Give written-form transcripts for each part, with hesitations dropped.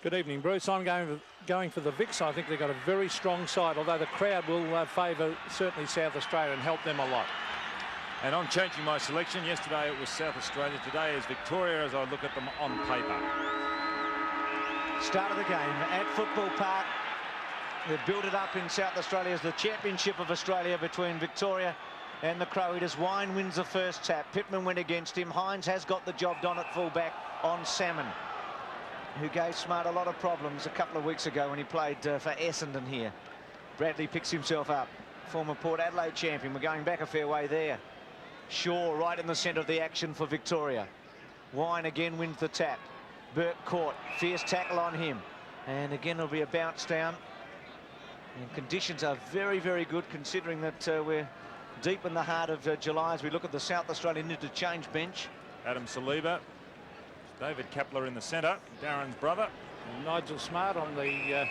Good evening, Bruce. I'm going for the Vicks. I think they've got a very strong side, although the crowd will favour certainly South Australia and help them a lot. And I'm changing my selection. Yesterday it was South Australia. Today is Victoria as I look at them on paper. Start of the game at Football Park. They've built it up in South Australia as the championship of Australia between Victoria and the Crow Eaters. Wine wins the first tap. Pittman went against him. Hines has got the job done at fullback on Salmon, who gave Smart a lot of problems a couple of weeks ago when he played for Essendon here. Bradley picks himself up. Former Port Adelaide champion. We're going back a fair way there. Shaw right in the centre of the action for Victoria. Wine again wins the tap. Burke caught. Fierce tackle on him. And again it'll be a bounce down. And conditions are very, very good considering that we're deep in the heart of July as we look at the South Australian interchange bench. Adam Saliba. David Kepler in the centre, Darren's brother. And Nigel Smart on the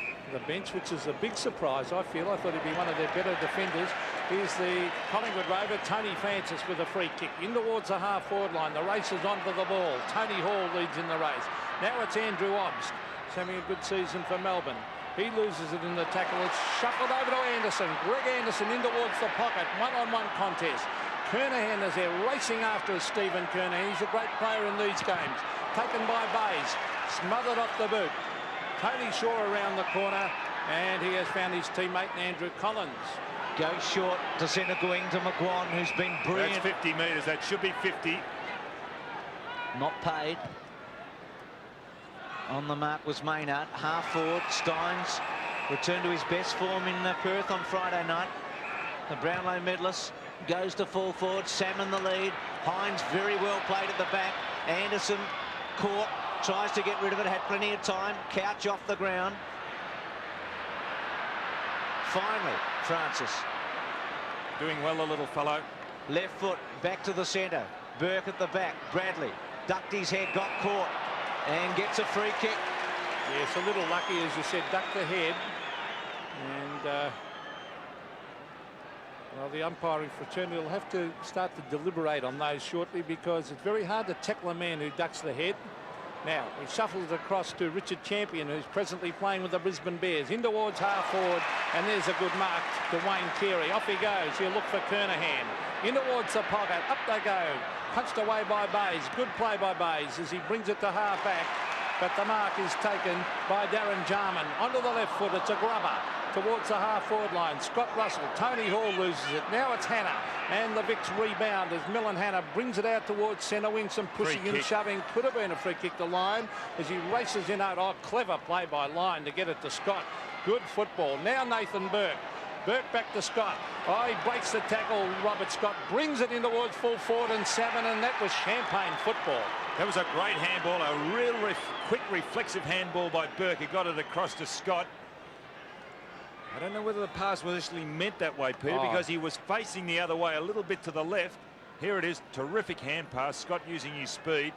bench, which is a big surprise, I feel. I thought he'd be one of their better defenders. Here's the Collingwood Rover, Tony Francis with a free kick in towards the half-forward line. The race is on for the ball. Tony Hall leads in the race. Now it's Andrew Obst. He's having a good season for Melbourne. He loses it in the tackle. It's shuffled over to Anderson. Greg Anderson in towards the pocket. One-on-one contest. Kernahan is there racing after Stephen Kernahan. He's a great player in these games. Taken by Bays, smothered off the boot. Tony Shaw around the corner, and he has found his teammate Andrew Collins. Goes short to centre going to McGuan, who's been brilliant. That's 50 metres. That should be 50. Not paid. On the mark was Maynard. Half forward, Steins returned to his best form in Perth on Friday night. The Brownlow medalist goes to full forward. Salmon the lead. Hines very well played at the back. Anderson caught, tries to get rid of it, had plenty of time. Couch off the ground. Finally, Francis. Doing well, the little fellow. Left foot, back to the centre. Burke at the back. Bradley ducked his head, got caught, and gets a free kick. Yes, a little lucky, as you said, ducked the head. And, well, the umpiring fraternity will have to start to deliberate on those shortly, because it's very hard to tackle a man who ducks the head. Now, he shuffles it across to Richard Champion, who's presently playing with the Brisbane Bears. In towards half forward, and there's a good mark to Wayne Carey. Off he goes. He'll look for Kernahan. In towards the pocket. Up they go. Punched away by Bays. Good play by Bays as he brings it to half back. But the mark is taken by Darren Jarman. Onto the left foot, it's a grubber towards the half-forward line. Scott Russell, Tony Hall loses it. Now it's Hannah, and the Vicks rebound as Millen Hannah brings it out towards centre wing. Some pushing and shoving. Could have been a free kick to Lyon as he races in out. Oh, clever play by Lyon to get it to Scott. Good football. Now Nathan Burke. Burke back to Scott. Oh, he breaks the tackle. Robert Scott brings it in towards full forward and Salmon, and that was champagne football. That was a great handball, a real quick reflexive handball by Burke. He got it across to Scott. I don't know whether the pass was actually meant that way, Peter, because he was facing the other way a little bit to the left. Here it is, terrific hand pass. Scott using his speed.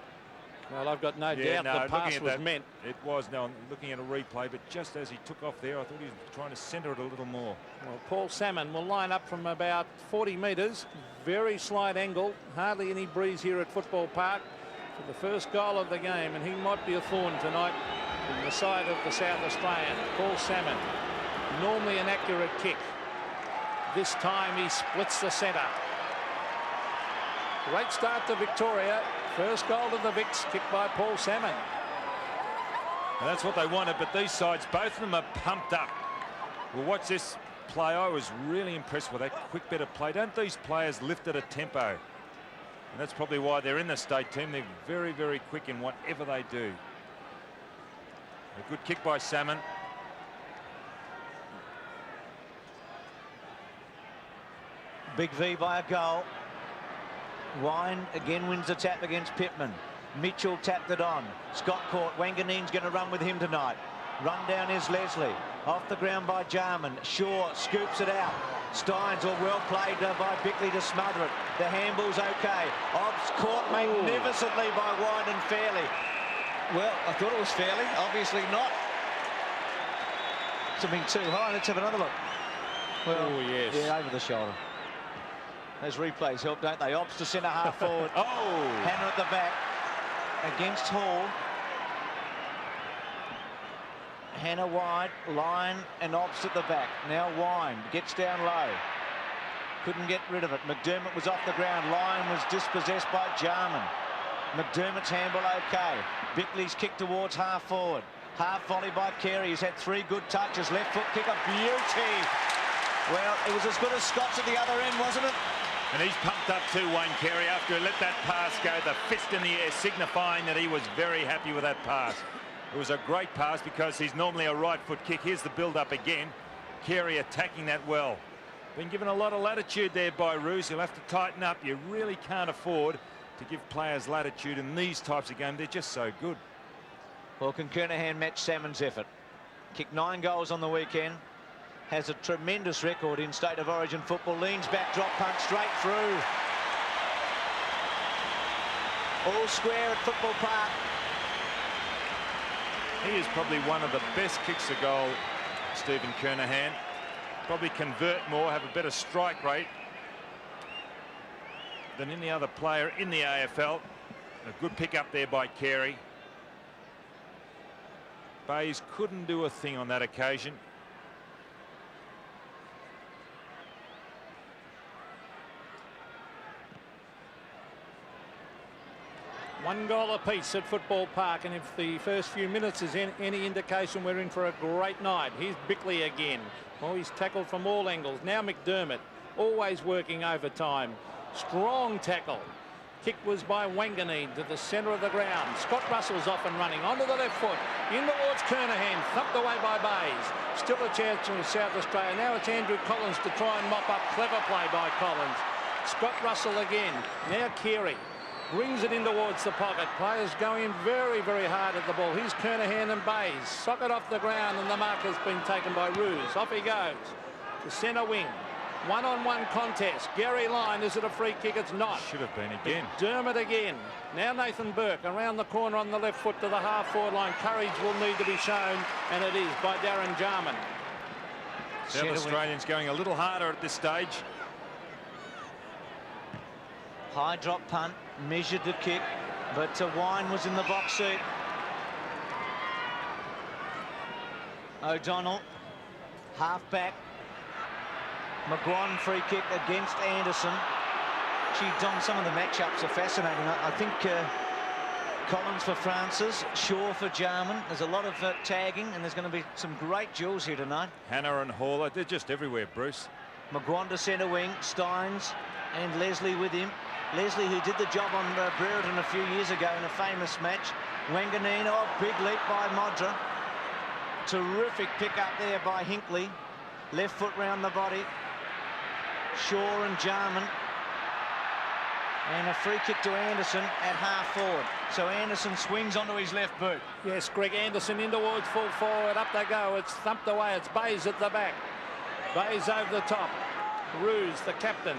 Well, I've got no doubt the pass was meant. It was. Now I'm looking at a replay, but just as he took off there, I thought he was trying to centre it a little more. Well, Paul Salmon will line up from about 40 metres. Very slight angle. Hardly any breeze here at Football Park for the first goal of the game, and he might be a thorn tonight in the side of the South Australian. Paul Salmon. Normally an accurate kick. This time he splits the centre. Great start to Victoria. First goal to the Vicks, kicked by Paul Salmon. And that's what they wanted, but these sides, both of them are pumped up. Well, watch this play. I was really impressed with that quick bit of play. Don't these players lift at a tempo? And that's probably why they're in the state team. They're very, very quick in whatever they do. A good kick by Salmon. Big V by a goal. Wine again wins the tap against Pittman. Mitchell tapped it on. Scott caught. Wanganeen's going to run with him tonight. Run down is Leslie. Off the ground by Jarman. Shaw scoops it out. Steins, all well played by Bickley to smother it. The handball's okay. Obbs caught magnificently by Wine and Fairley. Well, I thought it was Fairley. Obviously not. It's been too high. Let's have another look. Well, yes. Yeah, over the shoulder. Those replays help, don't they? Obbs to centre half forward. Hannah at the back against Hall. Hannah wide, Line and Obst at the back. Now Wine gets down low. Couldn't get rid of it. McDermott was off the ground. Line was dispossessed by Jarman. McDermott's handball okay. Bickley's kick towards half forward. Half volley by Carey. He's had 3 good touches. Left foot kick, a beauty. Well, it was as good as Scott's at the other end, wasn't it? And he's pumped up too, Wayne Carey, after he let that pass go, the fist in the air, signifying that he was very happy with that pass. It was a great pass because he's normally a right foot kick. Here's the build-up again. Carey attacking that well. Been given a lot of latitude there by Roos. He'll have to tighten up. You really can't afford to give players latitude in these types of games. They're just so good. Well, can Kernahan match Salmon's effort? Kicked 9 goals on the weekend. Has a tremendous record in State of Origin football. Leans back, drop punt straight through. All square at Football Park. He is probably one of the best kicks a goal, Stephen Kernahan. Probably convert more, have a better strike rate than any other player in the AFL. A good pick up there by Carey. Bayes couldn't do a thing on that occasion. One goal apiece at Football Park, and if the first few minutes is any indication, we're in for a great night. Here's Bickley again. Well, he's tackled from all angles. Now McDermott, always working overtime. Strong tackle. Kick was by Wanganeen to the centre of the ground. Scott Russell's off and running onto the left foot. In towards Kernahan, thumped away by Bayes. Still a chance for South Australia. Now it's Andrew Collins to try and mop up. Clever play by Collins. Scott Russell again. Now Carey brings it in towards the pocket. Players going very, very hard at the ball. Here's Kernahan and Bayes. Socket off the ground, and the mark has been taken by Roos. Off he goes to centre wing. One-on-one contest. Gary Line, is it a free kick? It's not. Should have been again. Dermott again. Now Nathan Burke around the corner on the left foot to the half-forward line. Courage will need to be shown, and it is by Darren Jarman. South Australians going a little harder at this stage. High drop punt, measured the kick, but Wine was in the box seat. O'Donnell, half back. McGuan free kick against Anderson. Gee, Don, some of the matchups are fascinating. I think Collins for Francis, Shaw for Jarman. There's a lot of tagging, and there's going to be some great duels here tonight. Hannah and Haller, they're just everywhere, Bruce. McGuan to centre wing, Steins and Leslie with him. Leslie, who did the job on Brereton a few years ago in a famous match. Wanganeen, oh, big leap by Modra. Terrific pick up there by Hinkley. Left foot round the body. Shaw and Jarman. And a free kick to Anderson at half forward. So Anderson swings onto his left boot. Yes, Greg Anderson in towards full forward. Up they go. It's thumped away. It's Bayes at the back. Bayes over the top. Roos, the captain,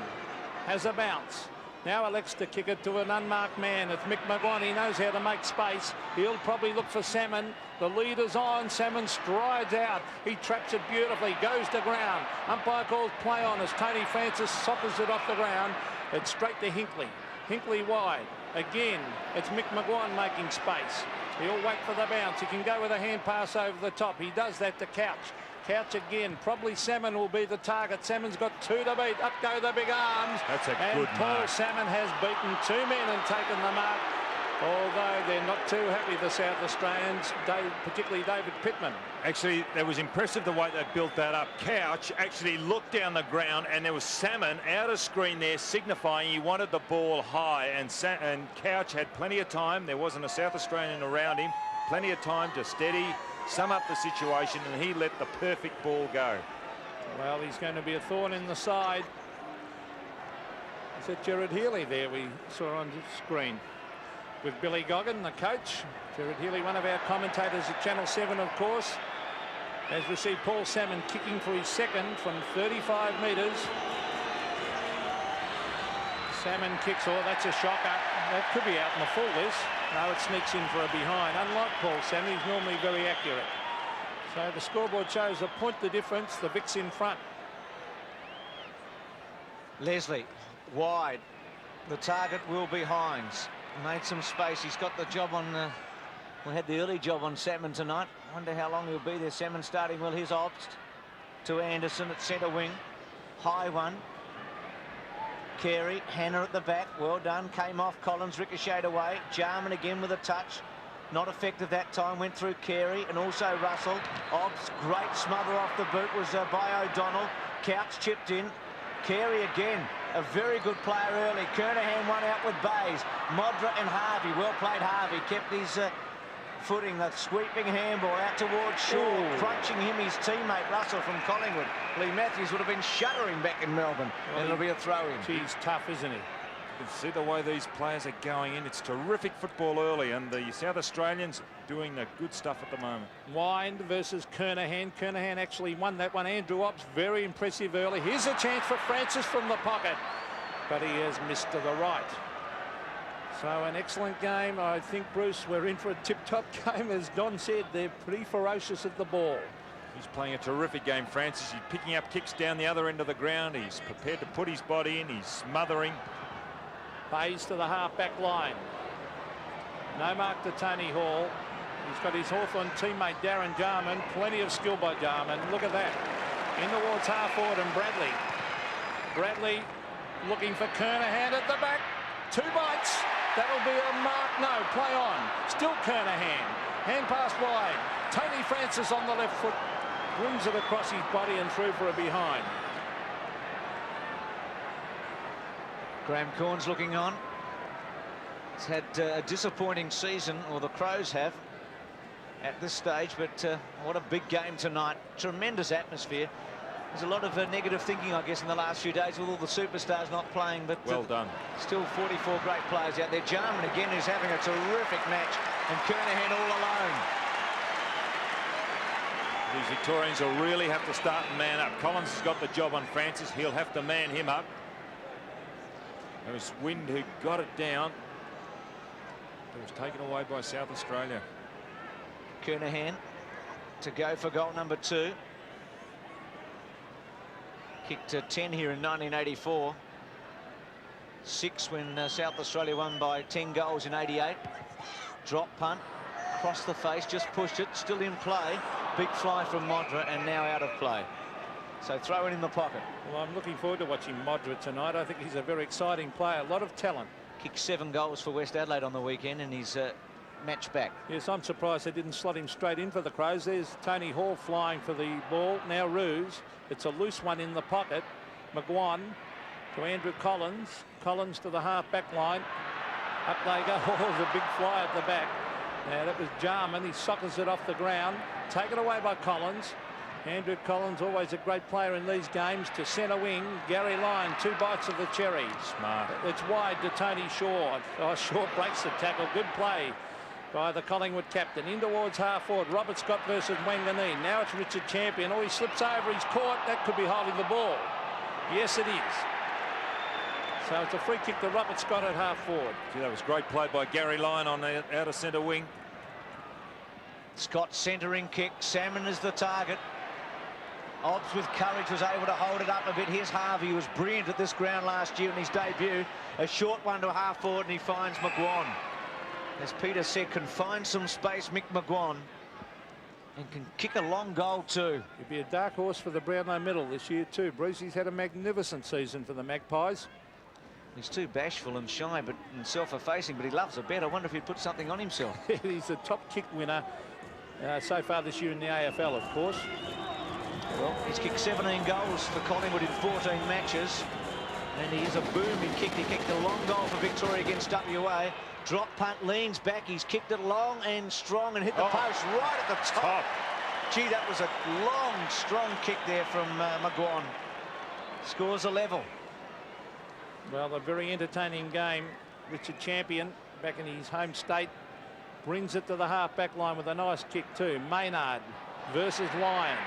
has a bounce. Now elects to kick it to an unmarked man. It's Mick McGuan. He knows how to make space. He'll probably look for Salmon. The leader's on. Salmon strides out. He traps it beautifully. Goes to ground. Umpire calls play on as Tony Francis soccers it off the ground. It's straight to Hinkley. Hinkley wide. Again, it's Mick McGuan making space. He'll wait for the bounce. He can go with a hand pass over the top. He does that to Couch. Couch again. Probably Salmon will be the target. Salmon's got 2 to beat. Up go the big arms. That's a and good Paul mark. Salmon has beaten 2 men and taken the mark. Although they're not too happy, the South Australians, particularly David Pittman. Actually, that was impressive the way they built that up. Couch actually looked down the ground, and there was Salmon out of screen there, signifying he wanted the ball high. And Couch had plenty of time. There wasn't a South Australian around him. Plenty of time to steady, sum up the situation, and he let the perfect ball go. Well, he's going to be a thorn in the side. Is that Gerard Healy there we saw on the screen? With Billy Goggin, the coach. Gerard Healy, one of our commentators at Channel 7, of course. As we see Paul Salmon kicking for his second from 35 metres. Salmon kicks, oh, that's a shocker. That could be out in the full, this. No, it sneaks in for a behind. Unlike Paul Salmon, he's normally very accurate. So the scoreboard shows a point the difference. The Vic's in front. Leslie, wide. The target will be Hines. Made some space. He's got the job on We had the early job on Salmon tonight. Wonder how long he'll be there. Salmon starting well. Here's Obst to Anderson at centre wing. High one. Carey, Hannah at the back. Well done. Came off. Collins ricocheted away. Jarman again with a touch. Not effective that time. Went through Carey and also Russell. Obst, great smother off the boot was by O'Donnell. Couch chipped in. Carey again. A very good player early. Kernahan one out with Bays. Modra and Harvey. Well played, Harvey. Kept his footing. The sweeping handball out towards Shaw. Crunching him, his teammate Russell from Collingwood. Lee Matthews would have been shuddering back in Melbourne. And it'll be a throw-in. He's tough, isn't he? You can see the way these players are going in. It's terrific football early, and the South Australians doing the good stuff at the moment. Wind versus Kernahan. Kernahan actually won that one. Andrew Ops, very impressive early. Here's a chance for Francis from the pocket, but he has missed to the right. So an excellent game. I think, Bruce, we're in for a tip-top game. As Don said, they're pretty ferocious at the ball. He's playing a terrific game, Francis. He's picking up kicks down the other end of the ground. He's prepared to put his body in. He's smothering. Bays to the half-back line. No mark to Tony Hall. He's got his Hawthorn teammate Darren Jarman. Plenty of skill by Jarman. Look at that. In towards half-forward and Bradley. Bradley looking for Kernahan at the back. 2 bites. That'll be a mark. No, play on. Still Kernahan. Hand pass wide. Tony Francis on the left foot. Brings it across his body and through for a behind. Graham Corns looking on. He's had a disappointing season, or the Crows have, at this stage, but what a big game tonight. Tremendous atmosphere. There's a lot of negative thinking, I guess, in the last few days with all the superstars not playing, but well done. Still 44 great players out there. Jarman again, who's having a terrific match, and Kernahan all alone. These Victorians will really have to start and man up. Collins has got the job on Francis. He'll have to man him up. It was Wind who got it down. It was taken away by South Australia. Kernahan to go for goal number 2. Kicked 10 here in 1984. 6 when South Australia won by 10 goals in 88. Drop punt. Across the face. Just pushed it. Still in play. Big fly from Modra and now out of play. So throw it in the pocket. Well, I'm looking forward to watching Modra tonight. I think he's a very exciting player. A lot of talent. Kicked 7 goals for West Adelaide on the weekend and he's match back. Yes, I'm surprised they didn't slot him straight in for the Crows. There's Tony Hall flying for the ball. Now Roos. It's a loose one in the pocket. McGuan to Andrew Collins. Collins to the half-back line. Up they go. Oh, the big fly at the back. Now that was Jarman. He sockers it off the ground. Taken away by Collins. Andrew Collins, always a great player in these games, to centre wing. Gary Lyon, 2 bites of the cherry. Smart. It's wide to Tony Shaw. Oh, Shaw breaks the tackle. Good play by the Collingwood captain. In towards half forward. Robert Scott versus Wanganeen. Now it's Richard Champion. Oh, he slips over. He's caught. That could be holding the ball. Yes, it is. So it's a free kick to Robert Scott at half forward. Gee, that was great play by Gary Lyon on the outer centre wing. Scott centering kick. Salmon is the target. Obbs with courage was able to hold it up a bit. Here's Harvey, who was brilliant at this ground last year in his debut. A short one to half forward and he finds McGuan. As Peter said, can find some space, Mick McGuan, and can kick a long goal too. He'd be a dark horse for the Brownlow medal this year too. Bruce, he's had a magnificent season for the Magpies. He's too bashful and shy and self-effacing, but he loves a bet. I wonder if he'd put something on himself. He's a top kick winner so far this year in the AFL, of course. Well, he's kicked 17 goals for Collingwood in 14 matches. And he is a booming kick. He kicked a long goal for Victoria against WA. Drop punt, leans back. He's kicked it long and strong and hit the post right at the top. Gee, that was a long, strong kick there from McGuan. Scores a level. Well, a very entertaining game. Richard Champion, back in his home state, brings it to the half-back line with a nice kick too. Maynard versus Lyon.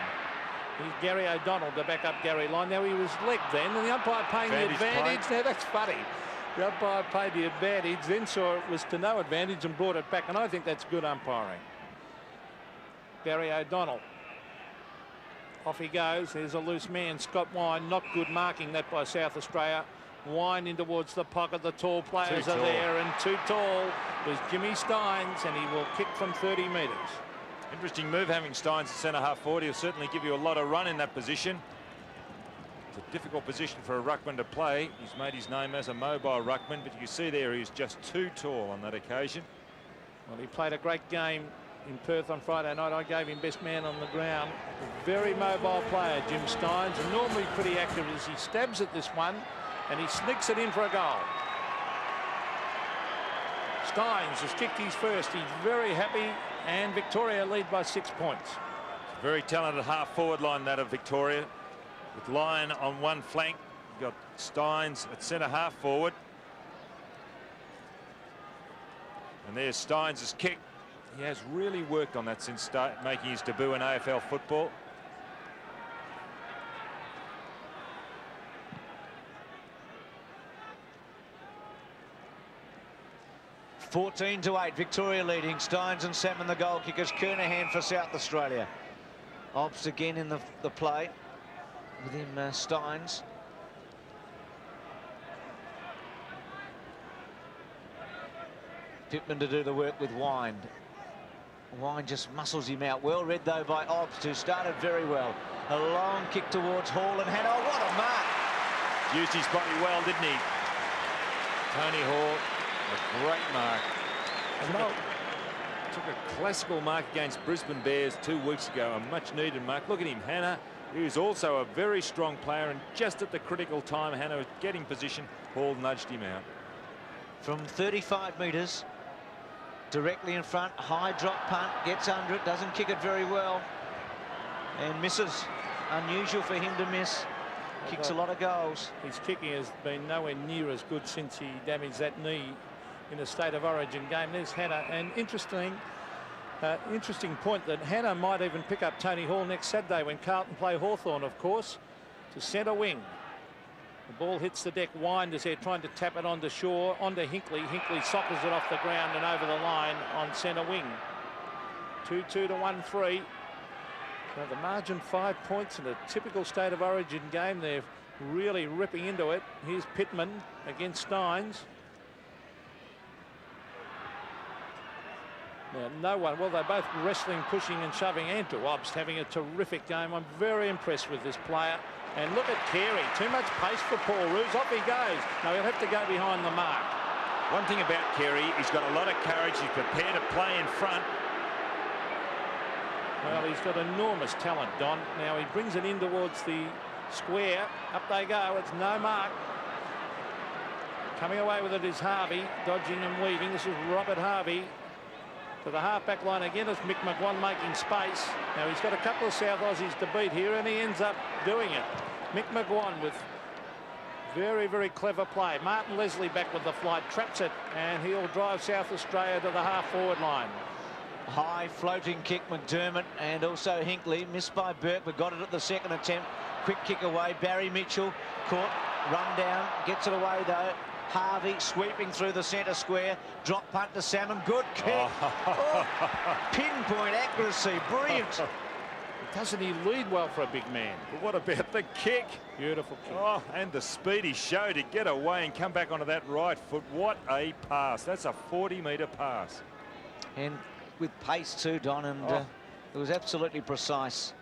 Here's Gary O'Donnell to back up Gary Lyon. Now he was legged then, and the umpire paying the advantage. Now that's funny. The umpire paid the advantage, then saw it was to no advantage and brought it back, and I think that's good umpiring. Gary O'Donnell. Off he goes. There's a loose man, Scott Wine. Not good marking that by South Australia. Wind in towards the pocket. The tall players Too are tall. there, and too tall was Jimmy Steins, and he will kick from 30 metres. Interesting move having Steins at centre half forward. He'll certainly give you a lot of run in that position. It's a difficult position for a ruckman to play. He's made his name as a mobile ruckman, but you can see there he's just too tall on that occasion. Well, he played a great game in Perth on Friday night. I gave him best man on the ground. A very mobile player, Jim Steins, and normally pretty active as he stabs at this one, and he sneaks it in for a goal. Steins has kicked his first. He's very happy, and Victoria lead by 6 points. It's a very talented half forward line, that of Victoria, with Lyon on one flank. You've got Steins at centre half forward. And there's Steins' kick. He has really worked on that since making his debut in AFL football. (14-8), Victoria leading. Steins and Salmon the goal kickers. Kernahan for South Australia. Obst again in the play with him, Steins. Pittman to do the work with Wind. Wind just muscles him out. Well read though by Obst, who started very well. A long kick towards Hall and Hannah. Oh, what a mark! Used his body well, didn't he? Tony Hall, a great mark. Took a classical mark against Brisbane Bears 2 weeks ago, a much needed mark. Look at him, Hannah. He is also a very strong player, and just at the critical time Hannah was getting position, Hall nudged him out. From 35 metres, directly in front, high drop punt, gets under it, doesn't kick it very well, and misses. Unusual for him to miss. Kicks a lot of goals. His kicking has been nowhere near as good since he damaged that knee in a State of Origin game. There's Hannah, and interesting point that Hannah might even pick up Tony Hall next Saturday when Carlton play Hawthorn, of course, to centre wing. The ball hits the deck. Wind is there trying to tap it onto Shaw, onto Hinkley. Hinkley soccers it off the ground and over the line on centre wing. 2-2 to 1-3. Now the margin 5 points in a typical State of Origin game. They're really ripping into it. Here's Pittman against Steins. Now, no one, well, they're both wrestling, pushing and shoving, and to Obst having a terrific game. I'm very impressed with this player. And look at Carey, too much pace for Paul Roos. Off he goes. No, he'll have to go behind the mark. One thing about Carey, he's got a lot of courage. He's prepared to play in front. Well, he's got enormous talent, Don. Now he brings it in towards the square. Up they go. It's no mark. Coming away with it is Harvey, dodging and weaving. This is Robert Harvey. To the half-back line again is Mick McGuan making space. Now he's got a couple of South Aussies to beat here, and he ends up doing it. Mick McGuan with very, very clever play. Martin Leslie back with the flight, traps it, and he'll drive South Australia to the half-forward line. High floating kick, McDermott, and also Hinkley. Missed by Burke, but got it at the second attempt. Quick kick away. Barry Mitchell caught, run down, gets it away though. Harvey sweeping through the centre square. Drop punt to Salmon. Good kick. Oh, pinpoint accuracy. Brilliant. Doesn't he lead well for a big man? But what about the kick? Beautiful kick. Oh, and the speed he showed to get away and come back onto that right foot. What a pass. That's a 40-metre pass. And with pace too, Don, and it was absolutely precise.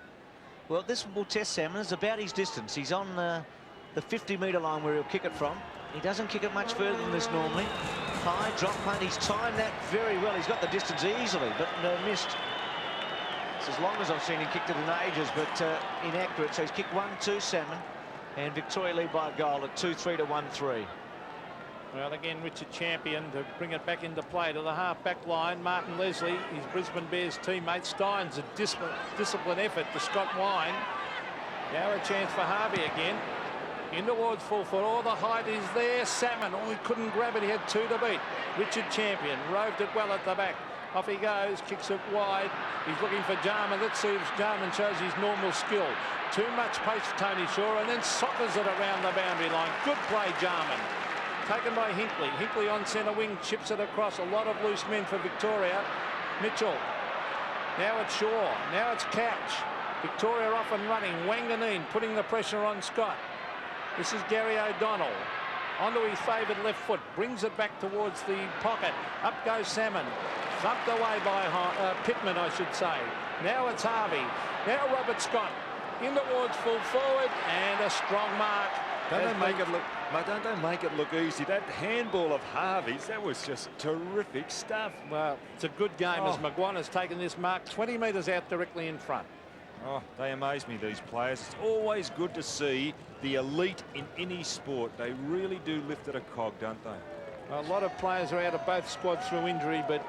Well, this will test Salmon. It's about his distance. He's on the 50-metre line where he'll kick it from. He doesn't kick it much further than this normally. High drop punt. He's timed that very well. He's got the distance easily, but missed. It's as long as I've seen him kicked it in ages, but inaccurate. So he's kicked 1-2 Salmon, and Victoria lead by a goal at 2-3 to 1-3. Well, again, Richard Champion to bring it back into play to the half-back line. Martin Leslie, his Brisbane Bears teammate. Steins, a disciplined effort to Scott Wine. Now a chance for Harvey again. In towards full foot. Oh, the height is there. Salmon. Oh, he couldn't grab it. He had 2 to beat. Richard Champion roved it well at the back. Off he goes. Kicks it wide. He's looking for Jarman. Let's see if Jarman shows his normal skill. Too much pace for Tony Shaw, and then soccers it around the boundary line. Good play, Jarman. Taken by Hinkley. Hinkley on centre wing. Chips it across. A lot of loose men for Victoria. Mitchell. Now it's Shaw. Now it's Couch. Victoria off and running. Wanganeen putting the pressure on Scott. This is Gary O'Donnell. onto his favoured left foot, brings it back towards the pocket. Up goes Salmon, thumped away by Pittman, I should say. Now it's Harvey. Now Robert Scott in towards full forward, and a strong mark. Don't they make it look easy? That handball of Harvey's, that was just terrific stuff. Well, it's a good game as McGuan has taken this mark 20 metres out directly in front. Oh, they amaze me, these players. It's always good to see the elite in any sport. They really do lift it a cog, don't they? A lot of players are out of both squads through injury, but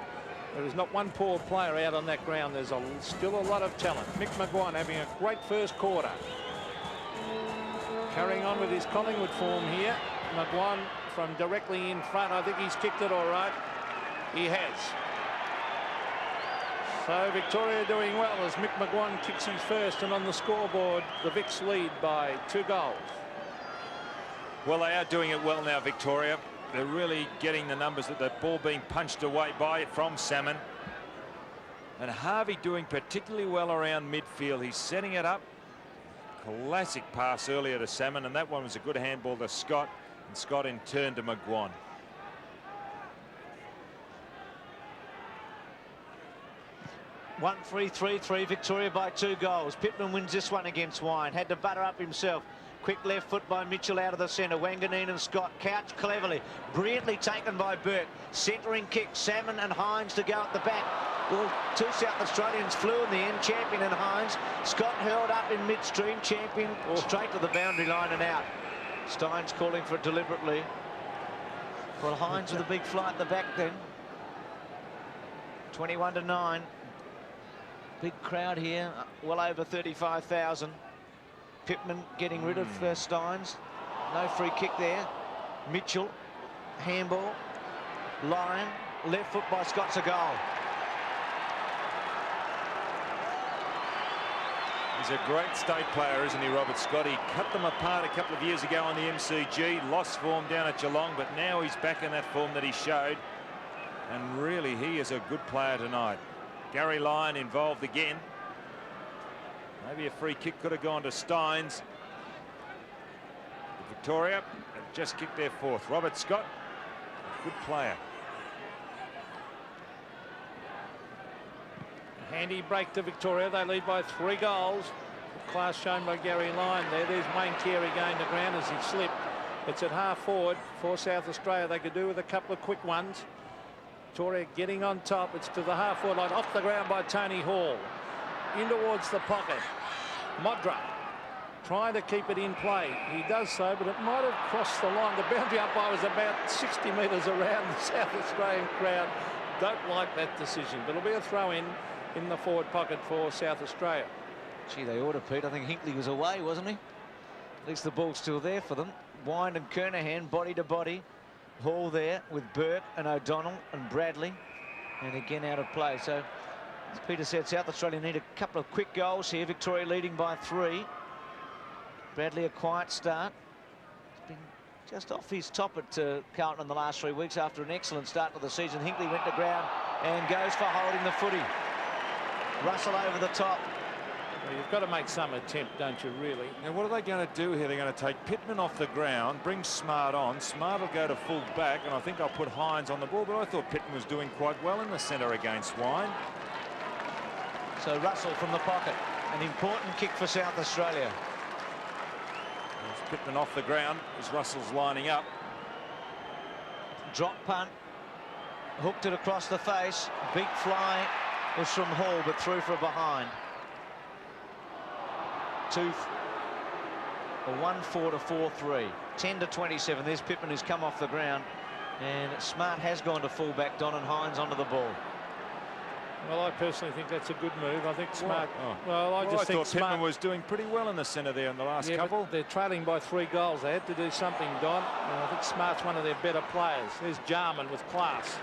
there is not one poor player out on that ground. There's still a lot of talent. Mick McGuan having a great first quarter. Carrying on with his Collingwood form here. McGuan from directly in front. I think he's kicked it all right. He has. So Victoria doing well as Mick McGuan kicks his first, and on the scoreboard the Vics lead by 2 goals. Well, they are doing it well now, Victoria. They're really getting the numbers that the ball being punched away by from Salmon. And Harvey doing particularly well around midfield. He's setting it up. Classic pass earlier to Salmon, and that one was a good handball to Scott, and Scott in turn to McGuan. One 3-3-3, Victoria by 2 goals. Pittman wins this one against Wine. Had to butter up himself. Quick left foot by Mitchell out of the centre. Wanganeen and Scott couch cleverly. Brilliantly taken by Burke. Centering kick. Salmon and Hines to go at the back. Well, 2 South Australians flew in the end. Champion and Hines. Scott hurled up in midstream. Champion straight to the boundary line and out. Steins calling for it deliberately. Well, Hines with a big flight at the back then. 21-9. Big crowd here, well over 35,000. Pittman getting rid of Steins. No free kick there. Mitchell, handball. Lyon, left foot by Scott's a goal. He's a great state player, isn't he, Robert Scott? He cut them apart a couple of years ago on the MCG, lost form down at Geelong, but now he's back in that form that he showed. And really, he is a good player tonight. Gary Lyon involved again. Maybe a free kick could have gone to Steins. But Victoria have just kicked their 4th. Robert Scott, a good player. Handy break to Victoria. They lead by 3 goals. Class shown by Gary Lyon there. There's Wayne Carey going to ground as he slipped. It's at half forward for South Australia. They could do with a couple of quick ones. Victoria getting on top. It's to the half-forward line, off the ground by Tony Hall. In towards the pocket. Modra trying to keep it in play. He does so, but it might have crossed the line. The boundary umpire was about 60 metres around the South Australian crowd. Don't like that decision, but it'll be a throw-in in the forward pocket for South Australia. Gee, they ought to, Pete. I think Hinkley was away, wasn't he? At least the ball's still there for them. Wine and Kernahan, body to body. Hall there with Burke and O'Donnell and Bradley, and again out of play. So as Peter said, South Australia need a couple of quick goals here. Victoria leading by 3. Bradley a quiet start. He's been just off his top at Carlton in the last 3 weeks after an excellent start to the season. Hinkley went to ground and goes for holding the footy. Russell over the top. Well, you've got to make some attempt, don't you, really? Now, what are they going to do here? They're going to take Pittman off the ground, bring Smart on. Smart will go to full back, and I think I'll put Hines on the ball, but I thought Pittman was doing quite well in the centre against Wine. So Russell from the pocket. An important kick for South Australia. There's Pittman off the ground as Russell's lining up. Drop punt. Hooked it across the face. Big fly was from Hall, but through for a behind. 1-4 to 4-3. 10-27. There's Pittman who's come off the ground, and Smart has gone to fullback. Don and Hines onto the ball. Well, I personally think that's a good move. I think Smart. I thought Pittman was doing pretty well in the centre there in the last couple. They're trailing by 3 goals. They had to do something, Don. And I think Smart's one of their better players. There's Jarman with class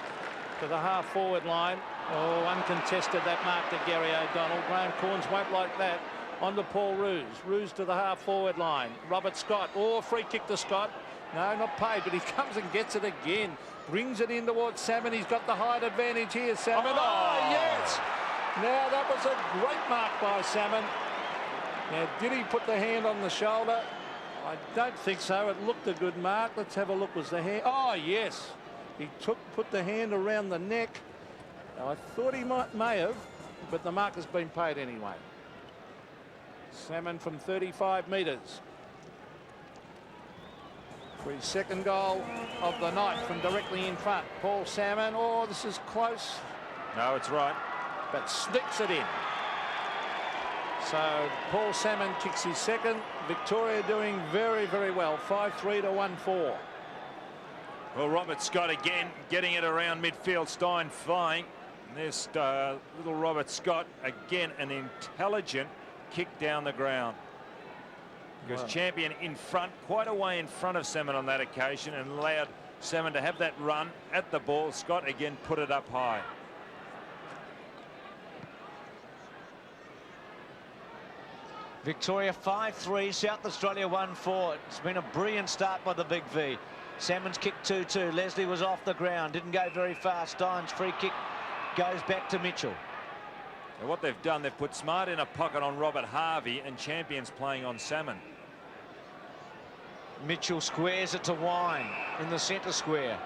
to the half-forward line. Oh, uncontested that mark to Gary O'Donnell. Graham Corns won't like that. On to Paul Roos. Roos to the half-forward line. Robert Scott. Oh, free kick to Scott. No, not paid, but he comes and gets it again. Brings it in towards Salmon. He's got the height advantage here, Salmon. Oh, yes! Now, that was a great mark by Salmon. Now, did he put the hand on the shoulder? I don't think so. It looked a good mark. Let's have a look. Was the hand? Oh, yes. He put the hand around the neck. I thought he may have, but the mark has been paid anyway. Salmon from 35 metres. For his second goal of the night from directly in front. Paul Salmon. Oh, this is close. No, it's right. But snicks it in. So Paul Salmon kicks his second. Victoria doing very, very well. 5-3 to 1-4. Well, Robert Scott again getting it around midfield. Stein flying. And there's little Robert Scott again, an intelligent kick down the ground. Because Champion in front, quite a way in front of Salmon on that occasion, and allowed Salmon to have that run at the ball. Scott again put it up high. Victoria 5-3, South Australia 1-4. It's been a brilliant start by the Big V. Salmon's kick 2-2. Leslie was off the ground, didn't go very far. Stein's free kick goes back to Mitchell. And what they've done, they've put Smart in a pocket on Robert Harvey, and Champion's playing on Salmon. Mitchell squares it to Wine in the centre square.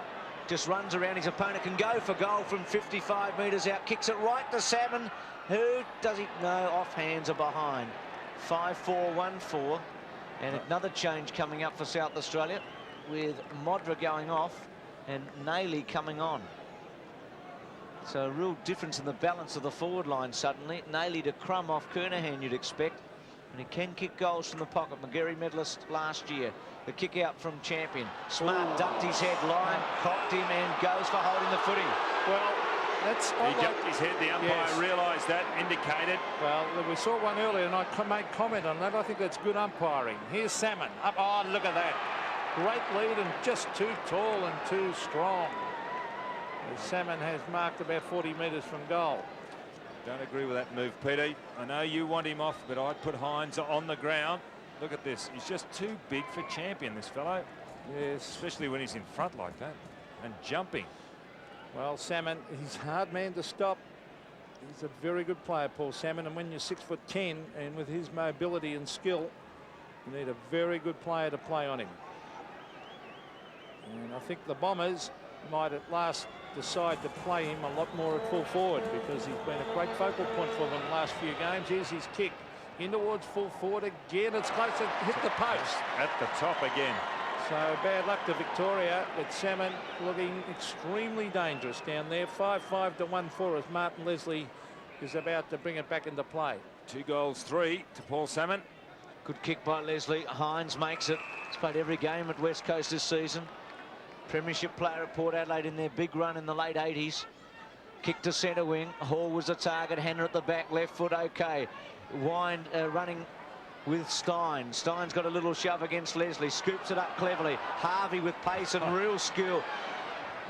Just runs around his opponent, can go for goal from 55 metres out. Kicks it right to Salmon. Who does he? No, off hands are behind. 5-4, 1-4. And another change coming up for South Australia with Modra going off and Nailey coming on. So a real difference in the balance of the forward line suddenly. Nailey to Crum off Kernahan, you'd expect. And he can kick goals from the pocket. McGarry medalist last year. The kick out from Champion. Smart ducked his head, line, cocked him and goes for holding the footy. Well, that's... He ducked his head, the umpire realised that, indicated. Well, we saw one earlier and I made comment on that. I think that's good umpiring. Here's Salmon. Up. Oh, look at that. Great lead and just too tall and too strong. Salmon has marked about 40 metres from goal. Don't agree with that move, Peter. I know you want him off, but I'd put Hines on the ground. Look at this. He's just too big for Champion, this fellow. Yes. Especially when he's in front like that and jumping. Well, Salmon, he's a hard man to stop. He's a very good player, Paul Salmon, and when you're 6'10" and with his mobility and skill, you need a very good player to play on him. And I think the Bombers might at last decide to play him a lot more at full forward, because he's been a great focal point for them the last few games. Here's his kick in towards full forward again. It's close to hit the post. At the top again. So bad luck to Victoria, but Salmon looking extremely dangerous down there. 5-5 to 1-4 as Martin Leslie is about to bring it back into play. 2 goals, 3 to Paul Salmon. Good kick by Leslie. Hines makes it. He's played every game at West Coast this season. Premiership player at Port Adelaide in their big run in the late 80s. Kick to centre wing. Hall was the target. Hanna at the back. Left foot okay. Wine running with Stein. Stein's got a little shove against Leslie. Scoops it up cleverly. Harvey with pace and real skill.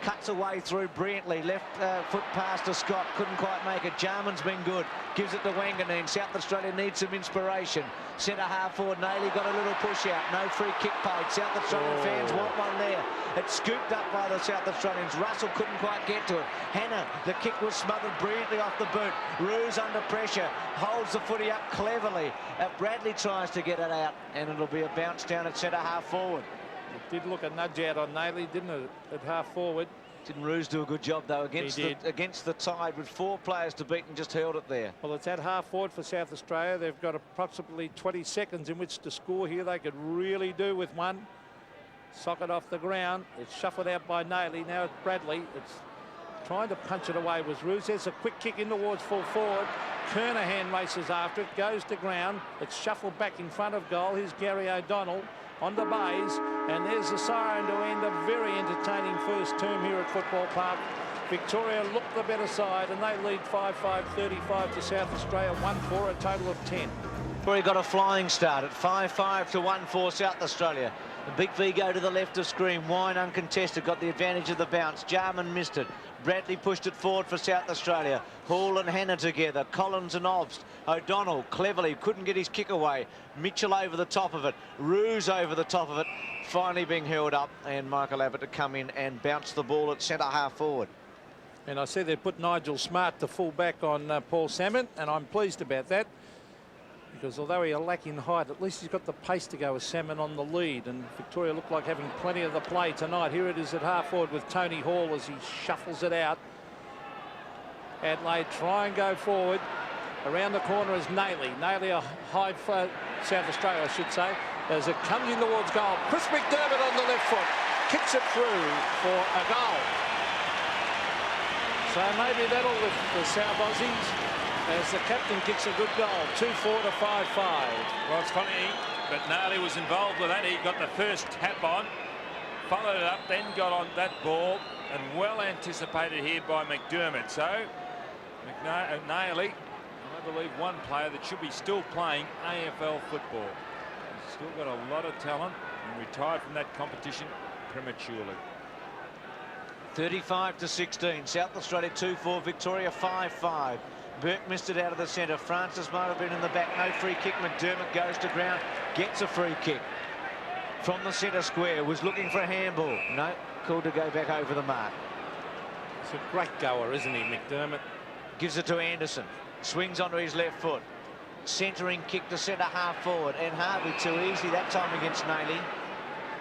Cuts away through brilliantly. Left foot pass to Scott. Couldn't quite make it. Jarman's been good. Gives it to Wanganeen. South Australia needs some inspiration. Centre half forward. Nailey got a little push out. No free kick paid. South Australian fans want one there. It's scooped up by the South Australians. Russell couldn't quite get to it. Hanna, the kick was smothered brilliantly off the boot. Ruse under pressure. Holds the footy up cleverly. Bradley tries to get it out, and it'll be a bounce down at centre half forward. It did look a nudge out on Nailey, didn't it, at half forward? Didn't Ruse do a good job, though, against the Tide with 4 players to beat and just hurled it there? Well, it's at half forward for South Australia. They've got approximately 20 seconds in which to score here. They could really do with one. Socket off the ground. It's shuffled out by Nailey. Now it's Bradley. It's trying to punch it away was Ruse. There's a quick kick in towards full forward. Kernahan races after it. Goes to ground. It's shuffled back in front of goal. Here's Gary O'Donnell on the bays, and there's the siren to end a very entertaining first term here at Football Park. Victoria looked the better side, and they lead 5-5, 35 to South Australia, 1-4, a total of 10. He got a flying start at 5-5 to 1-4 South Australia. The Big V go to the left of screen. Wine uncontested, got the advantage of the bounce. Jarman missed it. Bradley pushed it forward for South Australia. Hall and Hanna together. Collins and Obst. O'Donnell cleverly couldn't get his kick away. Mitchell over the top of it. Ruse over the top of it. Finally being held up, and Michael Abbott to come in and bounce the ball at centre half forward. And I see they put Nigel Smart to full back on Paul Salmon, and I'm pleased about that. because although he lacking height, at least he's got the pace to go with Salmon on the lead, and Victoria look like having plenty of the play tonight. Here it is at half forward with Tony Hall as he shuffles it out. Adelaide try and go forward. Around the corner is Nailey. Nailey a high for South Australia, I should say, as it comes in towards goal. Chris McDermott on the left foot kicks it through for a goal. So maybe that'll lift the South Aussies as the captain kicks a good goal. 2-4 to 5-5. Well, it's funny, but Nailey was involved with that. He got the first tap on, followed it up, then got on that ball, and well anticipated here by McDermott. So Nailey, I believe, one player that should be still playing AFL football. He's still got a lot of talent and retired from that competition prematurely. 35 to 16. South Australia 2-4. Victoria 5-5. Burke missed it out of the centre. Francis might have been in the back. No free kick. McDermott goes to ground. Gets a free kick from the centre square. Was looking for a handball. No. Called to go back over the mark. He's a great goer, isn't he, McDermott? Gives it to Anderson. Swings onto his left foot. Centering kick to centre half forward. And Harvey too easy that time against Nailey.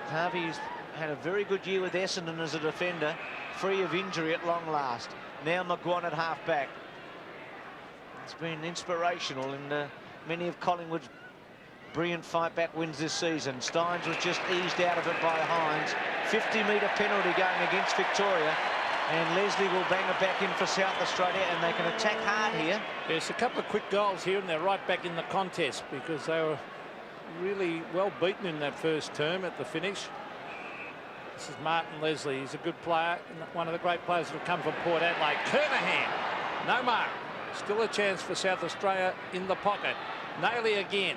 Harvey's had a very good year with Essendon as a defender. Free of injury at long last. Now McGuan at half back. It's been inspirational in many of Collingwood's brilliant fight back wins this season. Steins was just eased out of it by Hines. 50-metre penalty going against Victoria. And Leslie will bang it back in for South Australia, and they can attack hard here. There's a couple of quick goals here, and they're right back in the contest because they were really well beaten in that first term at the finish. This is Martin Leslie. He's a good player, one of the great players that have come from Port Adelaide. Kernahan, no mark. Still a chance for South Australia in the pocket. Nailey again.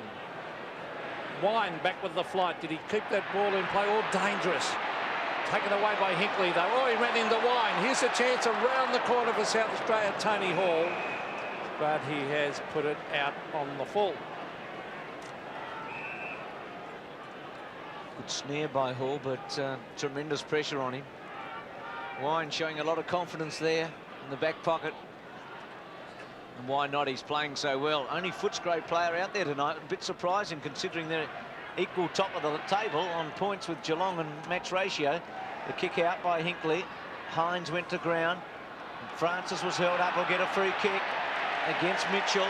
Wine back with the flight. Did he keep that ball in play? All dangerous. Taken away by Hinkley, though. Oh, he ran into Wine. Here's a chance around the corner for South Australia, Tony Hall. But he has put it out on the full. Good snare by Hall, but tremendous pressure on him. Wine showing a lot of confidence there in the back pocket. And why not? He's playing so well. Only Footscray player out there tonight. A bit surprising considering they're equal top of the table on points with Geelong and match ratio. The kick out by Hinkley. Hines went to ground. Francis was held up. Will get a free kick against Mitchell.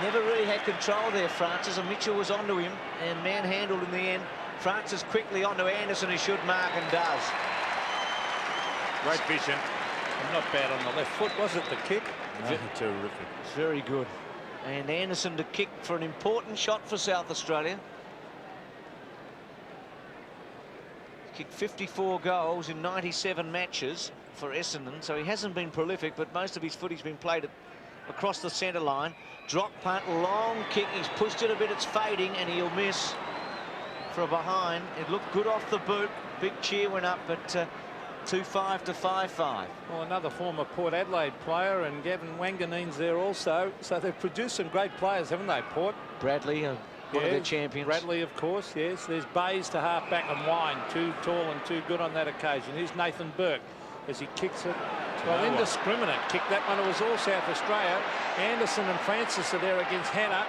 Never really had control there, Francis, and Mitchell was onto him and manhandled in the end. Francis quickly onto Anderson, he should mark, and does. Great vision. Not bad on the left foot, was it, the kick? No, terrific. Very good. And Anderson to kick for an important shot for South Australia. Kicked 54 goals in 97 matches for Essendon, so he hasn't been prolific, but most of his footy's been played across the centre line. Drop punt, long kick, he's pushed it a bit, it's fading, and he'll miss for a behind. It looked good off the boot. Big cheer went up, but 2-5 to 5-5. Well, another former Port Adelaide player, and Gavin Wanganeen's there also. So they've produced some great players, haven't they, Port? Bradley, one of their champions. Bradley, of course, yes. There's Bays to half back and Wine, too tall and too good on that occasion. Here's Nathan Burke as he kicks it. Well, indiscriminate kick. That one, it was all South Australia. Anderson and Francis are there against Hannah.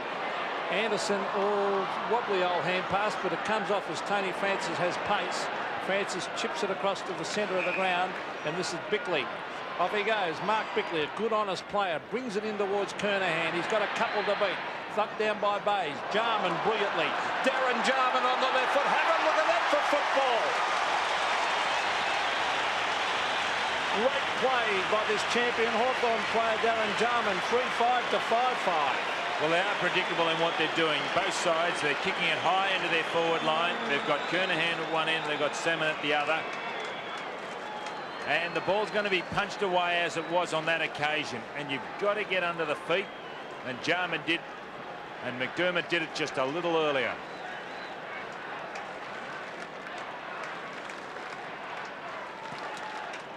Anderson, wobbly old hand pass, but it comes off as Tony Francis has pace. Francis chips it across to the centre of the ground, and this is Bickley. Off he goes. Mark Bickley, a good, honest player, brings it in towards Kernahan. He's got a couple to beat. Thucked down by Bays. Jarman brilliantly. Darren Jarman on the left foot. Have a look at that for football. Great play by this champion Hawthorn player, Darren Jarman. 3-5 to 5-5. Well, they are predictable in what they're doing. Both sides, they're kicking it high into their forward line. They've got Kernahan at one end, they've got Salmon at the other. And the ball's going to be punched away as it was on that occasion. And you've got to get under the feet. And Jarman did. And McDermott did it just a little earlier.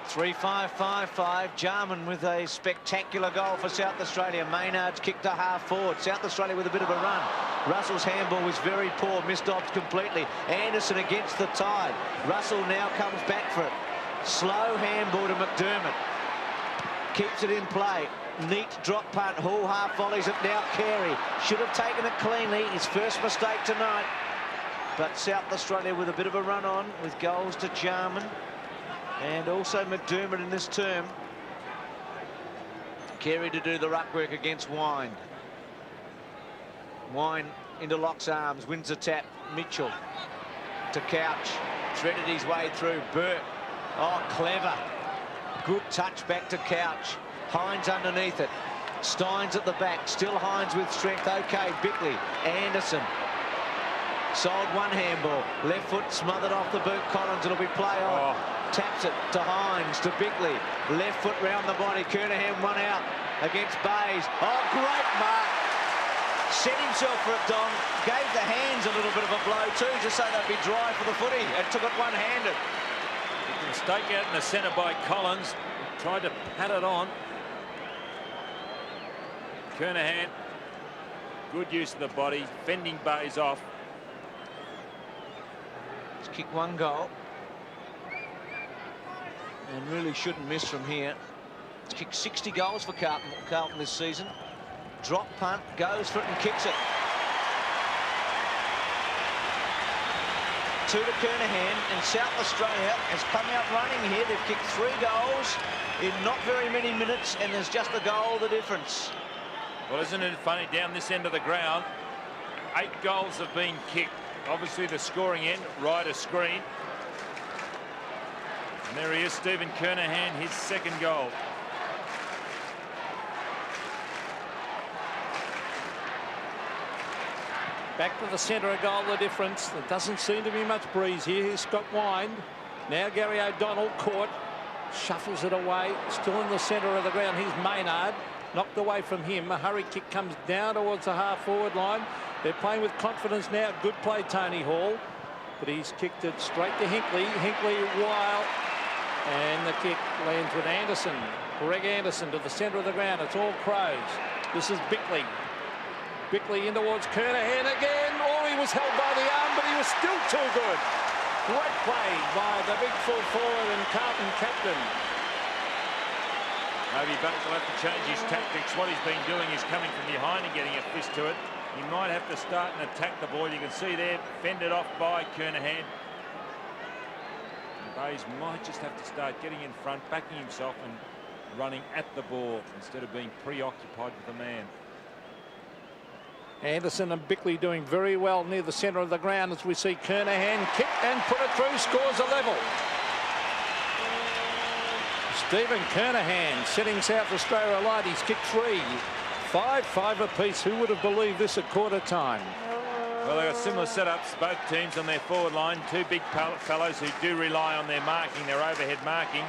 (3-5-5-5). Jarman with a spectacular goal for South Australia. Maynard's kicked to half forward. South Australia with a bit of a run. Russell's handball was very poor, missed off completely. Anderson against the tide. Russell now comes back for it. Slow handball to McDermott. Keeps it in play. Neat drop punt. Hall half volleys it now. Carey should have taken it cleanly. His first mistake tonight. But South Australia with a bit of a run on with goals to Jarman and also McDermott in this term. Carey to do the ruck work against Wine. Wine into Locke's arms, wins a tap. Mitchell to Couch, threaded his way through. Burt, oh, clever. Good touch back to Couch. Hines underneath it. Steins at the back, still Hines with strength. Okay, Bickley, Anderson. Sold one handball, left foot smothered off the boot. Collins, it'll be play on. Taps it to Hines, to Bickley. Left foot round the body. Kernahan one out against Bays. Oh, great mark. Set himself for it, Don. Gave the hands a little bit of a blow too, just so they'd be dry for the footy, and took it one-handed. Mistake out in the centre by Collins. Tried to pat it on. Kernahan, good use of the body, fending Bays off. He's kicked one goal. And really shouldn't miss from here. He's kicked 60 goals for Carlton this season. Drop punt, goes for it and kicks it. Two to Kernahan, and South Australia has come out running here. They've kicked 3 goals in not very many minutes, and there's just a goal the difference. Well, isn't it funny, down this end of the ground, 8 goals have been kicked. Obviously the scoring end, right of screen. And there he is, Stephen Kernahan, his 2nd goal. Back to the centre, a goal the difference. There doesn't seem to be much breeze here. Here's Scott Wine. Now Gary O'Donnell caught. Shuffles it away. Still in the centre of the ground. Here's Maynard. Knocked away from him. A hurry kick comes down towards the half-forward line. They're playing with confidence now. Good play, Tony Hall. But he's kicked it straight to Hinkley. Hinkley wild. And the kick lands with Anderson. Greg Anderson to the centre of the ground. It's all Crows. This is Bickley. Bickley in towards Kernahan again. Oh, he was held by the arm, but he was still too good. Great play by the big full forward and Carlton captain. Maybe Bunnett will have to change his tactics. What he's been doing is coming from behind and getting a fist to it. He might have to start and attack the ball. You can see there, fended off by Kernahan. Bays might just have to start getting in front, backing himself and running at the ball instead of being preoccupied with the man. Anderson and Bickley doing very well near the centre of the ground as we see Kernahan kick and put it through, scores a level. Stephen Kernahan setting South Australia alight. He's kicked 3. 5-5 apiece. Who would have believed this at quarter time? Well, they've got similar setups, both teams on their forward line. 2 big fellows who do rely on their marking, their overhead marking.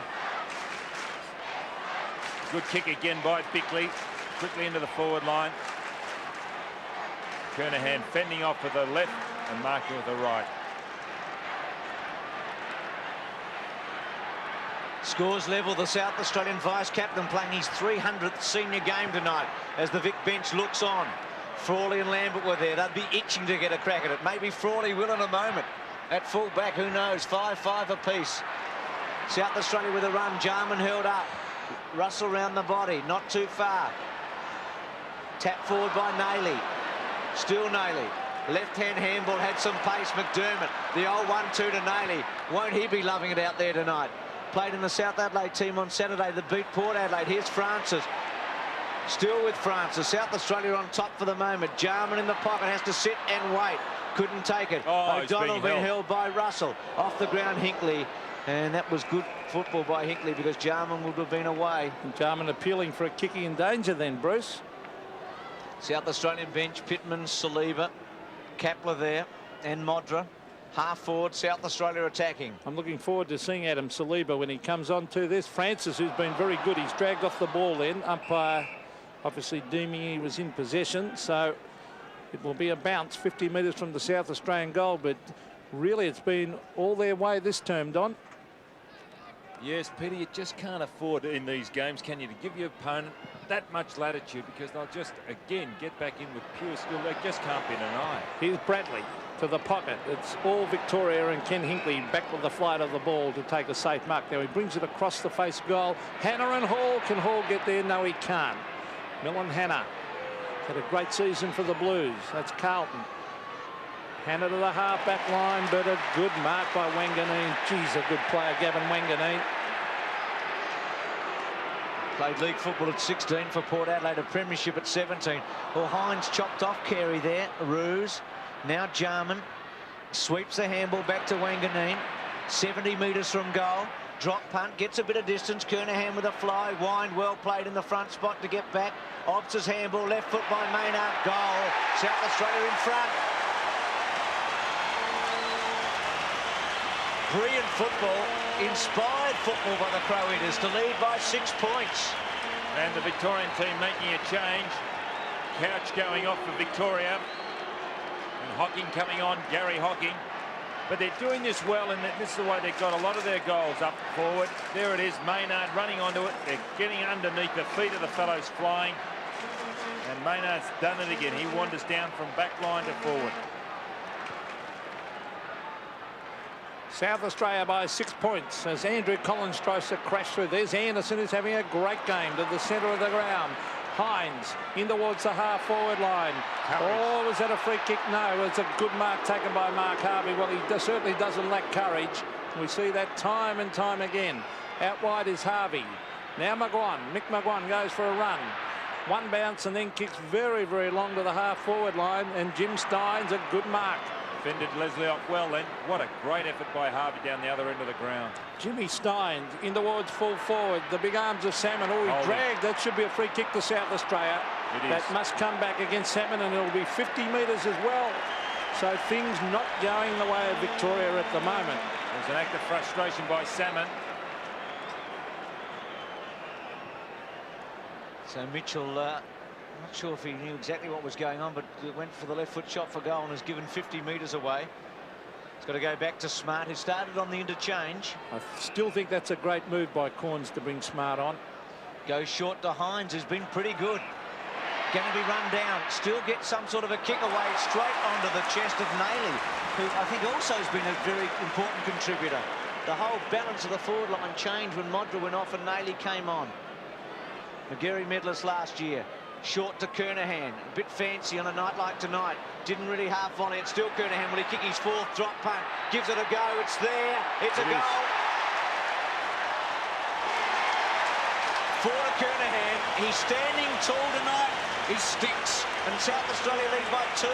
Good kick again by Bickley, quickly into the forward line. Kernahan fending off with the left and marking with the right. Scores level. The South Australian vice-captain playing his 300th senior game tonight as the Vic bench looks on. Frawley and Lambert were there. They'd be itching to get a crack at it. Maybe Frawley will in a moment. At full back, who knows? 5-5 apiece. South Australia with a run. Jarman held up. Russell round the body. Not too far. Tap forward by Nayley. Still Nayley. Left-hand handball had some pace. McDermott. The old 1-2 to Nayley. Won't he be loving it out there tonight? Played in the South Adelaide team on Saturday that beat Port Adelaide. Here's Francis. Still with Francis. South Australia on top for the moment. Jarman in the pocket, has to sit and wait. Couldn't take it. Oh, O'Donnell being held by Russell. Off the ground, Hinkley. And that was good football by Hinkley because Jarman would have been away. And Jarman appealing for a kicking in danger then, Bruce. South Australian bench, Pittman, Saliba, Kapler there, and Modra. Half forward, South Australia attacking. I'm looking forward to seeing Adam Saliba when he comes on to this. Francis, who's been very good, he's dragged off the ball then. Umpire obviously deeming he was in possession, so it will be a bounce 50 metres from the South Australian goal, but really it's been all their way this term, Don. Yes, Peter, you just can't afford in these games, can you, to give your opponent that much latitude, because they'll just, again, get back in with pure skill. They just can't be denied. Here's Bradley to the pocket. It's all Victoria and Ken Hinkley back with the flight of the ball to take a safe mark. Now he brings it across the face goal. Hanna and Hall. Can Hall get there? No, he can't. Millen Hanna had a great season for the Blues. That's Carlton. Hanna to the half-back line, but a good mark by Wanganeen. Geez, a good player, Gavin Wanganeen. Played league football at 16 for Port Adelaide, a premiership at 17. Well, Hines chopped off Carey there. Ruse. Now Jarman sweeps the handball back to Wanganeen. 70 metres from goal. Drop punt, gets a bit of distance. Kernahan with a fly. Wind well played in the front spot to get back. Obbs' handball, left foot by Maynard. Goal. South Australia in front. Brilliant football, inspired football by the Crow Eaters to lead by 6 points. And the Victorian team making a change. Couch going off for Victoria. And Hocking coming on, Gary Hocking. But they're doing this well, and this is the way they've got a lot of their goals up forward. There it is, Maynard running onto it. They're getting underneath the feet of the fellows flying. And Maynard's done it again. He wanders down from back line to forward. South Australia by 6 points as Andrew Collins tries to crash through. There's Anderson, who's having a great game to the centre of the ground. Hines in towards the half-forward line. Oh, was that a free kick? No, it's a good mark taken by Mark Harvey. Well, he certainly doesn't lack courage. We see that time and time again. Out wide is Harvey. Now Mick McGuan goes for a run. One bounce and then kicks very, very long to the half-forward line. And Jim Stein's a good mark. Fended Leslie off well then. What a great effort by Harvey down the other end of the ground. Jimmy Stein in towards full forward. The big arms of Salmon. Oh, he dragged. That should be a free kick to South Australia. It is. That must come back against Salmon, and it'll be 50 metres as well. So things not going the way of Victoria at the moment. There's an act of frustration by Salmon. So Mitchell, not sure if he knew exactly what was going on, but went for the left foot shot for goal and has given 50 metres away. It's got to go back to Smart, who started on the interchange. I still think that's a great move by Corns to bring Smart on. Goes short to Hines, who's been pretty good. Going to be run down. Still gets some sort of a kick away straight onto the chest of Nayley, who I think also has been a very important contributor. The whole balance of the forward line changed when Modra went off and Nayley came on. McGarry medalist last year. Short to Kernahan, a bit fancy on a night like tonight. Didn't really half volley it. Still Kernahan. Will he kick his fourth drop punt? Gives it a go. It's there. It's a goal. For Kernahan. He's standing tall tonight. He sticks, and South Australia leads by 2.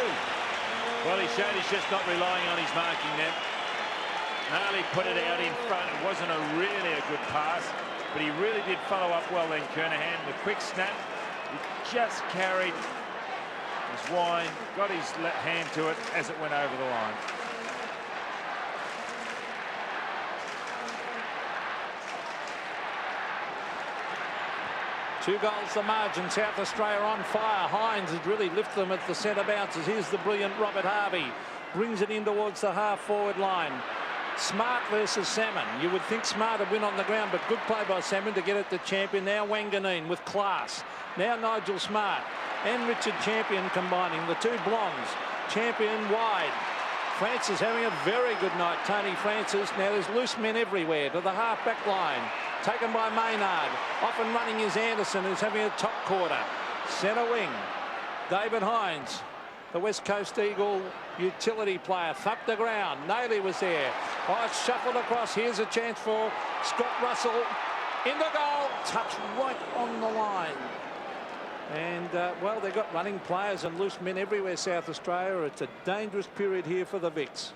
Well, he showed he's just not relying on his marking then. Gnarly put it out in front. It wasn't really a good pass, but he really did follow up well then, Kernahan. The quick snap. He just carried his wine, got his left hand to it as it went over the line. Two goals the margin. South Australia on fire. Hines has really lifted them at the centre bounces. Here's the brilliant Robert Harvey. Brings it in towards the half-forward line. Smart versus Salmon. You would think Smart would win on the ground, but good play by Salmon to get it to Champion. Now Wanganeen with class. Now Nigel Smart and Richard Champion combining. The two blondes. Champion wide. Francis having a very good night. Tony Francis. Now there's loose men everywhere to the half-back line. Taken by Maynard. Off and running is Anderson, who's having a top quarter. Centre wing. David Hines. The West Coast Eagle utility player, thumped the ground. Nayley was there. Oh, it's shuffled across. Here's a chance for Scott Russell. In the goal. Touch right on the line. And, well, they've got running players and loose men everywhere, South Australia. It's a dangerous period here for the Vics.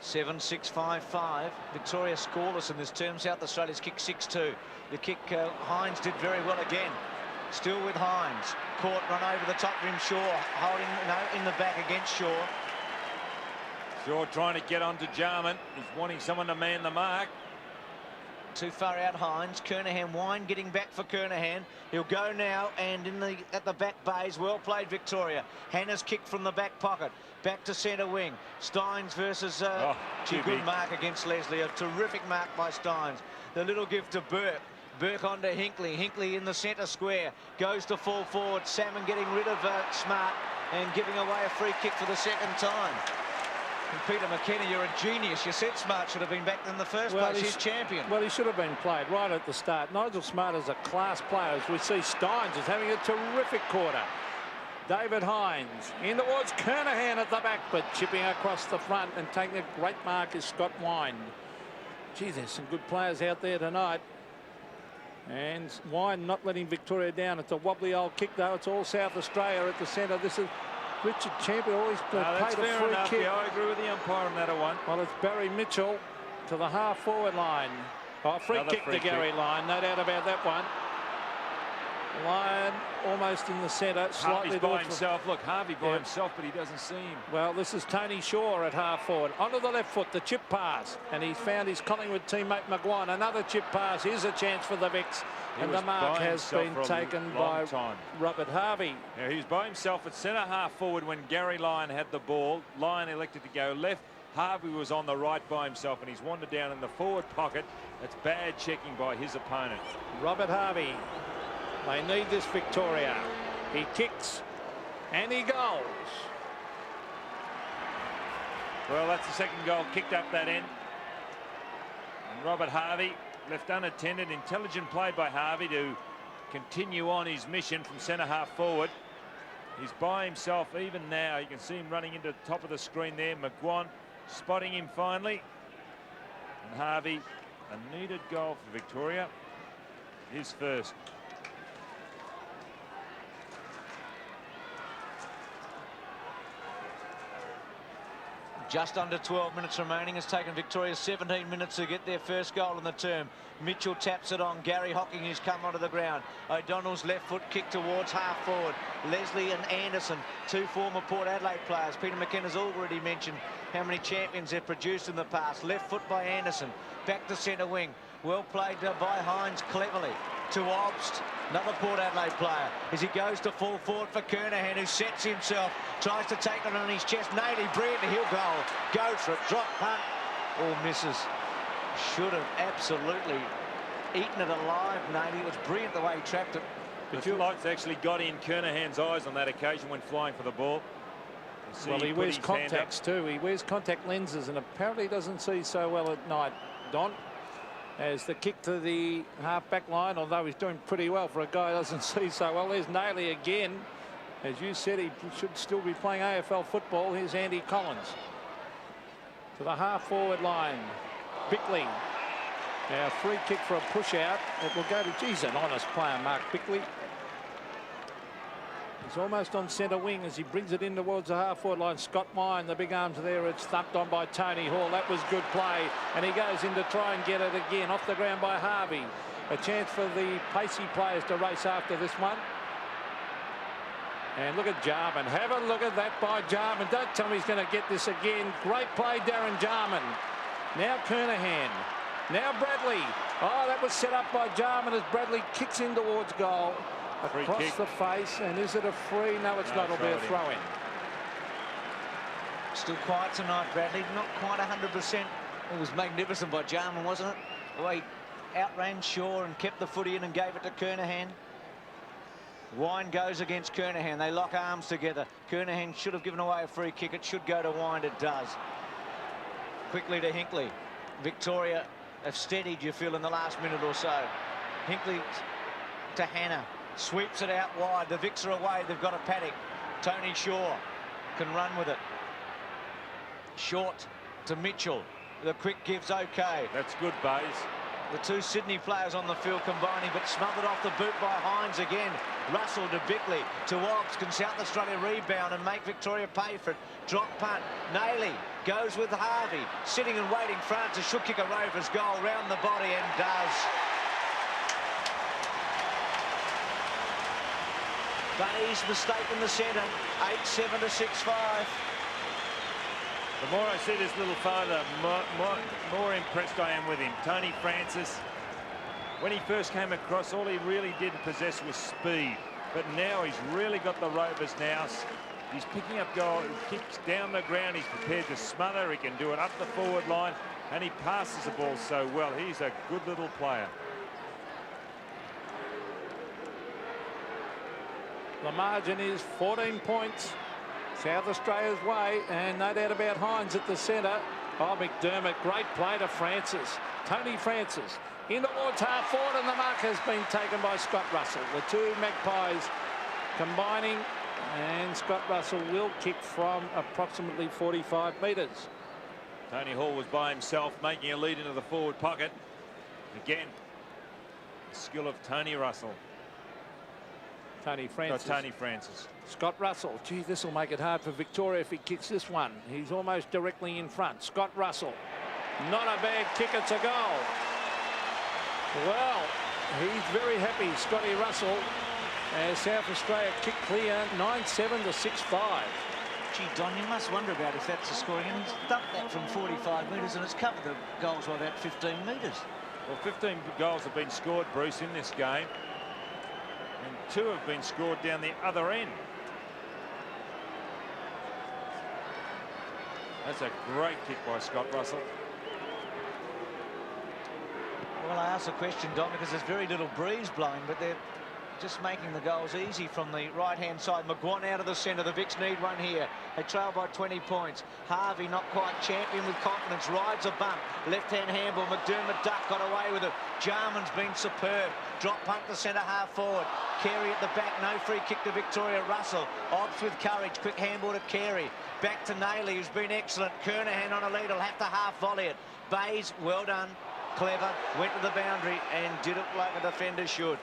7-6-5-5. Victoria scoreless in this term. South Australia's kick 6-2. The kick, Hines did very well again. Still with Hines. Caught, run over the top rim. Shaw holding, no, in the back against Shaw. Shaw trying to get onto Jarman. He's wanting someone to man the mark. Too far out Hines. Kernahan wine getting back for Kernahan. He'll go now and at the back bays. Well played Victoria. Hanna's kicked from the back pocket. Back to centre wing. Steins versus good mark against Leslie. A terrific mark by Steins. The little gift to Burke. Burke onto Hinkley. Hinkley in the centre square. Goes to full forward. Salmon getting rid of Smart and giving away a free kick for the second time. And Peter McKenna, you're a genius. You said Smart should have been back in the first place. He's champion. Well, he should have been played right at the start. Nigel Smart is a class player. As we see, Steins is having a terrific quarter. David Hines in towards Kernahan at the back, but chipping across the front and taking a great mark is Scott Wine. Gee, there's some good players out there tonight. And Wine not letting Victoria down. It's a wobbly old kick, though. It's all South Australia at the centre. This is Richard Champion. Always played a free kick. Yeah, I agree with the umpire on that one. Well, it's Barry Mitchell to the half-forward line. Oh, free kick to Gary Lyon. No doubt about that one. Lyon almost in the centre. Slightly by himself. Look, Harvey by himself, but he doesn't see him. Well, this is Tony Shaw at half-forward. Onto the left foot, the chip pass. And he's found his Collingwood teammate McGuire. Another chip pass. Here's a chance for the Vicks. And the mark has been taken by Robert Harvey. Yeah, he was by himself at centre half-forward when Gary Lyon had the ball. Lyon elected to go left. Harvey was on the right by himself, and he's wandered down in the forward pocket. That's bad checking by his opponent. Robert Harvey. They need this, Victoria. He kicks and he goes. Well, that's the second goal kicked up that end. And Robert Harvey left unattended. Intelligent play by Harvey to continue on his mission from centre half forward. He's by himself even now. You can see him running into the top of the screen there. McGuire spotting him finally. And Harvey, a needed goal for Victoria. His first. Just under 12 minutes remaining. It's taken Victoria 17 minutes to get their first goal in the term. Mitchell taps it on. Gary Hocking, who's come onto the ground. O'Donnell's left foot kick towards half forward. Leslie and Anderson, two former Port Adelaide players. Peter McKenna's already mentioned how many champions they've produced in the past. Left foot by Anderson. Back to centre wing. Well played by Hines cleverly. To Obst, another Port Adelaide player, as he goes to full forward for Kernahan, who sets himself, tries to take it on his chest. Naily, brilliant, he'll go for it, drop punt, or misses. Should have absolutely eaten it alive, Naily. It was brilliant the way he trapped it. The two lights actually got in Kernahan's eyes on that occasion when flying for the ball. Well, he wears contacts too. He wears contact lenses and apparently doesn't see so well at night, Don. As the kick to the half-back line, although he's doing pretty well for a guy who doesn't see so well. There's Naily again. As you said, he should still be playing AFL football. Here's Andy Collins. To the half-forward line. Bickley. Now, free kick for a push-out. It will go to, geez, an honest player, Mark Bickley. He's almost on centre wing as he brings it in towards the half-forward line. Scott Wine, the big arms there. It's thumped on by Tony Hall. That was good play. And he goes in to try and get it again. Off the ground by Harvey. A chance for the pacey players to race after this one. And look at Jarman. Have a look at that by Jarman. Don't tell me he's going to get this again. Great play, Darren Jarman. Now Kernahan. Now Bradley. Oh, that was set up by Jarman as Bradley kicks in towards goal. Across the face, and is it a free? No, it's not. It'll be a throw-in. Still quiet tonight, Bradley. Not quite 100%. It was magnificent by Jarman, wasn't it? The way he outran Shaw and kept the footy in and gave it to Kernahan. Wine goes against Kernahan. They lock arms together. Kernahan should have given away a free kick. It should go to Wine. It does. Quickly to Hinkley. Victoria have steadied, you feel, in the last minute or so. Hinkley to Hannah. Sweeps it out wide. The Vicks are away. They've got a paddock. Tony Shaw can run with it. Short to Mitchell. The quick give's okay. That's good, Bays. The two Sydney players on the field combining, but smothered off the boot by Hines again. Russell to Bickley to Wobbs. Can South Australia rebound and make Victoria pay for it? Drop punt. Naily goes with Harvey. Sitting and waiting. Francis should kick a Rovers goal round the body and does. Bayes mistake in the centre. 8-7 to 6-5. The more I see this little father, more impressed I am with him. Tony Francis, when he first came across, all he really did possess was speed. But now he's really got the Rovers now. He's picking up goal, he kicks down the ground, he's prepared to smother, he can do it up the forward line, and he passes the ball so well. He's a good little player. The margin is 14 points South Australia's way, and no doubt about Hines at the centre. Oh, McDermott, great play to Francis. Tony Francis in towards half forward, and the mark has been taken by Scott Russell. The two Magpies combining, and Scott Russell will kick from approximately 45 metres. Tony Hall was by himself, making a lead into the forward pocket. Again, the skill of Tony Russell. Tony Francis. Tony Francis. Scott Russell. Gee, this will make it hard for Victoria if he kicks this one. He's almost directly in front. Scott Russell. Not a bad kick. It's a goal. Well, he's very happy, Scotty Russell, as South Australia kick clear 9-7 to 6-5. Gee, Don, you must wonder about if that's the scoring. And he's dumped that from 45 metres, and it's covered the goals by about 15 metres. Well, 15 goals have been scored, Bruce, in this game. And 2 have been scored down the other end. That's a great kick by Scott Russell. Well, I asked the question, Don, because there's very little breeze blowing, but they're just making the goals easy from the right-hand side. McGuan out of the centre. The Vics need one here. They trail by 20 points. Harvey not quite champion with confidence. Rides a bump. Left-hand handball. McDermott duck got away with it. Jarman's been superb. Drop punt to centre half forward. Carey at the back. No free kick to Victoria. Russell opts with courage. Quick handball to Carey. Back to Nayley, who's been excellent. Kernahan on a lead. Will have to half volley it. Bays, well done. Clever. Went to the boundary and did it like a defender should.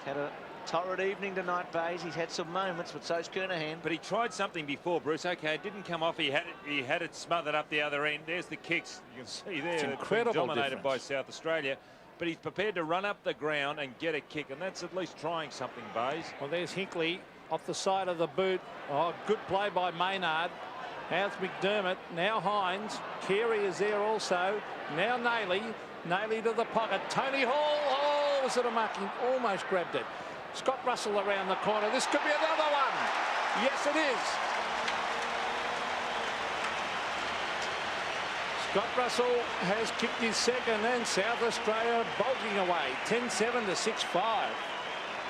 Had a torrid evening tonight, Bays. He's had some moments, but so's Kernahan. But he tried something before, Bruce. Okay, it didn't come off. He had it smothered up the other end. There's the kicks. You can see there. It's incredible dominated difference by South Australia. But he's prepared to run up the ground and get a kick, and that's at least trying something, Bays. Well, there's Hinkley off the side of the boot. Oh, good play by Maynard. How's McDermott? Now Hines. Carey is there also. Now Nayley. Nayley to the pocket. Tony Hall. Oh, was it a mark? He almost grabbed it. Scott Russell around the corner. This could be another one. Yes, it is. Scott Russell has kicked his second, and South Australia bolting away. 10-7 to 6-5.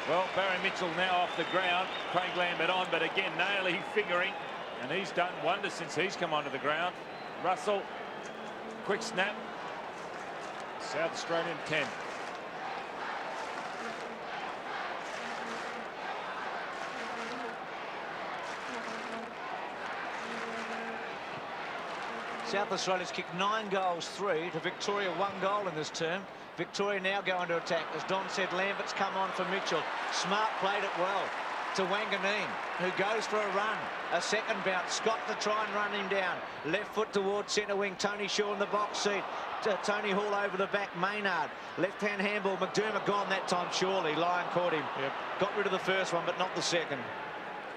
Well, Barry Mitchell now off the ground. Craig Lambert on, but again, Nayley figuring. And he's done wonders since he's come onto the ground. Russell, quick snap. South Australian 10. South Australia's kicked 9 goals, 3 to Victoria, 1 goal in this term. Victoria now going to attack. As Don said, Lambert's come on for Mitchell. Smart played it well to Wanganeen, who goes for a run. A second bounce. Scott to try and run him down. Left foot towards centre wing. Tony Shaw in the box seat. Tony Hall over the back. Maynard. Left-hand handball. McDermott gone that time, surely. Lyon caught him. Yep. Got rid of the first one, but not the second.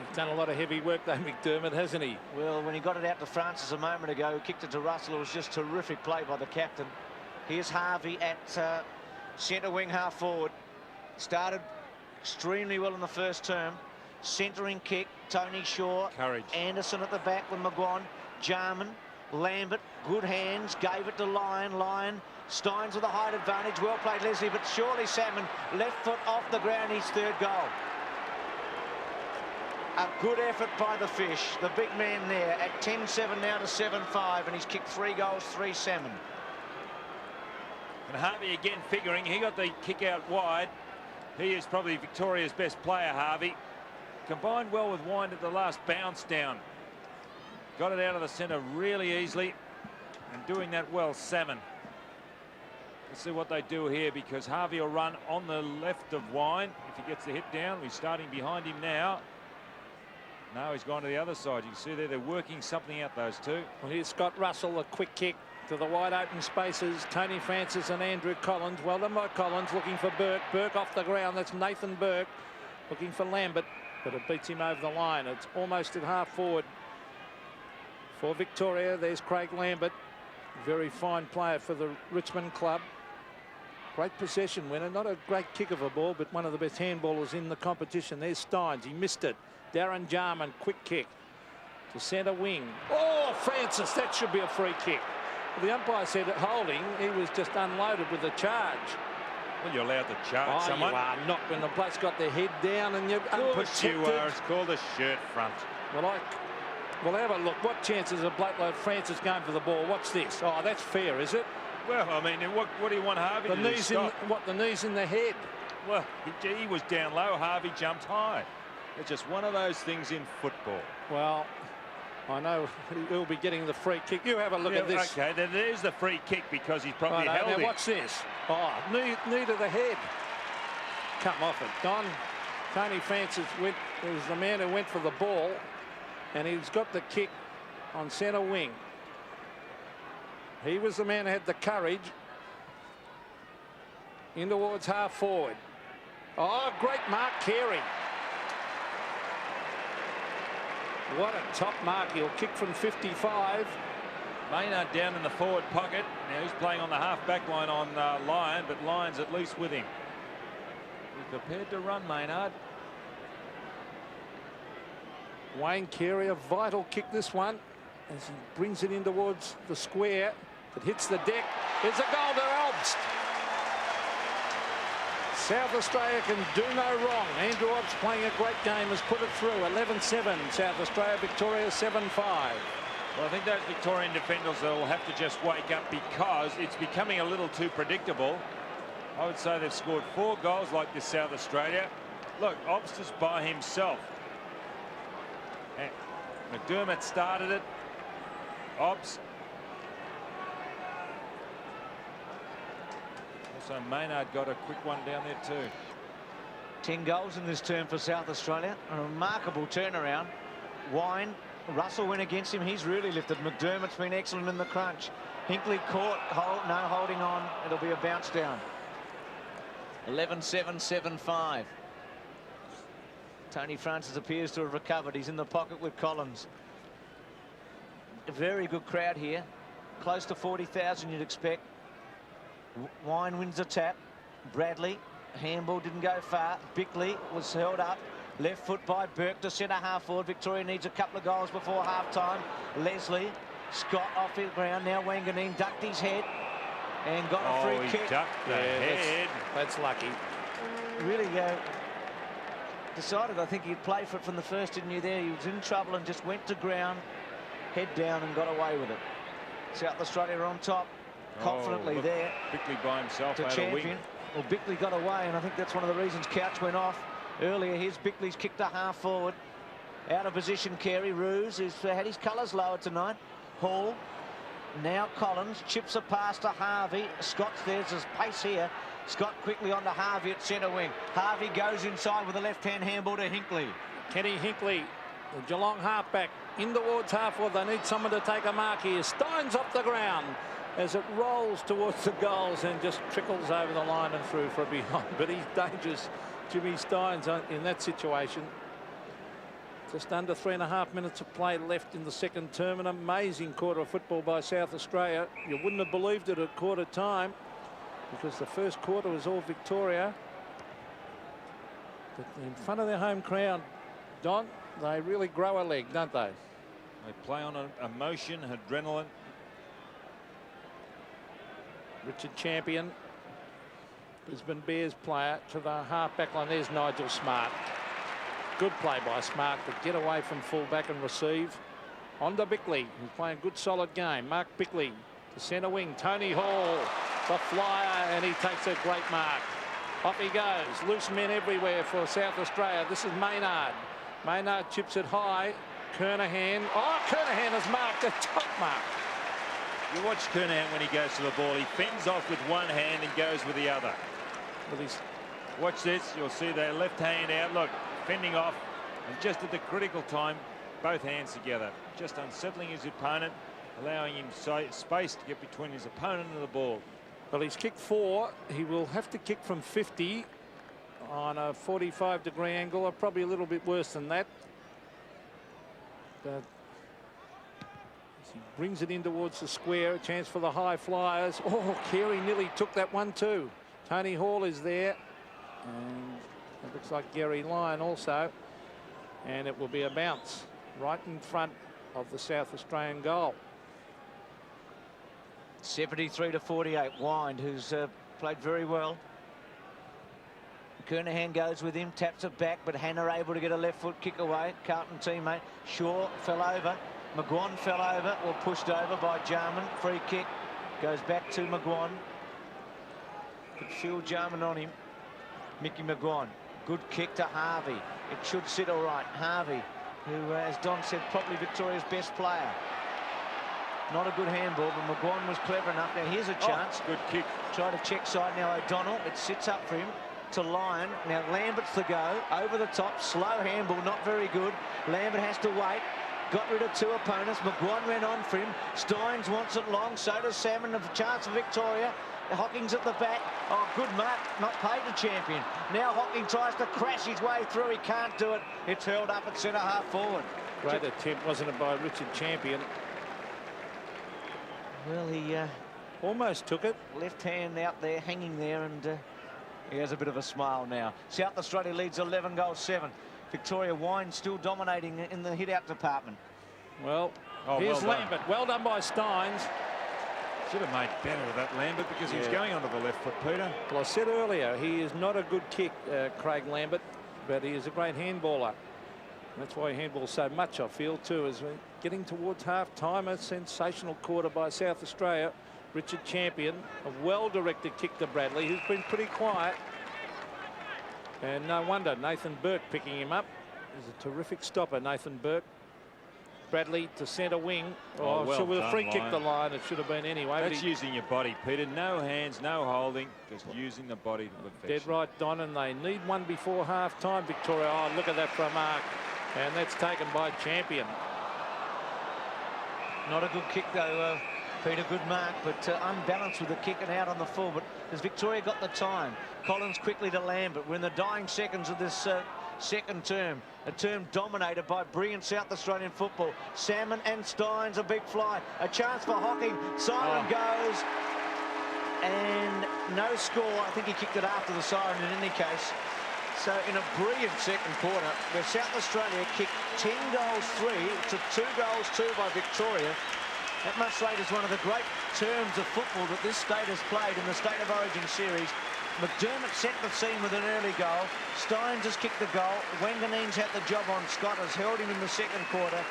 He's done a lot of heavy work, though, McDermott, hasn't he? Well, when he got it out to Francis a moment ago, who kicked it to Russell, it was just terrific play by the captain. Here's Harvey at centre wing, half forward. Started extremely well in the first term. Centering kick, Tony Shaw. Courage. Anderson at the back with McGuan. Jarman, Lambert, good hands, gave it to Lyon. Lyon, Steins with a height advantage. Well played, Leslie, but surely Salmon, left foot off the ground, his third goal. A good effort by the Fish, the big man there, at 10-7 now to 7-5, and he's kicked 3 goals, 3 salmon. And Harvey again figuring. He got the kick out wide. He is probably Victoria's best player, Harvey. Combined well with Wind at the last bounce down. Got it out of the centre really easily. And doing that well, Salmon. Let's see what they do here, because Harvey will run on the left of Wind. If he gets the hit down, he's starting behind him now. No, he's gone to the other side. You can see there, they're working something out, those two. Well, here's Scott Russell, a quick kick to the wide open spaces. Tony Francis and Andrew Collins. Well done by Collins, looking for Burke. Burke off the ground. That's Nathan Burke looking for Lambert, but it beats him over the line. It's almost at half forward for Victoria. There's Craig Lambert, very fine player for the Richmond club. Great possession winner, not a great kick of a ball, but one of the best handballers in the competition. There's Steins, he missed it. Darren Jarman, quick kick to centre wing. Oh, Francis, that should be a free kick. Well, the umpire said holding. He was just unloaded with a charge. Well, you're allowed to charge someone. You are not when the bloke's got their head down and you're unprotected. You are. It's called a shirt front. Well, have a look. What chances a bloke like Francis going for the ball? What's this? Oh, that's fair, is it? Well, I mean, what do you want Harvey to do? The knees in the head. Well, he was down low. Harvey jumped high. It's just one of those things in football. Well, I know he'll be getting the free kick. You have a look at this. Okay, then there's the free kick because he's probably held it. Now what's this? Oh, knee to the head. Come off it, Don. Tony Francis was the man who went for the ball, and he's got the kick on centre wing. He was the man who had the courage in towards half forward. Oh, great mark, Carey. What a top mark. He'll kick from 55. Maynard down in the forward pocket. Now he's playing on the half-back line on Lyon, but Lyon's at least with him. He's prepared to run, Maynard. Wayne Carey, a vital kick this one, as he brings it in towards the square. It hits the deck. There's a goal to Obst. South Australia can do no wrong. Andrew Obst playing a great game, has put it through. 11-7. South Australia, Victoria 7-5. Well, I think those Victorian defenders will have to just wake up because it's becoming a little too predictable. I would say they've scored 4 goals like this, South Australia. Look, Obst is by himself. And McDermott started it. Obst. Also, Maynard got a quick one down there too. 10 goals in this term for South Australia. A remarkable turnaround. Wine, Russell went against him. He's really lifted. McDermott's been excellent in the crunch. Hinkley caught, no holding on. It'll be a bounce down. 11-7, 7-5. Tony Francis appears to have recovered. He's in the pocket with Collins. A very good crowd here. Close to 40,000 you'd expect. Wine wins the tap. Bradley, handball didn't go far. Bickley was held up. Left foot by Burke to centre half forward. Victoria needs a couple of goals before half time. Leslie, Scott off the ground. Now Wanganeen ducked his head and got a free kick. Ducked the head. That's lucky. Really decided, I think he'd play for it from the first, didn't you there? He was in trouble and just went to ground, head down and got away with it. South Australia are on top. Confidently there. Bickley by himself to champion. Well, Bickley got away, and I think that's one of the reasons Couch went off earlier. Here's Bickley's kicked a half forward. Out of position, Carey. Roos, who's had his colours lowered tonight. Hall. Now Collins chips a pass to Harvey. Scott's there's his pace here. Scott quickly on to Harvey at centre wing. Harvey goes inside with a left-hand handball to Hinkley. Kenny Hinkley, the Geelong halfback, in towards half forward. They need someone to take a mark here. Steins off the ground as it rolls towards the goals and just trickles over the line and through for a behind. But he's dangerous, Jimmy Steins, in that situation. Just under 3.5 minutes of play left in the second term. An amazing quarter of football by South Australia. You wouldn't have believed it at quarter time because the first quarter was all Victoria. But in front of their home crowd, Don, they really grow a leg, don't they? They play on emotion, adrenaline. Richard Champion, Brisbane Bears player, to the half-back line. There's Nigel Smart. Good play by Smart to get away from full-back and receive. On to Bickley, who's playing a good, solid game. Mark Bickley to centre wing. Tony Hall, the flyer, and he takes a great mark. Off he goes. Loose men everywhere for South Australia. This is Maynard. Maynard chips it high. Kernahan. Oh, Kernahan has marked a top mark. You watch Kernahan when he goes to the ball. He fends off with one hand and goes with the other. Watch this. You'll see their left hand out. Look, fending off. And just at the critical time, both hands together. Just unsettling his opponent, allowing him space to get between his opponent and the ball. Well, he's kicked 4. He will have to kick from 50 on a 45-degree angle, or probably a little bit worse than that. But he brings it in towards the square. A chance for the high flyers. Oh, Carey nearly took that one too. Tony Hall is there. And it looks like Gary Lyon also. And it will be a bounce right in front of the South Australian goal. 73 to 48. Wind, who's played very well. Kernahan goes with him, taps it back, but Hannah able to get a left foot kick away. Carlton teammate. Shaw fell over. McGuan fell over, or pushed over by Jarman. Free kick goes back to McGuan. Could feel Jarman on him. Mickey McGuan. Good kick to Harvey. It should sit all right. Harvey, who, as Don said, probably Victoria's best player. Not a good handball, but McGuan was clever enough. Now here's a chance. Good kick. Try to check side now. O'Donnell. It sits up for him to Lyon. Now Lambert's the go. Over the top. Slow handball. Not very good. Lambert has to wait. Got rid of two opponents. McGuan ran on for him. Steins wants it long. So does Salmon. A chance for Victoria. Hocking's at the back. Oh, good mark. Not paid the champion. Now Hocking tries to crash his way through. He can't do it. It's held up at centre half forward. Great attempt, wasn't it, by Richard Champion? Well, he almost took it. Left hand out there, hanging there, and he has a bit of a smile now. South Australia leads 11-7. Victoria Wine still dominating in the hit-out department. Well, here's Lambert. Well done by Steins. Should have made better of that Lambert, because he was going onto the left foot, Peter. Well, I said earlier, he is not a good kick, Craig Lambert, but he is a great handballer. That's why he handballs so much, I feel, too, as we're getting towards half-time. A sensational quarter by South Australia. Richard Champion, a well-directed kick to Bradley, who's been pretty quiet. And no wonder, Nathan Burke picking him up. He's a terrific stopper, Nathan Burke. Bradley to centre wing. Oh, well so with a done, free kick Lyon. the line, it should have been anyway. That's using your body, Peter. No hands, no holding, just using the body to perfection. Dead right, Don, and they need one before half-time, Victoria. Oh, look at that for a mark. And that's taken by Champion. Not a good kick, though, Peter. Good mark, but unbalanced with the kick and out on the full. But has Victoria got the time? Collins quickly to Lambert. We're in the dying seconds of this second term. A term dominated by brilliant South Australian football. Salmon and Steins, a big fly. A chance for Hocking. Siren goes. And no score. I think he kicked it after the siren in any case. So in a brilliant second quarter, where South Australia kicked 10 goals 3 to 2 goals 2 by Victoria. That must rate as one of the great terms of football that this state has played in the State of Origin series. McDermott set the scene with an early goal. Steins has kicked the goal. Wanganeen's had the job on Scott, has held him in the second quarter.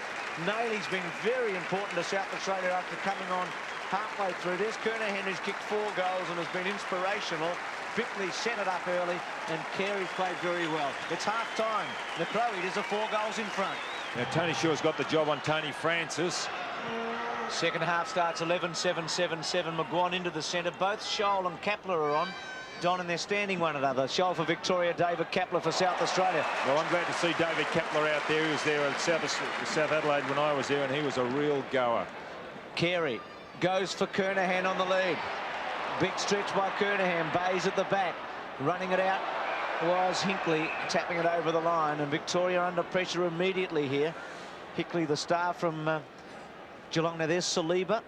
Nailey's been very important to South Australia after coming on halfway through. There's Kernahan, who's kicked 4 goals and has been inspirational. Bickley set it up early, and Carey's played very well. It's half-time. The Crow-Eaters are 4 goals in front. Now, Tony Shaw's got the job on Tony Francis. Second half starts 11-7-7-7. McGuan into the centre. Both Scholl and Kapler are on. Don, and they're standing one another. Scholl for Victoria, David Kapler for South Australia. Well, I'm glad to see David Kapler out there. He was there at South Adelaide when I was there, and he was a real goer. Carey goes for Kernahan on the lead. Big stretch by Kernahan. Bays at the back. Running it out was Hinkley, tapping it over the line, and Victoria under pressure immediately here. Hinkley, the star from Geelong. Now there's Saliba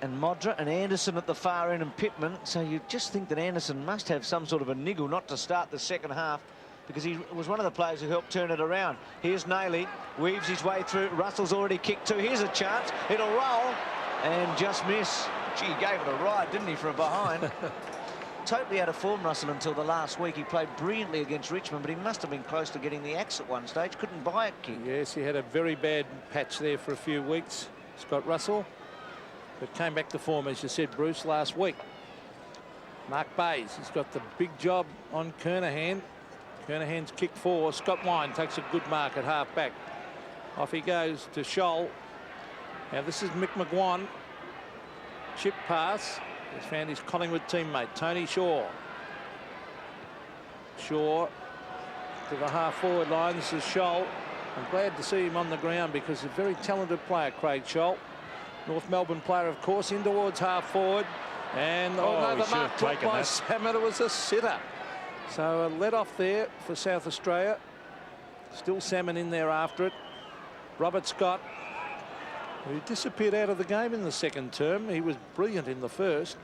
and Modra and Anderson at the far end, and Pittman. So you just think that Anderson must have some sort of a niggle not to start the second half, because he was one of the players who helped turn it around. Here's Nailey, weaves his way through. Russell's already kicked 2. Here's a chance. It'll roll and just miss. Gee, he gave it a ride, didn't he, for a behind? Totally out of form, Russell, until the last week. He played brilliantly against Richmond, but he must have been close to getting the axe at one stage. Couldn't buy a kick. Yes, he had a very bad patch there for a few weeks, Scott Russell, but came back to form, as you said, Bruce, last week. Mark Bays, he's got the big job on Kernahan. Kernahan's kick 4. Scott Wine takes a good mark at half back. Off he goes to Scholl. Now this is Mick McGuan. Chip pass. He's found his Collingwood teammate, Tony Shaw. Shaw to the half-forward line. This is Scholl. I'm glad to see him on the ground, because he's a very talented player, Craig Scholl. North Melbourne player, of course, in towards half-forward. And the mark dropped by Salmon. It was a sitter. So a let off there for South Australia. Still Salmon in there after it. Robert Scott, who disappeared out of the game in the second term. He was brilliant in the first.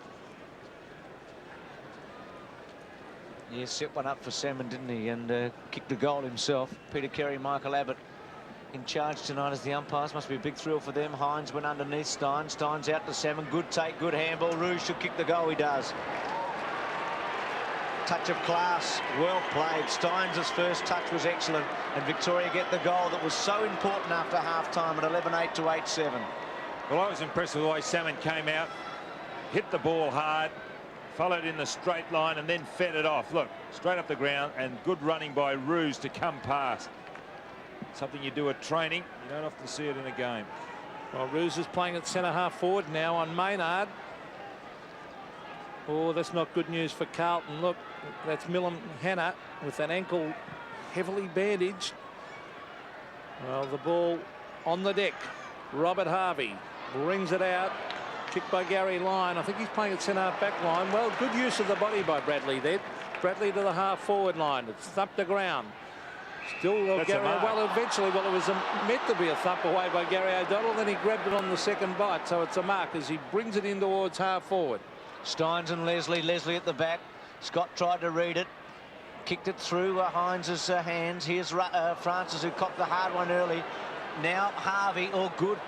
Yeah, set one up for Salmon, didn't he? And kicked the goal himself. Peter Carey, Michael Abbott in charge tonight as the umpires. Must be a big thrill for them. Hines went underneath Stein. Stein's out to Salmon. Good take, good handball. Rouge should kick the goal. He does. touch of class. Well played. Steins' first touch was excellent, and Victoria get the goal that was so important after half-time at 11-8 to 8-7. Well, I was impressed with the way Salmon came out, hit the ball hard, followed in the straight line and then fed it off. Look, straight up the ground, and good running by Ruse to come past. Something you do at training, you don't often see it in a game. Well, Ruse is playing at centre half forward now on Maynard. Oh, that's not good news for Carlton. Look, that's Millen Hanna with that ankle heavily bandaged. Well, the ball on the deck. Robert Harvey brings it out. Kicked by Gary Lyon. I think he's playing at centre half back line. Well, good use of the body by Bradley there. Bradley to the half forward line. It's thumped the ground. Still Gary. Well, eventually, it was meant to be a thump away by Gary O'Donnell. Then he grabbed it on the second bite, so it's a mark as he brings it in towards half forward. Steins and Leslie. Leslie at the back. Scott tried to read it. Kicked it through Hines' hands. Here's Francis, who copped the hard one early. Now Harvey, all good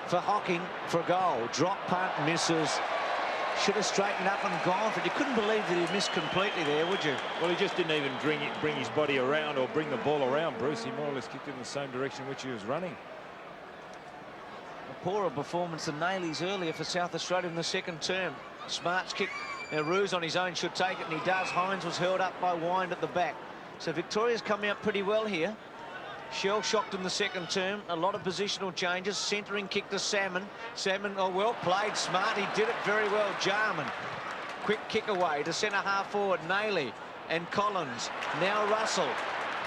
for Hocking for a goal. Drop punt, misses. Should have straightened up and gone for it. You couldn't believe that he missed completely there, would you? Well, he just didn't even bring his body around or bring the ball around, Bruce. He more or less kicked in the same direction which he was running. A poorer performance than Nailey's earlier for South Australia in the second term. Smart's kick. Now Ruse on his own should take it, and he does. Hines was held up by Wind at the back. So Victoria's coming out pretty well here. Shell shocked in the second term. A lot of positional changes. Centering kick to Salmon. Salmon, oh, well played, Smart. He did it very well. Jarman. Quick kick away to centre half forward. Nailey and Collins. Now Russell.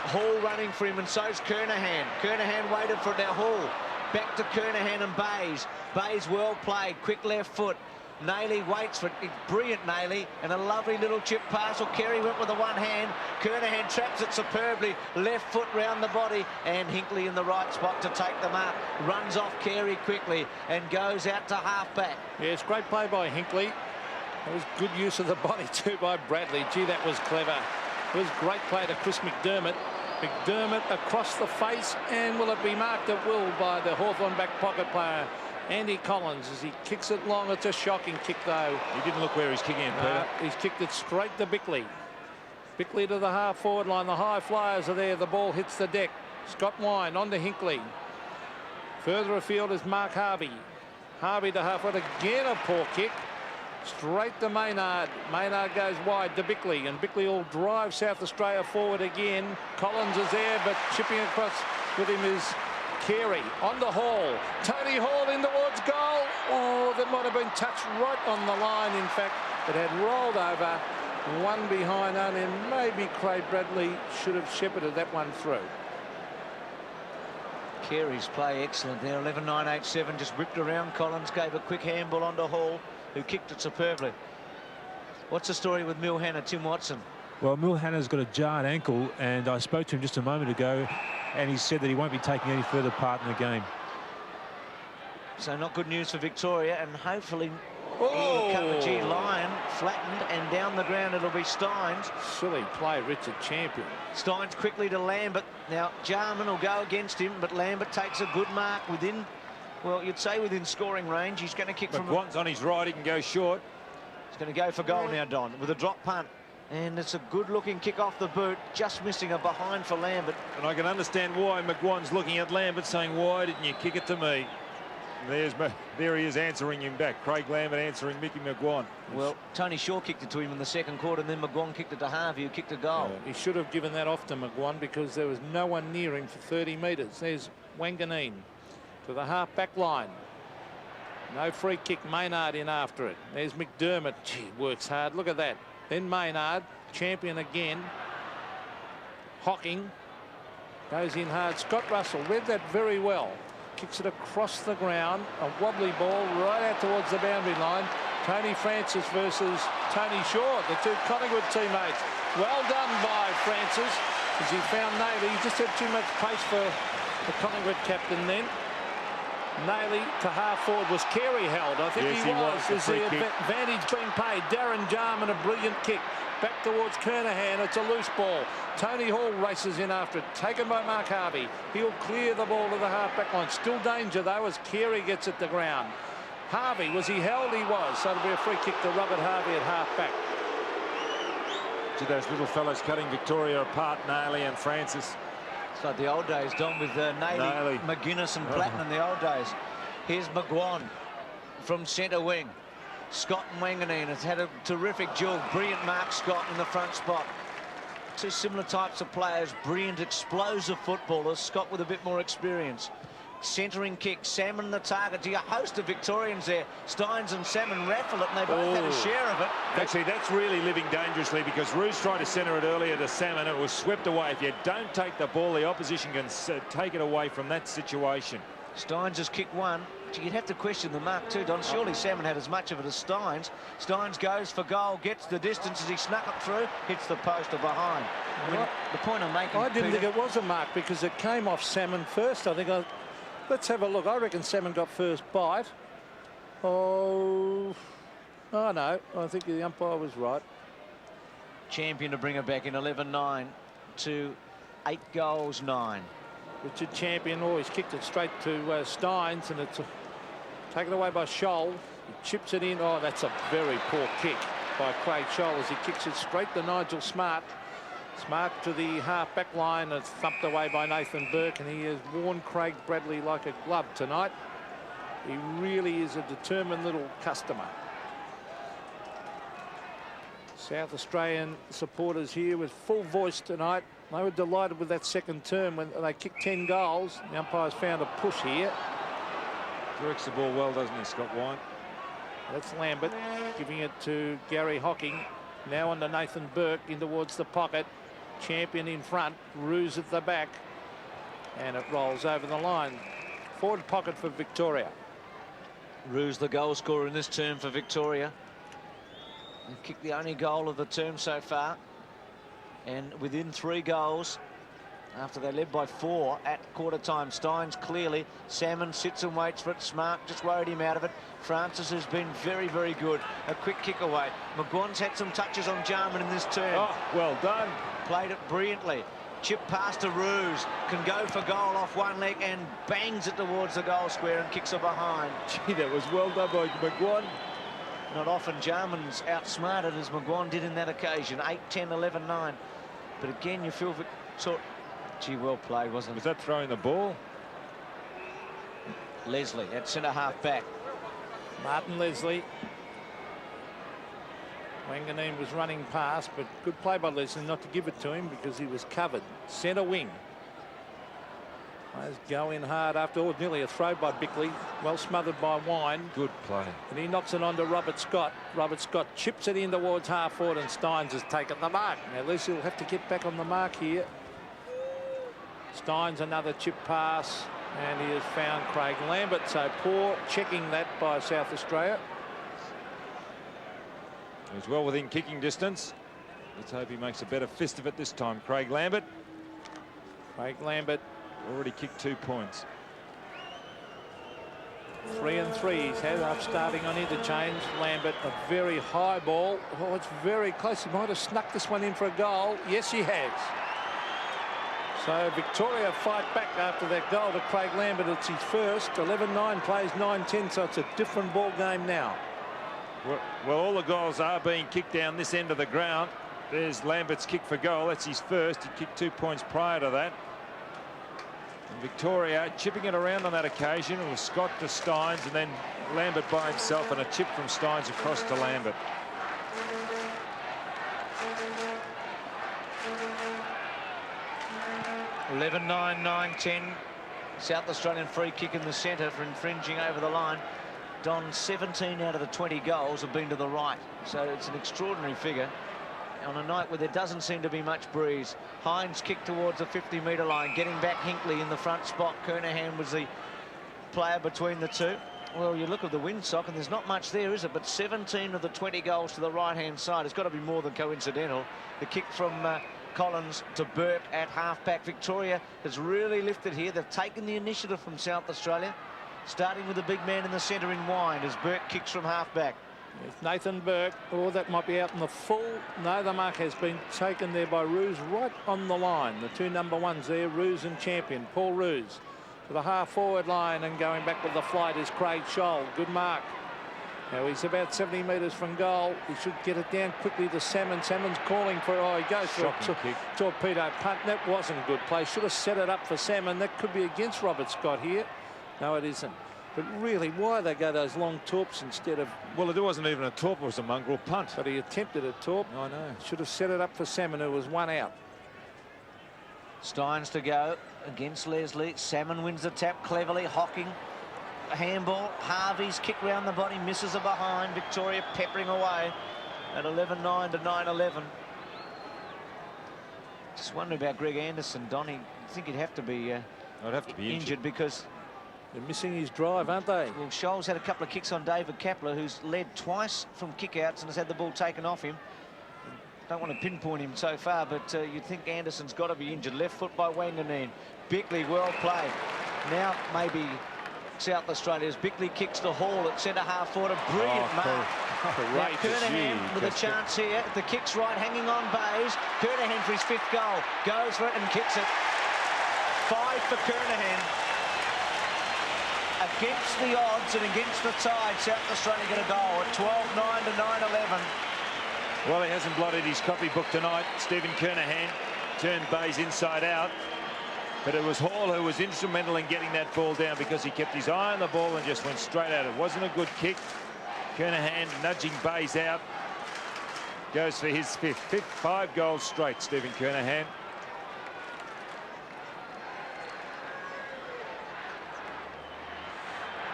Hall running for him, and so's Kernahan. Kernahan waited for it. Now Hall. Back to Kernahan and Bays. Bays well played. Quick left foot. Nailey waits for it. It's brilliant, Nailey, and a lovely little chip pass. Well, Carey went with the one hand. Kernahan traps it superbly. Left foot round the body, and Hinkley in the right spot to take the mark. Runs off Carey quickly and goes out to half-back. Yes, great play by Hinkley. That was good use of the body too by Bradley. Gee, that was clever. It was great play to Chris McDermott. McDermott across the face, and will it be marked at will by the Hawthorn back pocket player Andy Collins as he kicks it long. It's a shocking kick, though. He didn't look where he's kicking it, Peter. He's kicked it straight to Bickley. Bickley to the half forward line. The high flyers are there. The ball hits the deck. Scott Wine on to Hinkley. Further afield is Mark Harvey. Harvey to half forward. Again a poor kick. Straight to Maynard. Maynard goes wide to Bickley, and Bickley will drive South Australia forward again. Collins is there, but chipping across with him is Carey. On to Hall. Tony Hall in towards goal. Oh, that might have been touched right on the line. In fact, it had rolled over. One behind only, and maybe Craig Bradley should have shepherded that one through. Carey's play excellent there. 11-9, 8-7. Just whipped around Collins. Gave a quick handball onto Hall, who kicked it superbly. What's the story with Mill Hanna, Tim Watson? Well, Mill Hanna's got a jarred ankle, and I spoke to him just a moment ago, and he said that he won't be taking any further part in the game. So not good news for Victoria, and hopefully Oh! cover G Lyon flattened, and down the ground it'll be Steins. Silly play, Richard Champion. Steins quickly to Lambert. Now Jarman will go against him, but Lambert takes a good mark within, well, you'd say within scoring range. He's going to kick from... McGuan's on his right. He can go short. He's going to go for goal now, Don, with a drop punt. And it's a good-looking kick off the boot, just missing a behind for Lambert. And I can understand why McGuan's looking at Lambert saying, why didn't you kick it to me? And there he is answering him back. Craig Lambert answering Mickey McGuan. Well, Tony Shaw kicked it to him in the second quarter, and then McGuan kicked it to Harvey, who kicked a goal. He should have given that off to McGuan because there was no one near him for 30 metres. There's Wanganeen to the half-back line. No free kick. Maynard in after it. There's McDermott. Gee, works hard. Look at that. Then Maynard, Champion again. Hocking goes in hard. Scott Russell read that very well. Kicks it across the ground. A wobbly ball right out towards the boundary line. Tony Francis versus Tony Shaw, the two Collingwood teammates. Well done by Francis as he found Nailey. He just had too much pace for the Collingwood captain then. Nailey to half forward. Was Carey held? I think yes, he was. Is the kick. advantage being paid? Darren Jarman, a brilliant kick. Back towards Kernahan. It's a loose ball. Tony Hall races in after it. Taken by Mark Harvey. He'll clear the ball to the half-back line. Still danger, though, as Carey gets it to ground. Harvey, was he held? He was. So it'll be a free kick to Robert Harvey at half-back. To those little fellows cutting Victoria apart, Naily and Francis. It's like the old days, Don, with Naily, McGuinness and Platten in the old days. Here's McGuan from centre wing. Scott and Wanganeen has had a terrific duel. Brilliant Mark Scott in the front spot. Two similar types of players, brilliant explosive footballers. Scott with a bit more experience. Centering kick, Salmon the target. To a host of Victorians there. Steins and Salmon raffle it, and they both had a share of it. Actually, that's really living dangerously, because Roos tried to centre it earlier to Salmon. It was swept away. If you don't take the ball, the opposition can take it away from that situation. Steins has kicked one. You'd have to question the mark too, Don. Surely Salmon had as much of it as Steins. Steins goes for goal, gets the distance as he snuck it through, hits the post or behind. I mean, the point I'm making, I didn't Peter, think it was a mark because it came off Salmon first. I think let's have a look. I reckon Salmon got first bite. Oh no, I think the umpire was right. Champion to bring her back in 11-9 to 8 goals 9. Richard Champion always kicked it straight to Steins, and it's taken away by Scholl. He chips it in. Oh, that's a very poor kick by Craig Scholl as he kicks it straight to Nigel Smart. Smart to the half-back line. It's thumped away by Nathan Burke, and he has worn Craig Bradley like a glove tonight. He really is a determined little customer. South Australian supporters here with full voice tonight. They were delighted with that second term when they kicked 10 goals. The umpires found a push here. Directs the ball well, doesn't he, Scott Wine? That's Lambert giving it to Gary Hocking. Now on to Nathan Burke in towards the pocket. Champion in front. Roos at the back. And it rolls over the line. Forward pocket for Victoria. Roos the goal scorer in this term for Victoria. They've kicked the only goal of the term so far. And within 3 goals, after they led by 4 at quarter time. Steins clearly. Salmon sits and waits for it. Smart just worried him out of it. Francis has been very, very good. A quick kick away. McGuan's had some touches on Jarman in this term. Oh, well done. Played it brilliantly. Chip past to Roos. Can go for goal off one leg and bangs it towards the goal square and kicks it behind. Gee, that was well done by McGuan. Not often Jarman's outsmarted as McGuan did in that occasion. 8-10, 11-9. But again, you feel gee, well played, wasn't it? Was that throwing the ball? Leslie at centre half back. Martin Leslie. Wanganeen was running past, but good play by Leslie not to give it to him because he was covered. Centre wing. Players go in hard after all. Nearly a throw by Bickley. Well smothered by Wine. Good play. And he knocks it on to Robert Scott. Robert Scott chips it in towards half forward, and Steins has taken the mark. Now Leslie will have to get back on the mark here. Steins another chip pass, and he has found Craig Lambert. So poor checking that by South Australia. He's well within kicking distance. Let's hope he makes a better fist of it this time. Craig Lambert. Craig Lambert already kicked 2 points. 3 and 3. He's had up starting on interchange. Lambert, a very high ball. Oh, it's very close. He might have snuck this one in for a goal. Yes, he has. So Victoria fight back after that goal to Craig Lambert. It's his first. 11-9 plays 9-10, so it's a different ball game now. Well, all the goals are being kicked down this end of the ground. There's Lambert's kick for goal. That's his first. He kicked 2 points prior to that. And Victoria chipping it around on that occasion. It was Scott to Steins, and then Lambert by himself, and a chip from Steins across to Lambert. (11-9, 9-10). South Australian free kick in the centre for infringing over the line. Don, 17 out of the 20 goals have been to the right, so it's an extraordinary figure on a night where there doesn't seem to be much breeze. Hines kicked towards the 50-metre line, getting back Hinkley in the front spot. Kernahan was the player between the two. Well, you look at the windsock and there's not much there, is it? But 17 of the 20 goals to the right-hand side. It's got to be more than coincidental. The kick from Collins to Burke at half-back. Victoria has really lifted here. They've taken the initiative from South Australia, starting with the big man in the centre in Wine as Burke kicks from half-back. It's Nathan Burke. Oh, that might be out in the full. No, the mark has been taken there by Roos right on the line. The two number ones there, Roos and Champion. Paul Roos to the half-forward line, and going back with the flight is Craig Scholl. Good mark. Now he's about 70 metres from goal. He should get it down quickly to Salmon. Salmon's calling for, oh, he goes for a torpedo punt. That wasn't a good play. Should have set it up for Salmon. That could be against Robert Scott here. No, it isn't. But really, why they go those long torps instead of... Well, it wasn't even a torp, it was a mongrel punt. But he attempted a torp. I know. Should have set it up for Salmon, who was one out. Steins to go against Leslie. Salmon wins the tap cleverly. Hocking. Handball. Harvey's kick round the body. Misses it behind. Victoria peppering away at 11-9 to 9-11. Just wondering about Greg Anderson. Donny, I think he'd have to be, injured because... They're missing his drive, aren't they? Well, Scholes had a couple of kicks on David Kapler, who's led twice from kickouts and has had the ball taken off him. Don't want to pinpoint him so far, but you'd think Anderson's got to be injured. Left foot by Wanganeen. Bickley, well played. Now maybe South Australia's Bickley kicks the Hall at centre-half forward. A brilliant mark. Now Kernahan with a chance here. The kick's right, hanging on Bays. Kernahan for his 5th goal. Goes for it and kicks it. 5 for Kernahan. Against the odds and against the tide, South Australia get a goal at 12-9 to 9-11. Well, he hasn't blotted his copybook tonight. Stephen Kernahan turned Bays inside out. But it was Hall who was instrumental in getting that ball down because he kept his eye on the ball and just went straight at it. It wasn't a good kick. Kernahan nudging Bays out. Goes for his 5th. 5 goals straight, Stephen Kernahan.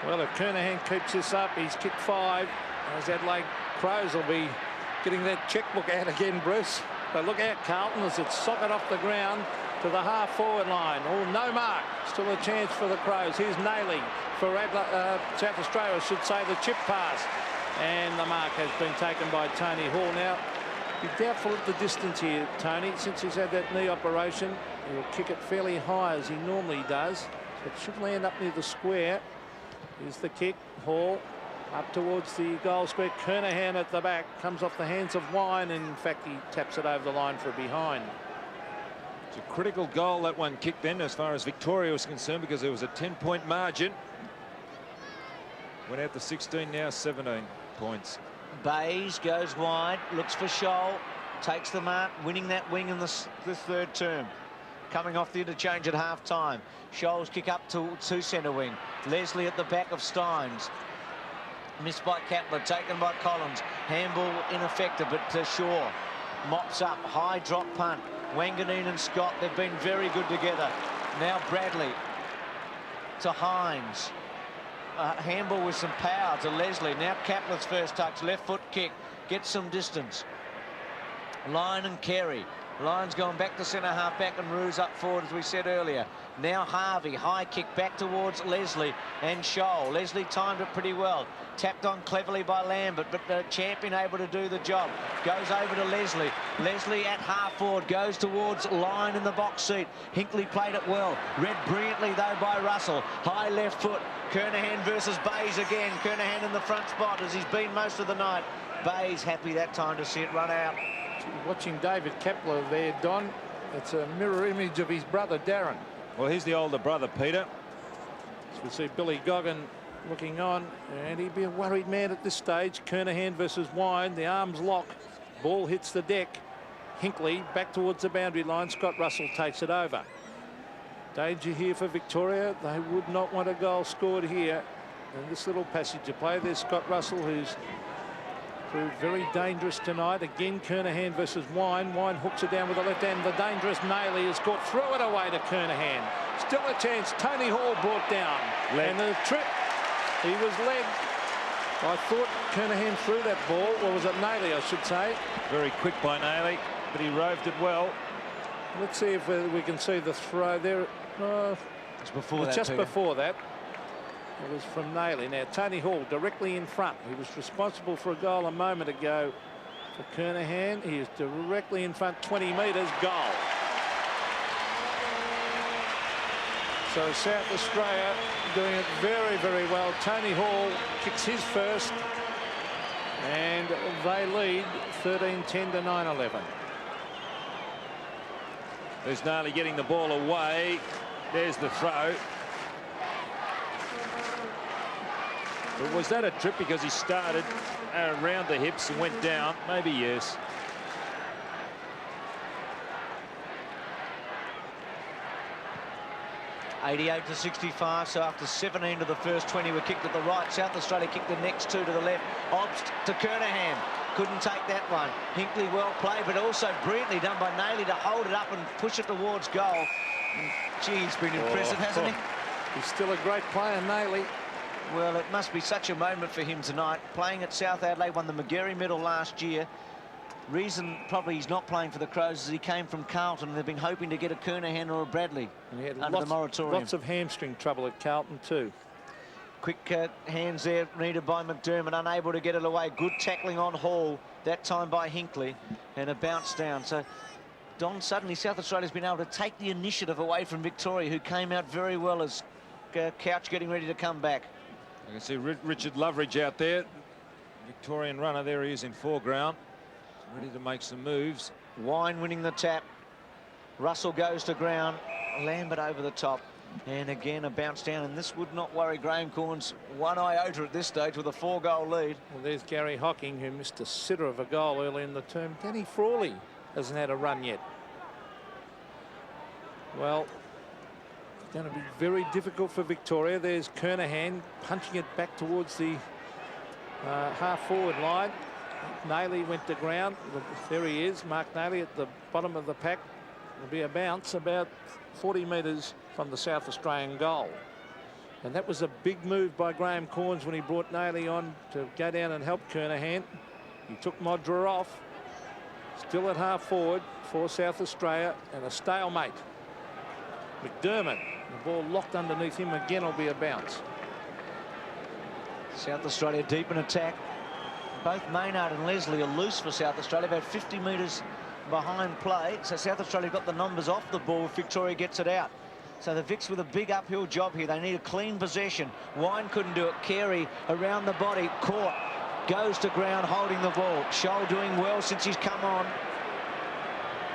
Well, if Kernahan keeps this up, he's kicked 5. As Adelaide Crows will be getting that checkbook out again, Bruce. But look out, Carlton, as it's socket off the ground to the half-forward line. Oh, no mark. Still a chance for the Crows. Here's Nailey for South Australia, I should say, the chip pass. And the mark has been taken by Tony Hall. Now, be doubtful at the distance here, Tony. Since he's had that knee operation, he'll kick it fairly high as he normally does. So it should land up near the square. Here's the kick. Hall up towards the goal square. Kernahan at the back. Comes off the hands of Wine. And in fact, he taps it over the line for a behind. It's a critical goal, that one kicked then, as far as Victoria was concerned, because there was a 10-point margin. Went out to 16, now 17 points. Bays goes wide. Looks for Scholl. Takes the mark. Winning that wing in this 3rd term. Coming off the interchange at half-time. Scholes kick up to centre wing. Leslie at the back of Steins. Missed by Kapler, taken by Collins. Handball ineffective, but Shaw mops up. High drop punt. Wanganeen and Scott, they've been very good together. Now Bradley to Hines. Handball with some power to Leslie. Now Kapler's first touch. Left foot kick. Gets some distance. Lyon and Carey. Lyon's going back to centre half back and Roos up forward, as we said earlier. Now Harvey, high kick back towards Leslie and Scholl. Leslie timed it pretty well. Tapped on cleverly by Lambert, but the champion able to do the job. Goes over to Leslie. Leslie at half forward, goes towards Lyon in the box seat. Hinkley played it well. Read brilliantly, though, by Russell. High left foot. Kernahan versus Bays again. Kernahan in the front spot, as he's been most of the night. Bays happy that time to see it run out. Watching David Kapler there, Don, it's a mirror image of his brother Darren. Well, he's the older brother, Peter. So we see Billy Goggin looking on, and he'd be a worried man at this stage. Kernahan versus Wine, the arms lock. Ball hits the deck. Hinkley back towards the boundary line. Scott Russell takes it over. Danger here for Victoria. They would not want a goal scored here. In this little passage of play, there's Scott Russell, who's proved very dangerous tonight. Again, Kernahan versus Wine. Wine hooks it down with the left hand. The dangerous Nailey has caught. Throw it away to Kernahan. Still a chance. Tony Hall brought down. And the trip, he was led. I thought Kernahan threw that ball. Or was it Nailey, I should say? Very quick by Nailey, but he roved it well. Let's see if we can see the throw there. It's before that, just Peter. before that. It was from Nailey. Now, Tony Hall directly in front. He was responsible for a goal a moment ago for Kernahan. He is directly in front, 20 metres, goal. So South Australia doing it very, very well. Tony Hall kicks his first, and they lead 13-10 to 9-11. There's Nailey getting the ball away. There's the throw. But was that a trip because he started around the hips and went down? Maybe yes. (88-65), so after 17 of the first 20 were kicked at the right, South Australia kicked the next 2 to the left. Obst to Kernahan, couldn't take that one. Hinkley well played, but also brilliantly done by Nayley to hold it up and push it towards goal. And, gee, he's been impressive, hasn't he? He's still a great player, Nayley. Well, it must be such a moment for him tonight. Playing at South Adelaide, won the McGarry medal last year. Reason probably he's not playing for the Crows is he came from Carlton and they've been hoping to get a Kernahan or a Bradley under the moratorium. Lots of hamstring trouble at Carlton too. Quick hands there needed by McDermott, unable to get it away. Good tackling on Hall, that time by Hinkley, and a bounce down. So Don, suddenly South Australia's been able to take the initiative away from Victoria, who came out very well as Couch getting ready to come back. I can see Richard Loveridge out there. Victorian runner, there he is in foreground. Ready to make some moves. Wine winning the tap. Russell goes to ground. Lambert over the top. And again, a bounce down. And this would not worry Graham Corns one iota at this stage with a 4-goal lead. Well, there's Gary Hocking, who missed a sitter of a goal early in the term. Danny Frawley hasn't had a run yet. Well, it's going to be very difficult for Victoria. There's Kernahan punching it back towards the half-forward line. Nayley went to ground. There he is, Mark Nayley at the bottom of the pack. It'll be a bounce about 40 metres from the South Australian goal. And that was a big move by Graham Corns when he brought Nayley on to go down and help Kernahan. He took Modra off. Still at half-forward for South Australia, and a stalemate. McDermott, the ball locked underneath him. Again, will be a bounce. South Australia deep in attack. Both Maynard and Leslie are loose for South Australia, about 50 metres behind play. So South Australia got the numbers off the ball if Victoria gets it out. So the Vics with a big uphill job here. They need a clean possession. Wine couldn't do it. Carey around the body, caught, goes to ground holding the ball. Scholl doing well since he's come on.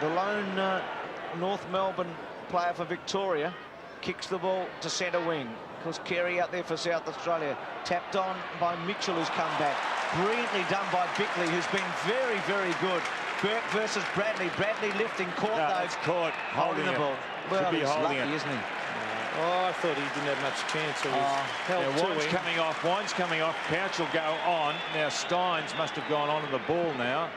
The lone North Melbourne player for Victoria kicks the ball to centre wing. Of course, Carey out there for South Australia. Tapped on by Mitchell, who's come back. Brilliantly done by Bickley, who's been very, very good. Burke versus Bradley. Bradley lifting, caught though. It's caught. Holding the ball. Well, he's lucky, isn't he? Oh, I thought he didn't have much chance. He was held to Wine's him. coming off. Wine's coming off. Couch will go on. Now Steins must have gone on to the ball now.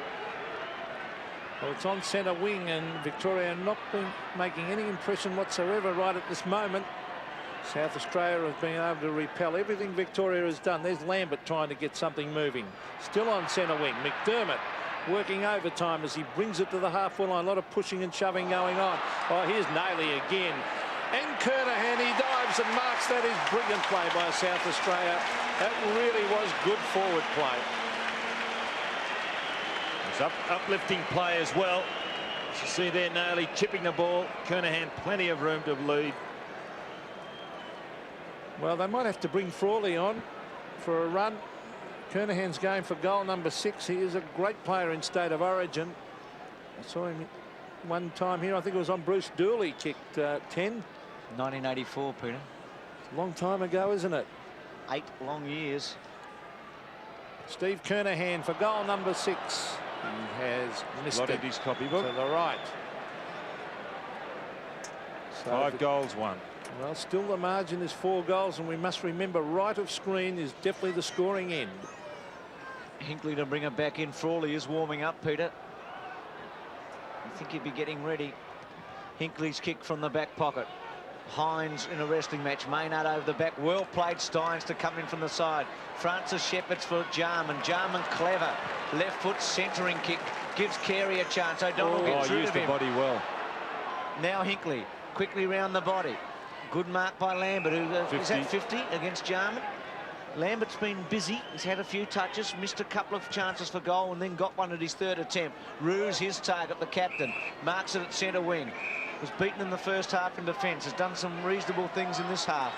Well, it's on centre wing, and Victoria not been making any impression whatsoever right at this moment. South Australia has been able to repel everything Victoria has done. There's Lambert trying to get something moving. Still on centre wing. McDermott working overtime as he brings it to the half-forward line. A lot of pushing and shoving going on. Oh, here's Nayley again. And Kernahan, he dives and marks. That is brilliant play by South Australia. That really was good forward play. It's uplifting play as well. As you see there, Nayley chipping the ball. Kernahan plenty of room to lead. Well, they might have to bring Frawley on for a run. Kernahan's going for goal number 6. He is a great player in State of Origin. I saw him one time here. I think it was on Bruce Dooley, kicked 10. 1984, Peter. A long time ago, isn't it? 8 long years. Steve Kernahan for goal number 6. He has missed it His copybook. to the right. So 5 goals, 1. Well, still the margin is 4 goals, and we must remember right of screen is definitely the scoring end. Hinkley to bring it back in. Frawley is warming up, Peter. I think he'd be getting ready. Hinkley's kick from the back pocket. Hines in a wrestling match. Maynard over the back. Well played, Steins to come in from the side. Francis Shepherd's for Jarman. Jarman clever. Left foot centering kick. Gives Carey a chance. O'Donnell gets rid used of the him. body well. Now Hinkley quickly round the body. Good mark by Lambert, who is at 50 against Jarman. Lambert's been busy. He's had a few touches, missed a couple of chances for goal, and then got one at his 3rd attempt. Roos, his target, the captain, marks it at centre wing. Was beaten in the first half in defence. Has done some reasonable things in this half.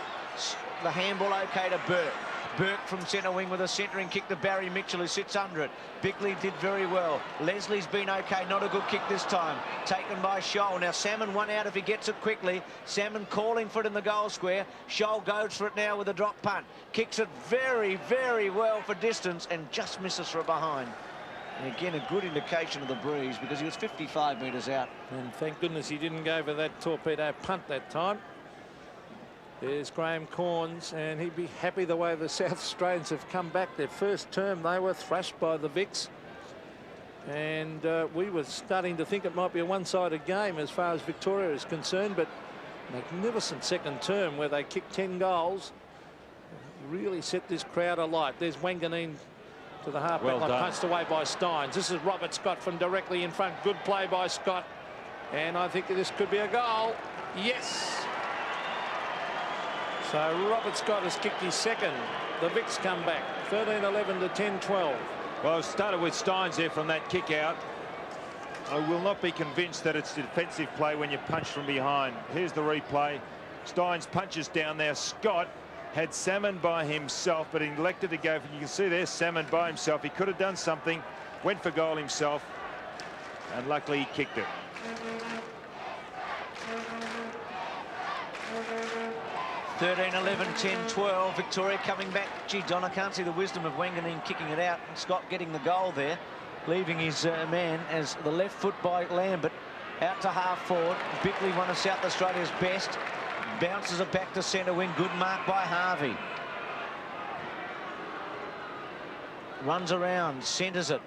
The handball okay to Burke. Burke from centre wing with a centering kick to Barry Mitchell, who sits under it. Bickley did very well. Leslie's been okay. Not a good kick this time. Taken by Scholl. Now Salmon one out if he gets it quickly. Salmon calling for it in the goal square. Scholl goes for it now with a drop punt. Kicks it very, very well for distance and just misses for a behind. And again, a good indication of the breeze because he was 55 metres out. And thank goodness he didn't go for that torpedo punt that time. There's Graham Corns, and he'd be happy the way the South Australians have come back. Their first term, they were thrashed by the Vics. And we were starting to think it might be a one-sided game as far as Victoria is concerned, but magnificent second term where they kicked 10 goals. Really set this crowd alight. There's Wanganeen to the half back line, punched away by Steins. This is Robert Scott from directly in front. Good play by Scott. And I think this could be a goal. Yes. So Robert Scott has kicked his second. The Vics come back 13-11 to 10-12. Well, it started with Steins there from that kick out. I will not be convinced that it's defensive play when you punch from behind. Here's the replay. Steins punches down there. Scott had Salmon by himself, but he elected to go for, you can see there, Salmon by himself. He could have done something, went for goal himself, and luckily he kicked it. 13-11, 10-12. Victoria coming back. Gee, Don, I can't see the wisdom of Wanganeen kicking it out. And Scott getting the goal there, leaving his man as the left foot by Lambert out to half forward. Bickley, one of South Australia's best. Bounces it back to centre wing. Good mark by Harvey. Runs around, centres it.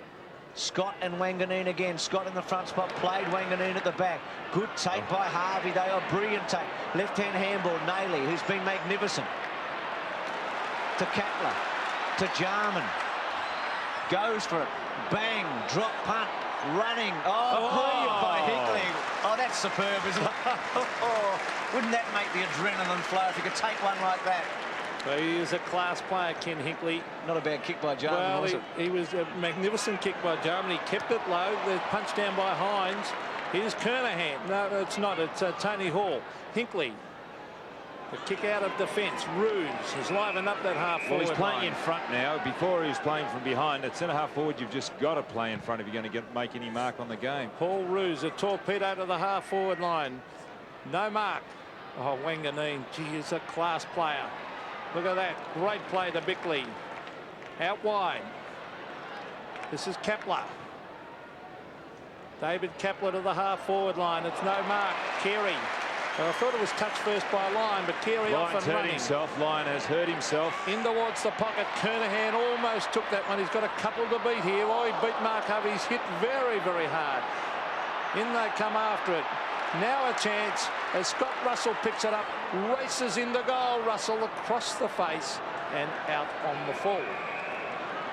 Scott and Wanganeen again. Scott in the front spot, played Wanganeen at the back. Good take by Harvey. They are brilliant take. Left-hand handball, Nayley, who's been magnificent. To Kapler, to Jarman. Goes for it. Bang, drop punt, running. Oh, brilliant by Hickling. Oh, that's superb, isn't it? Wouldn't that make the adrenaline flow if you could take one like that? Well, he is a class player, Ken Hinkley. Not a bad kick by Jarman, well, was it? He was a magnificent kick by Jarman. He kept it low. The punch down by Hines. Here's Kernahan. No, it's not. It's Tony Hall. Hinkley. The kick out of defence. Ruse has livened up that half forward. Well, he's playing line. in front now. Before he was playing from behind. At centre half forward, you've just got to play in front if you're going to make any mark on the game. Paul Ruse, a torpedo to the half forward line. No mark. Oh, Wanganeen. Gee, he's a class player. Look at that. Great play to Bickley. Out wide. This is Kapler. David Kapler to the half forward line. It's no mark. Carey. Well, I thought it was touched first by Lyon, but Carey off and running. Himself. Lyon has hurt himself. In towards the pocket. Kernahan almost took that one. He's got a couple to beat here. Oh, he beat Mark Hovey's hit very, very hard. In they come after it. Now a chance as Scott Russell picks it up, races into goal. Russell across the face and out on the full.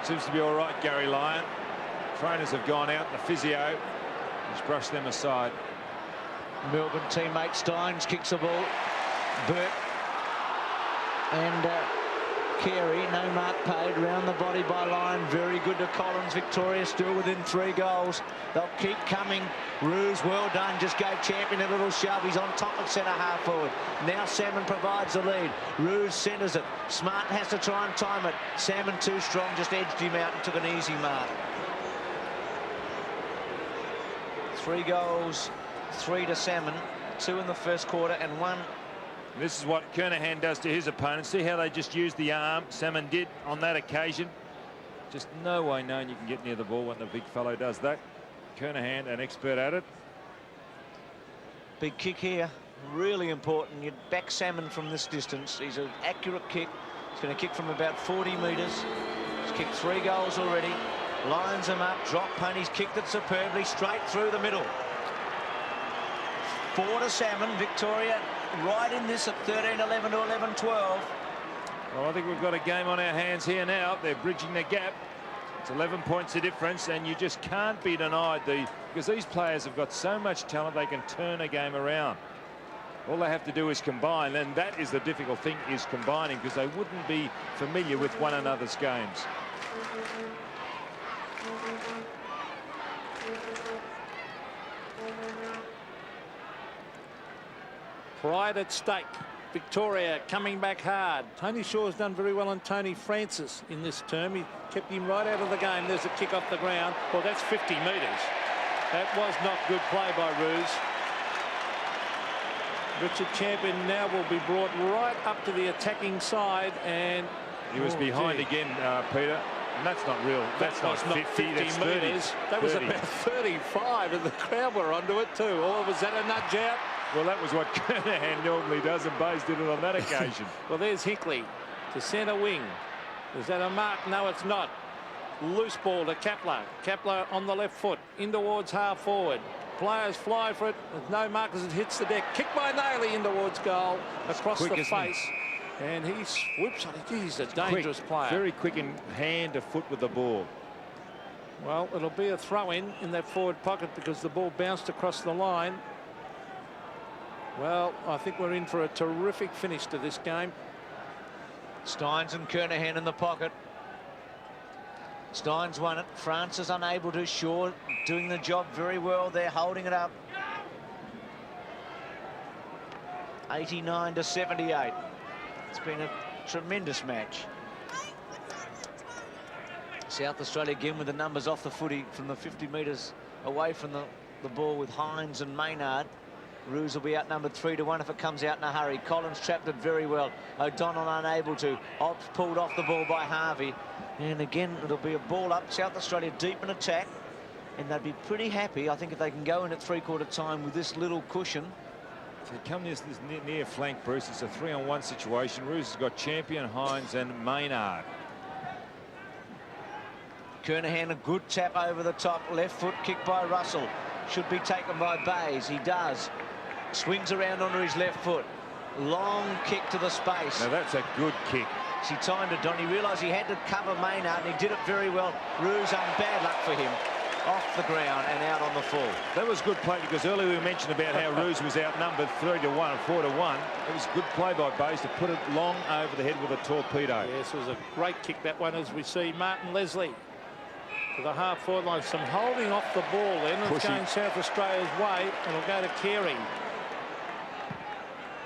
Seems to be all right, Gary Lyon. Trainers have gone out. The physio has brushed them aside. Melbourne teammate Steins kicks the ball. Burke and Carey, no mark paid. Round the body by Lyon. Very good to Collins. Victoria still within 3 goals. They'll keep coming. Ruse, well done. Just gave Champion a little shove. He's on top at centre half forward. Now Salmon provides the lead. Ruse centres it. Smart has to try and time it. Salmon too strong, just edged him out and took an easy mark. 3 goals, 3 to Salmon. 2 in the first quarter and 1. This is what Kernahan does to his opponents. See how they just used the arm. Salmon did on that occasion. Just no way known you can get near the ball when the big fellow does that. Kernahan, an expert at it. Big kick here, really important. You'd back Salmon from this distance. He's an accurate kick. He's going to kick from about 40 metres. He's kicked 3 goals already. Lines him up, drop punt. He's kicked it superbly straight through the middle. 4 to Salmon. Victoria right in this at 13-11 to 11-12. Well, I think we've got a game on our hands here now. They're bridging the gap. It's 11 points of difference, and you just can't be denied because these players have got so much talent they can turn a game around. All they have to do is combine, and that is the difficult thing, is combining, because they wouldn't be familiar with one another's games. Pride at stake. Victoria coming back hard. Tony Shaw's done very well on Tony Francis in this term. He kept him right out of the game. There's a kick off the ground. Well, that's 50 metres. That was not good play by Ruse. Richard Champion now will be brought right up to the attacking side, and he was behind again, Peter. And that's not real. That's not 50, that's 30 metres. That was about 35, and the crowd were onto it too. Or was that a nudge out? Well, that was what Kernahan normally does, and Bayes did it on that occasion. Well, there's Hinkley to centre wing. Is that a mark? No, it's not. Loose ball to Kepler. Kepler on the left foot, in towards half forward. Players fly for it. There's no mark as it hits the deck. Kick by Nailey in towards goal, across the face. And he swoops on it. He's a dangerous player. Very quick in hand to foot with the ball. Well, it'll be a throw-in that forward pocket because the ball bounced across the line. Well, I think we're in for a terrific finish to this game. Steins and Kernahan in the pocket. Steins won it. Francis unable to. Shaw doing the job very well there, holding it up. 89 to 78. It's been a tremendous match. South Australia again with the numbers off the footy from the 50 metres away from the ball with Hines and Maynard. Ruse will be outnumbered 3-1 if it comes out in a hurry. Collins trapped it very well. O'Donnell unable to. Ops pulled off the ball by Harvey. And again, it'll be a ball up. South Australia deep in attack. And they'd be pretty happy, I think, if they can go in at three-quarter time with this little cushion. So come this near flank, Bruce. It's a 3-on-1 situation. Ruse has got Champion, Hines and Maynard. Kernahan, a good tap over the top. Left foot kick by Russell. Should be taken by Bayes. He does. Swings around onto his left foot. Long kick to the space. Now that's a good kick. He timed it, Don. He realised he had to cover Maynard, and he did it very well. Ruse, bad luck for him. Off the ground and out on the full. That was good play because earlier we mentioned about how Ruse was outnumbered 3-1 and 4-1. It was good play by Bayes to put it long over the head with a torpedo. Yes, it was a great kick, that one, as we see Martin Leslie to the half-forward line. Some holding off the ball then. It's going South Australia's way, and it'll go to Carey.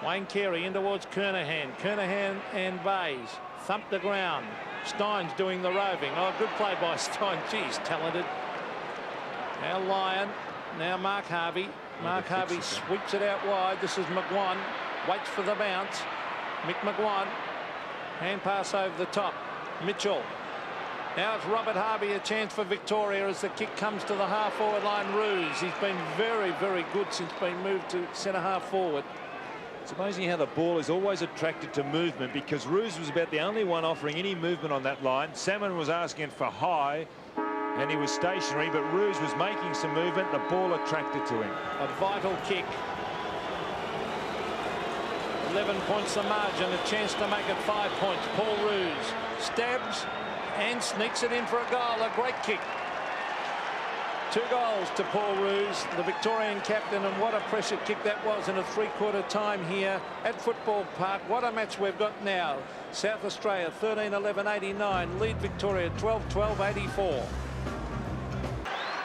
Wayne Carey in towards Kernahan. Kernahan and Bayes thump the ground. Steins doing the roving. Oh, good play by Stein. Geez, talented. Now Lyon. Now Mark Harvey. Mark Harvey sweeps it out wide. This is McGuan. Waits for the bounce. Mick McGuan. Hand pass over the top. Mitchell. Now it's Robert Harvey, a chance for Victoria as the kick comes to the half-forward line. Ruse. He's been very, very good since being moved to centre half-forward. It's amazing how the ball is always attracted to movement because Ruse was about the only one offering any movement on that line. Salmon was asking for high and he was stationary, but Ruse was making some movement. The ball attracted to him. A vital kick. 11 points the margin, a chance to make it 5 points. Paul Ruse stabs and sneaks it in for a goal. A great kick. 2 goals to Paul Ruse, the Victorian captain, and what a pressure kick that was in a three-quarter time here at Football Park. What a match we've got now. South Australia 13-11-89, lead Victoria 12-12-84.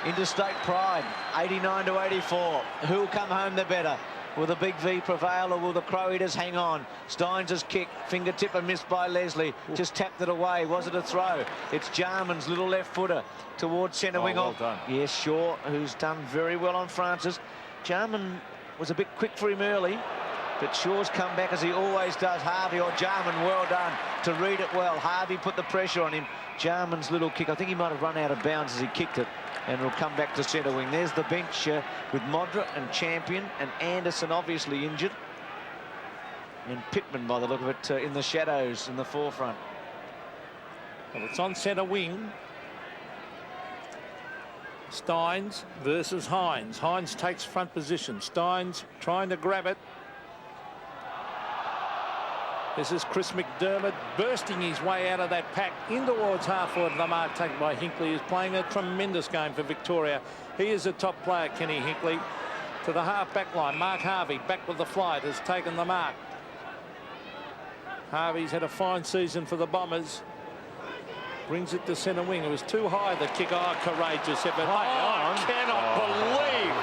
Interstate pride, 89 to 84. Who'll come home the better? Will the big V prevail, or will the Crow Eaters hang on? Steins' kick, fingertip and missed by Leslie. Just tapped it away. Was it a throw? It's Jarman's little left footer towards centre wing. Well done. Yes, Shaw, who's done very well on Francis. Jarman was a bit quick for him early, but Shaw's come back as he always does. Harvey or Jarman, well done to read it well. Harvey put the pressure on him. Jarman's little kick, I think he might have run out of bounds as he kicked it, and will come back to centre wing. There's the bench with Modra and Champion and Anderson obviously injured, and Pittman by the look of it in the shadows in the forefront. Well, it's on centre wing. Steins versus Hines. Hines takes front position. Steins trying to grab it. This is Chris McDermott bursting his way out of that pack in towards half-forward. The mark taken by Hinkley, is playing a tremendous game for Victoria. He is a top player, Kenny Hinkley. To the half-back line, Mark Harvey back with the flight, has taken the mark. Harvey's had a fine season for the Bombers. Brings it to centre wing. It was too high, the kick. Oh, courageous effort. Oh, I cannot believe.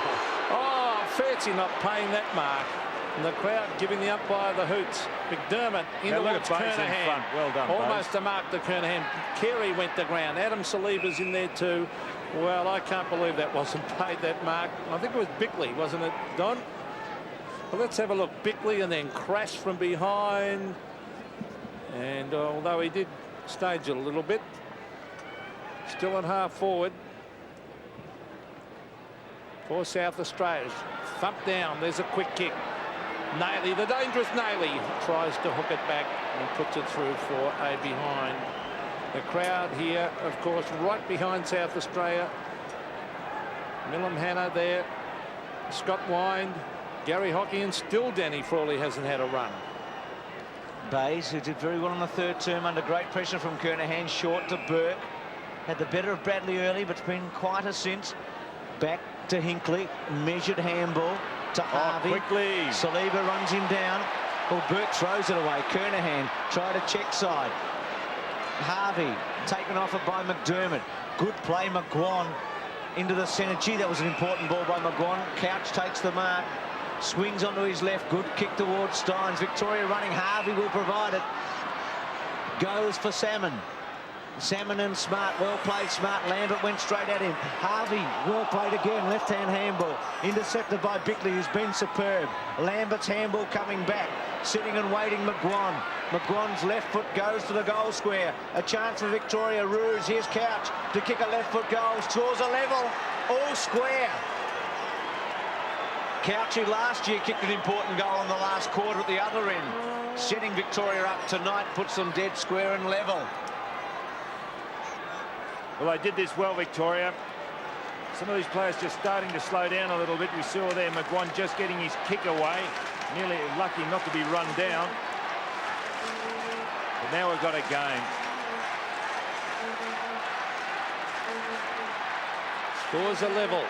Oh, fancy not paying that mark. And the crowd giving the umpire the hoots. McDermott in towards Kernahan. Well done, almost a mark to Kernahan. Carey went to ground. Adam Saliba's in there too. Well, I can't believe that wasn't paid, that mark. I think it was Bickley, wasn't it, Don? Well, let's have a look. Bickley, and then crash from behind. And although he did stage it a little bit, still at half forward for South Australia. Thump down. There's a quick kick. Nailey, the dangerous Nailey, tries to hook it back and puts it through for a behind. The crowd here, of course, right behind South Australia. Milam Hanna there. Scott Wind, Gary Hockey, and still Danny Frawley hasn't had a run. Bayes, who did very well in the third term under great pressure from Kernahan, short to Burke. Had the better of Bradley early, but it's been quieter since. Back to Hinkley, measured handball to Harvey. Quickly. Saliba runs him down. Well, Burke throws it away. Kernahan tried a check side. Harvey taken off it by McDermott. Good play, McGuan into the centre. Gee, that was an important ball by McGuan. Couch takes the mark. Swings onto his left. Good kick towards Steins. Victoria running. Harvey will provide it. Goes for Salmon. Salmon and Smart, well played Smart. Lambert went straight at him. Harvey, well played again. Left-hand handball. Intercepted by Bickley, who's been superb. Lambert's handball coming back. Sitting and waiting, McGuan. McGuan's left foot goes to the goal square. A chance for Victoria. Roos, here's Couch to kick a left foot goal. Draws a level. All square. Couch, who last year kicked an important goal in the last quarter at the other end. Setting Victoria up tonight, puts them dead square and level. Well, they did this well, Victoria. Some of these players just starting to slow down a little bit. We saw there McGuan just getting his kick away. Nearly lucky not to be run down. But now we've got a game. Scores a level.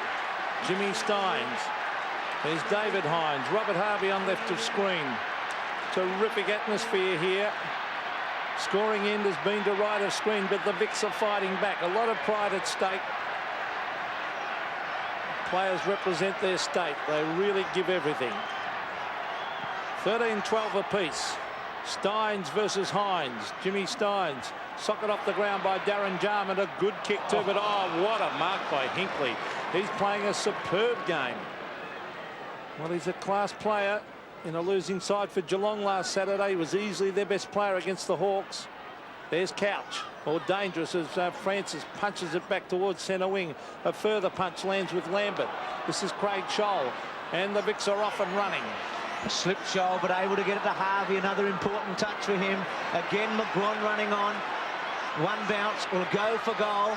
Jimmy Steins. There's David Hines. Robert Harvey on left of screen. Terrific atmosphere here. Scoring end has been to right of screen, but the Vics are fighting back. A lot of pride at stake. Players represent their state. They really give everything. 13-12 apiece. Steins versus Hines. Jimmy Steins. Socket off the ground by Darren Jarman. A good kick too, but oh, what a mark by Hinkley. He's playing a superb game. Well, he's a class player. In a losing side for Geelong last Saturday, he was easily their best player against the Hawks. There's Couch, or dangerous as Francis punches it back towards centre wing. A further punch lands with Lambert. This is Craig Scholl, and the Vics are off and running. Slip Scholl, but able to get it to Harvey. Another important touch for him. Again, McGuan running on. One bounce will go for goal.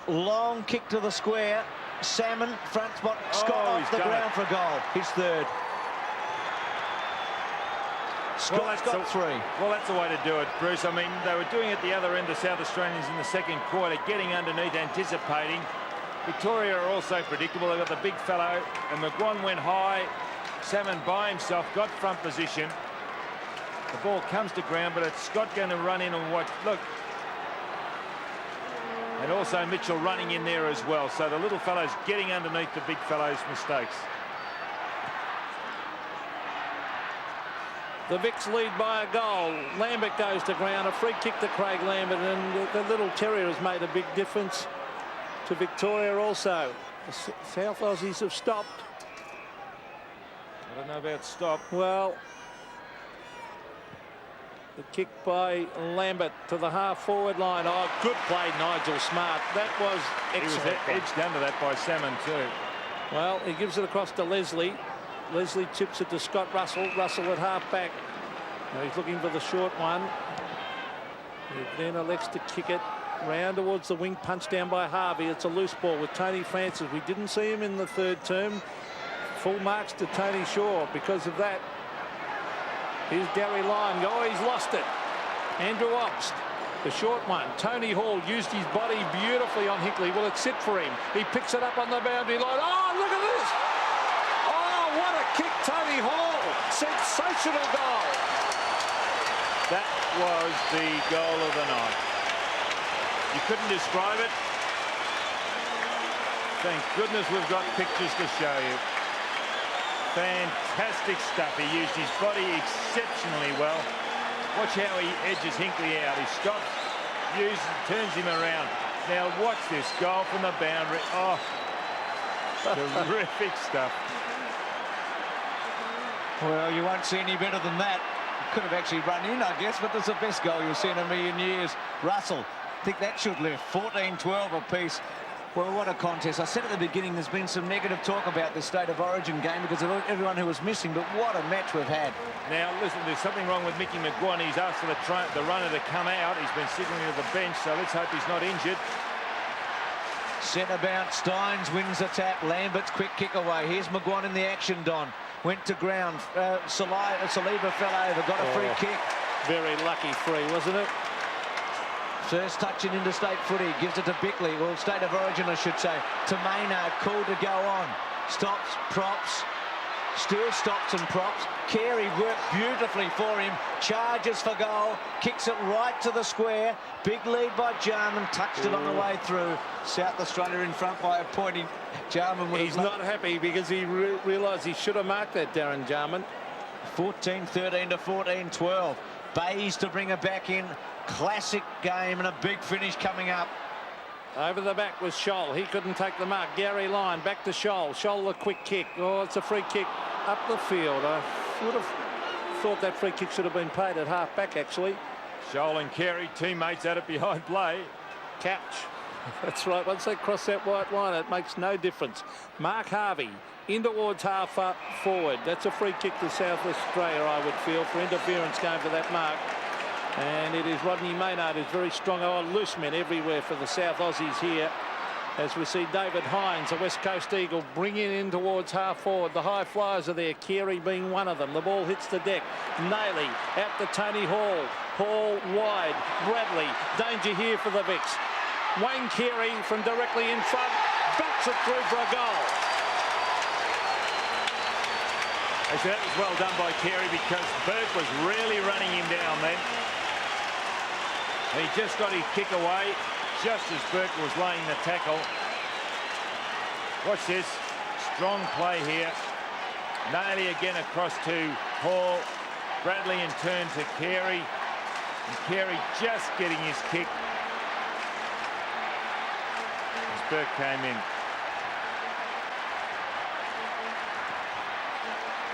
Long kick to the square. Salmon, front spot. Scott off the ground for a goal. His third. Scott's got three. Well, that's the way to do it, Bruce. I mean, they were doing it the other end, the South Australians in the second quarter, getting underneath, anticipating. Victoria are also predictable. They've got the big fellow, and McGuan went high. Salmon by himself, got front position. The ball comes to ground, but it's Scott going to run in and watch. Look. And also Mitchell running in there as well. So the little fellow's getting underneath the big fellow's mistakes. The Vics lead by a goal. Lambert goes to ground. A free kick to Craig Lambert, and the little terrier has made a big difference to Victoria also. The South Aussies have stopped. I don't know about stop. Well, the kick by Lambert to the half-forward line. Oh, good play, Nigel Smart. That was excellent. He was edged under that by Salmon too. Well, he gives it across to Leslie. Leslie chips it to Scott Russell. Russell at half-back. Now he's looking for the short one. He then elects to kick it round towards the wing, punched down by Harvey. It's a loose ball with Tony Francis. We didn't see him in the third term. Full marks to Tony Shaw because of that. Here's Gary Lyon. Oh, he's lost it. Andrew Obst, the short one. Tony Hall used his body beautifully on Hinkley. Will it sit for him? He picks it up on the boundary line. Oh, look at this. Oh, what a kick, Tony Hall. Sensational goal. That was the goal of the night. You couldn't describe it. Thank goodness we've got pictures to show you. Fantastic stuff. He used his body exceptionally well. Watch how he edges Hinkley out. He stops, uses, turns him around. Now watch this goal from the boundary. Oh, terrific stuff. Well, you won't see any better than that. Could have actually run in, I guess, but that's the best goal you'll see in a million years. Russell, I think that should lift. 14-12 apiece. Well, what a contest. I said at the beginning there's been some negative talk about this State of Origin game because of everyone who was missing, but what a match we've had. Now, listen, there's something wrong with Mickey McGuan. He's asked for the runner to come out. He's been signalling to the bench, so let's hope he's not injured. Centre bounce, Steins wins the tap. Lambert's quick kick away. Here's McGuan in the action, Don. Went to ground. Saliba fell over, got a free kick. Very lucky free, wasn't it? First touch in interstate footy, gives it to Bickley. Well, State of Origin, I should say. To Maynard, called to go on. Stops, props. Still stops and props. Carey worked beautifully for him. Charges for goal. Kicks it right to the square. Big lead by Jarman. Touched it on the way through. South Australia in front by a point. Jarman would have... He's not happy because he realised he should have marked that, Darren Jarman. 14-13 to 14-12. Bays to bring her back in. Classic game and a big finish coming up. Over the back was Scholl. He couldn't take the mark. Gary Lyon back to Scholl. Scholl a quick kick. Oh, it's a free kick up the field. I would have thought that free kick should have been paid at half back, actually. Scholl and Carey, teammates at it behind play. Couch. That's right. Once they cross that white line, it makes no difference. Mark Harvey in towards half forward. That's a free kick to South Australia, I would feel, for interference going for that mark. And it is Rodney Maynard who's very strong. Oh, loose men everywhere for the South Aussies here. As we see David Hines, a West Coast Eagle, bringing in towards half forward. The high flyers are there, Carey being one of them. The ball hits the deck. Nayley out to Tony Hall. Hall wide. Bradley, danger here for the Vicks. Wayne Carey from directly in front. Bats it through for a goal. Actually, that was well done by Carey because Burke was really running him down then. He just got his kick away just as Burke was laying the tackle. Watch this. Strong play here. Nayley again across to Hall. Bradley in turn to Carey. And Carey just getting his kick as Burke came in.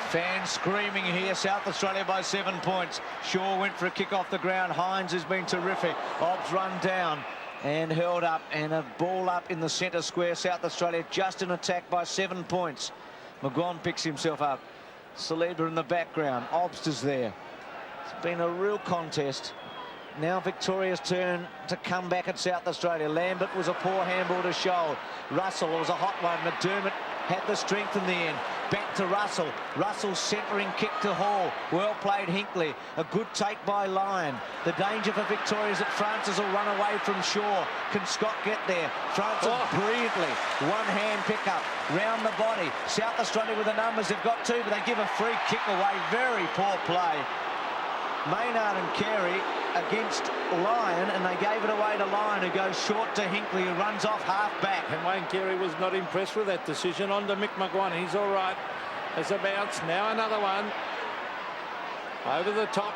Fans screaming here. South Australia by 7 points. Shaw went for a kick off the ground. Hines has been terrific. Obbs run down and held up, and a ball up in the centre square. South Australia just in attack by 7 points. McGuan picks himself up. Saliba in the background. Obbs is there. It's been a real contest. Now Victoria's turn to come back at South Australia. Lambert was a poor handball to Scholl. Russell was a hot one. McDermott had the strength in the end. Back to Russell. Russell's centering kick to Hall. Well played Hinkley. A good take by Lyon. The danger for Victoria is that Francis will run away from Shaw. Can Scott get there? Francis brilliantly. One hand pickup. Round the body. South Australia with the numbers. They've got two, but they give a free kick away. Very poor play. Maynard and Carey against Lyon, and they gave it away to Lyon, who goes short to Hinkley, who runs off half back. And Wayne Carey was not impressed with that decision. On to Mick McGuan. He's all right. There's a bounce. Now another one. Over the top.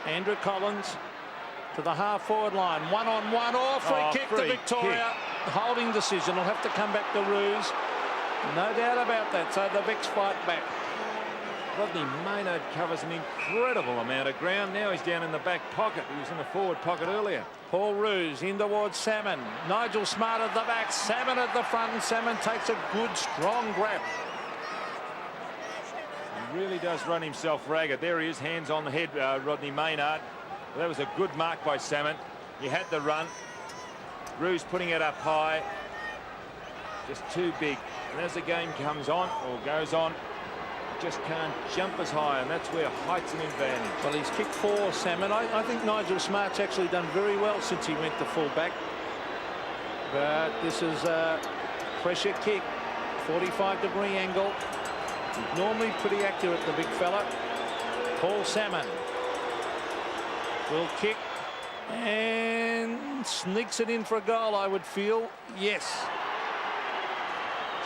Andrew Collins to the half-forward line. One-on-one. Oh, free kick to Victoria. Holding decision. Will have to come back to Roos. No doubt about that. So the Vicks fight back. Rodney Maynard covers an incredible amount of ground. Now he's down in the back pocket. He was in the forward pocket earlier. Paul Roos in towards Salmon. Nigel Smart at the back. Salmon at the front. And Salmon takes a good, strong grab. He really does run himself ragged. There he is, hands on the head, Rodney Maynard. Well, that was a good mark by Salmon. He had the run. Roos putting it up high. Just too big. And as the game comes on, or goes on, just can't jump as high, and that's where height's an advantage. Well, he's kicked for Salmon. I think Nigel Smart's actually done very well since he went to full back. But this is a pressure kick, 45-degree angle. He's normally pretty accurate, the big fella. Paul Salmon will kick and sneaks it in for a goal, I would feel. Yes.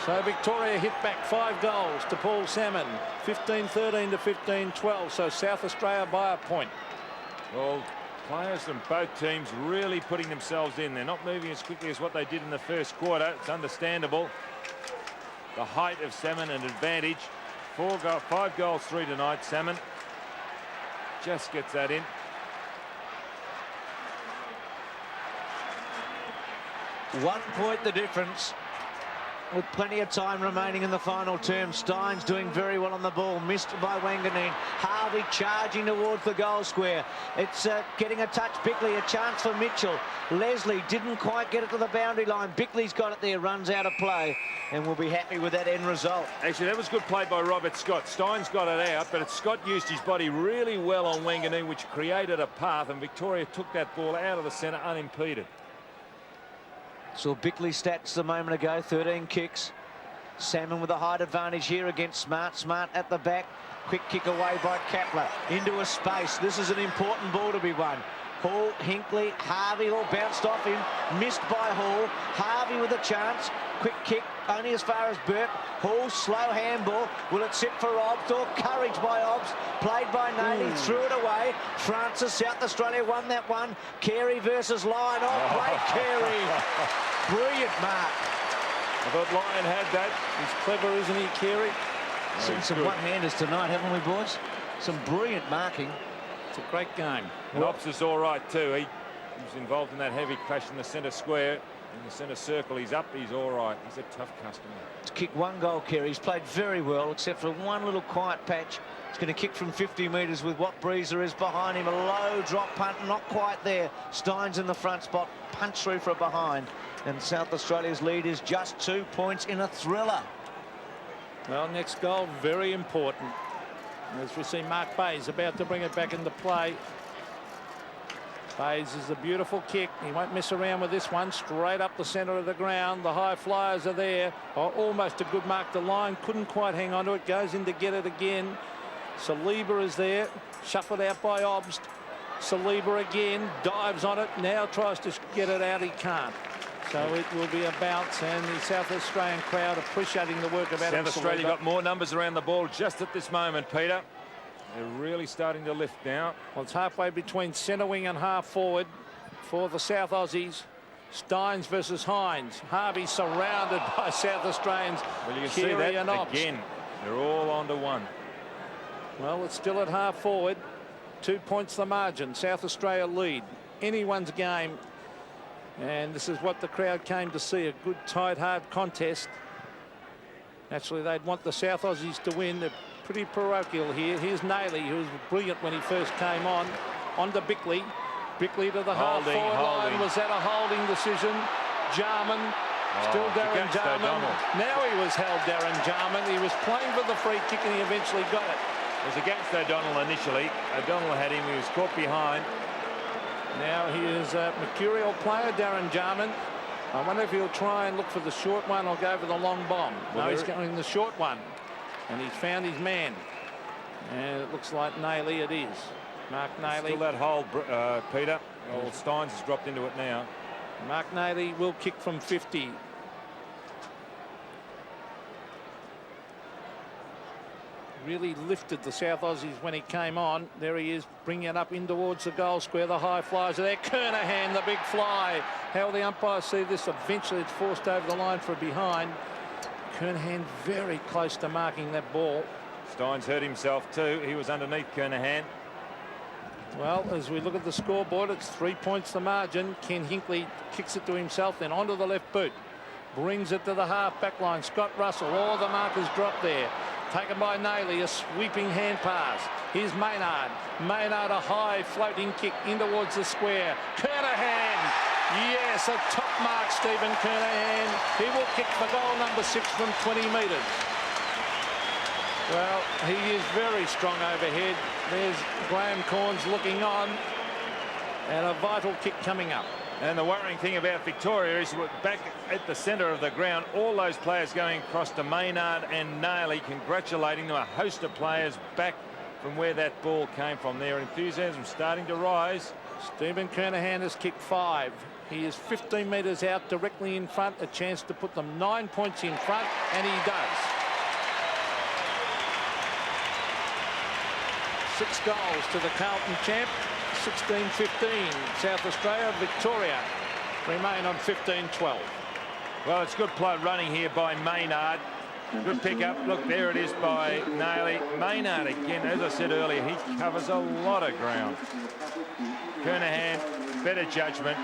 So Victoria hit back 5 goals to Paul Salmon, 15-13 to 15-12. So South Australia by a point. Well, players from both teams really putting themselves in. They're not moving as quickly as what they did in the first quarter. It's understandable. The height of Salmon an advantage. 5 goals, 3 tonight. Salmon just gets that in. 1 point the difference. With plenty of time remaining in the final term. Steins doing very well on the ball. Missed by Wanganeen. Harvey charging towards the goal square. It's getting a touch. Bickley, a chance for Mitchell. Leslie didn't quite get it to the boundary line. Bickley's got it there. Runs out of play. And we'll be happy with that end result. Actually, that was good play by Robert Scott. Steins got it out, but Scott used his body really well on Wanganeen, which created a path, and Victoria took that ball out of the centre unimpeded. Saw Bickley's stats a moment ago, 13 kicks. Salmon with a height advantage here against Smart. Smart at the back. Quick kick away by Kapler. Into a space. This is an important ball to be won. Hall, Hinkley, Harvey all bounced off him. Missed by Hall. Harvey with a chance. Quick kick only as far as Burke. Hall, slow handball. Will it sit for Obbs or courage by Obbs? Played by Nady, threw it away. Francis, South Australia won that one. Carey versus Lyon. Oh, great Carey. Brilliant mark. I thought Lyon had that. He's clever, isn't he, Carey? Seen some one-handers tonight, haven't we, boys? Some brilliant marking. It's a great game. And Obbs is all right too. He was involved in that heavy crash in the centre square. In the centre circle, he's up, he's all right. He's a tough customer. He's kicked 1 goal, Carey. He's played very well, except for one little quiet patch. He's going to kick from 50 metres with what Breezer is behind him. A low drop punt, not quite there. Steins in the front spot, punch through for a behind. And South Australia's lead is just 2 points in a thriller. Well, next goal, very important. As we see Mark Bayes about to bring it back into play. Bayes is a beautiful kick. He won't mess around with this one. Straight up the centre of the ground. The high flyers are there. Oh, almost a good mark. The line couldn't quite hang on to it. Goes in to get it again. Saliba is there. Shuffled out by Obst. Saliba again. Dives on it. Now tries to get it out. He can't. So it will be a bounce, and the South Australian crowd appreciating the work of Adam South Australia Saliba. got more numbers around the ball just at this moment, Peter. They're really starting to lift now. Well, it's halfway between centre wing and half forward for the South Aussies. Steins versus Hines. Harvey surrounded by South Australians. Well, you can Carey see that and Obbs. again. They're all onto one. Well, it's still at half forward. 2 points the margin. South Australia lead. Anyone's game. And this is what the crowd came to see, a good, tight, hard contest. Naturally, they'd want the South Aussies to win. They're pretty parochial here. Here's Naley, who was brilliant when he first came on. On to Bickley. Bickley to the half-forward line. Was that a holding decision? Jarman. Still Darren Jarman. Now he was held, Darren Jarman. He was playing for the free kick and he eventually got it. It was against O'Donnell initially. O'Donnell had him. He was caught behind. Now he is a mercurial player, Darren Jarman. I wonder if he'll try and look for the short one or go for the long bomb. Well, no, he's going the short one. And he's found his man. And it looks like Naley it is. Mark Naley. Still that hold, Peter. Well, Steins has dropped into it now. Mark Naley will kick from 50. Really lifted the South Aussies when he came on. There he is, bringing it up in towards the goal square. The high flies are there. Kernahan, the big fly. How will the umpires see this? Eventually it's forced over the line for a behind. Kernahan very close to marking that ball. Steins hurt himself too. He was underneath Kernahan. Well, as we look at the scoreboard, it's 3 points the margin. Ken Hinkley kicks it to himself, then onto the left boot. Brings it to the half-back line. Scott Russell, all the markers drop there. Taken by Naley, a sweeping hand pass. Here's Maynard. Maynard, a high floating kick in towards the square. Kernahan, yes, a top mark, Stephen Kernahan. He will kick for goal number 6 from 20 metres. Well, he is very strong overhead. There's Graham Corns looking on. And a vital kick coming up. And the worrying thing about Victoria is back at the centre of the ground, all those players going across to Maynard and Naley, congratulating them, a host of players back from where that ball came from. Their enthusiasm starting to rise. Stephen Kernahan has kicked 5. He is 15 metres out, directly in front, a chance to put them 9 points in front, and he does. 6 goals to the Carlton champ. 16-15. South Australia, Victoria remain on 15-12. Well, it's good play running here by Maynard. Good pick up. Look, there it is by Nailey. Maynard again, as I said earlier, he covers a lot of ground. Kernahan, better judgment.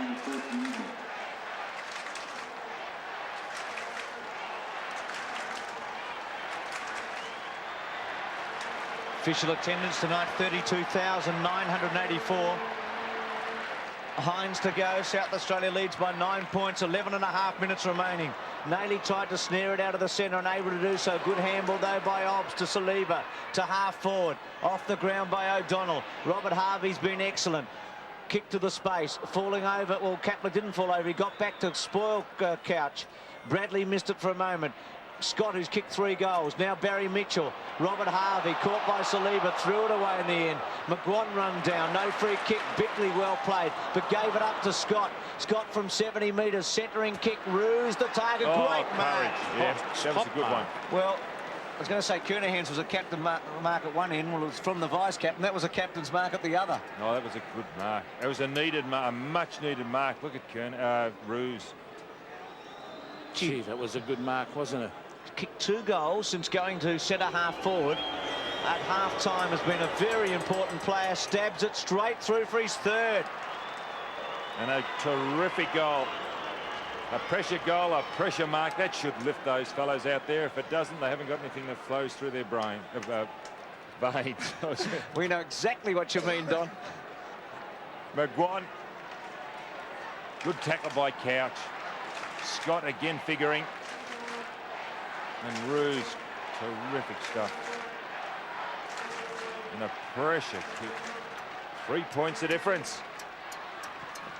Official attendance tonight, 32,984. Hines to go. South Australia leads by 9 points, 11.5 minutes remaining. Nailey tried to snare it out of the centre, unable to do so. Good handball though by Obbs to Saliba, to half forward. Off the ground by O'Donnell. Robert Harvey's been excellent. Kick to the space, falling over. Well, Kapler didn't fall over. He got back to spoil Couch. Bradley missed it for a moment. Scott, who's kicked 3 goals. Now Barry Mitchell. Robert Harvey caught by Saliba, threw it away in the end. McGuan run down, no free kick. Bickley well played, but gave it up to Scott. Scott from 70 metres, centering kick, ruse the target. Great mark. Yeah, that was a good one. Well, I was going to say Kernahan's was a captain mark at one end. Well, it was from the vice captain. That was a captain's mark at the other. No, that was a good mark. It was a needed mark, a much needed mark. Look at Ruse. Gee, that was a good mark, wasn't it? Kicked 2 goals since going to centre half forward at half time. Has been a very important player. Stabs it straight through for his 3rd. And a terrific goal. A pressure goal, a pressure mark. That should lift those fellows out there. If it doesn't, they haven't got anything that flows through their brain, veins. We know exactly what you mean, Don. McGuan. Good tackle by Couch. Scott again figuring. And Ruse, terrific stuff. And a pressure kick. 3 points the difference.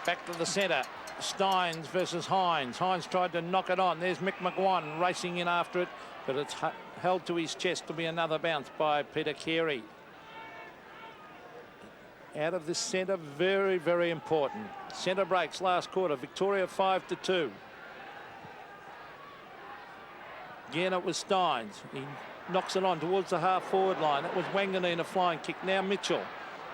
Back to the centre. Steins versus Hines. Hines tried to knock it on. There's Mick McGuan racing in after it, but it's held to his chest to be another bounce by Peter Carey. Out of this centre, very, very important. Centre breaks last quarter. Victoria 5-2. Again, it was Steins. He knocks it on towards the half-forward line. It was Wanganeen, a flying kick. Now Mitchell.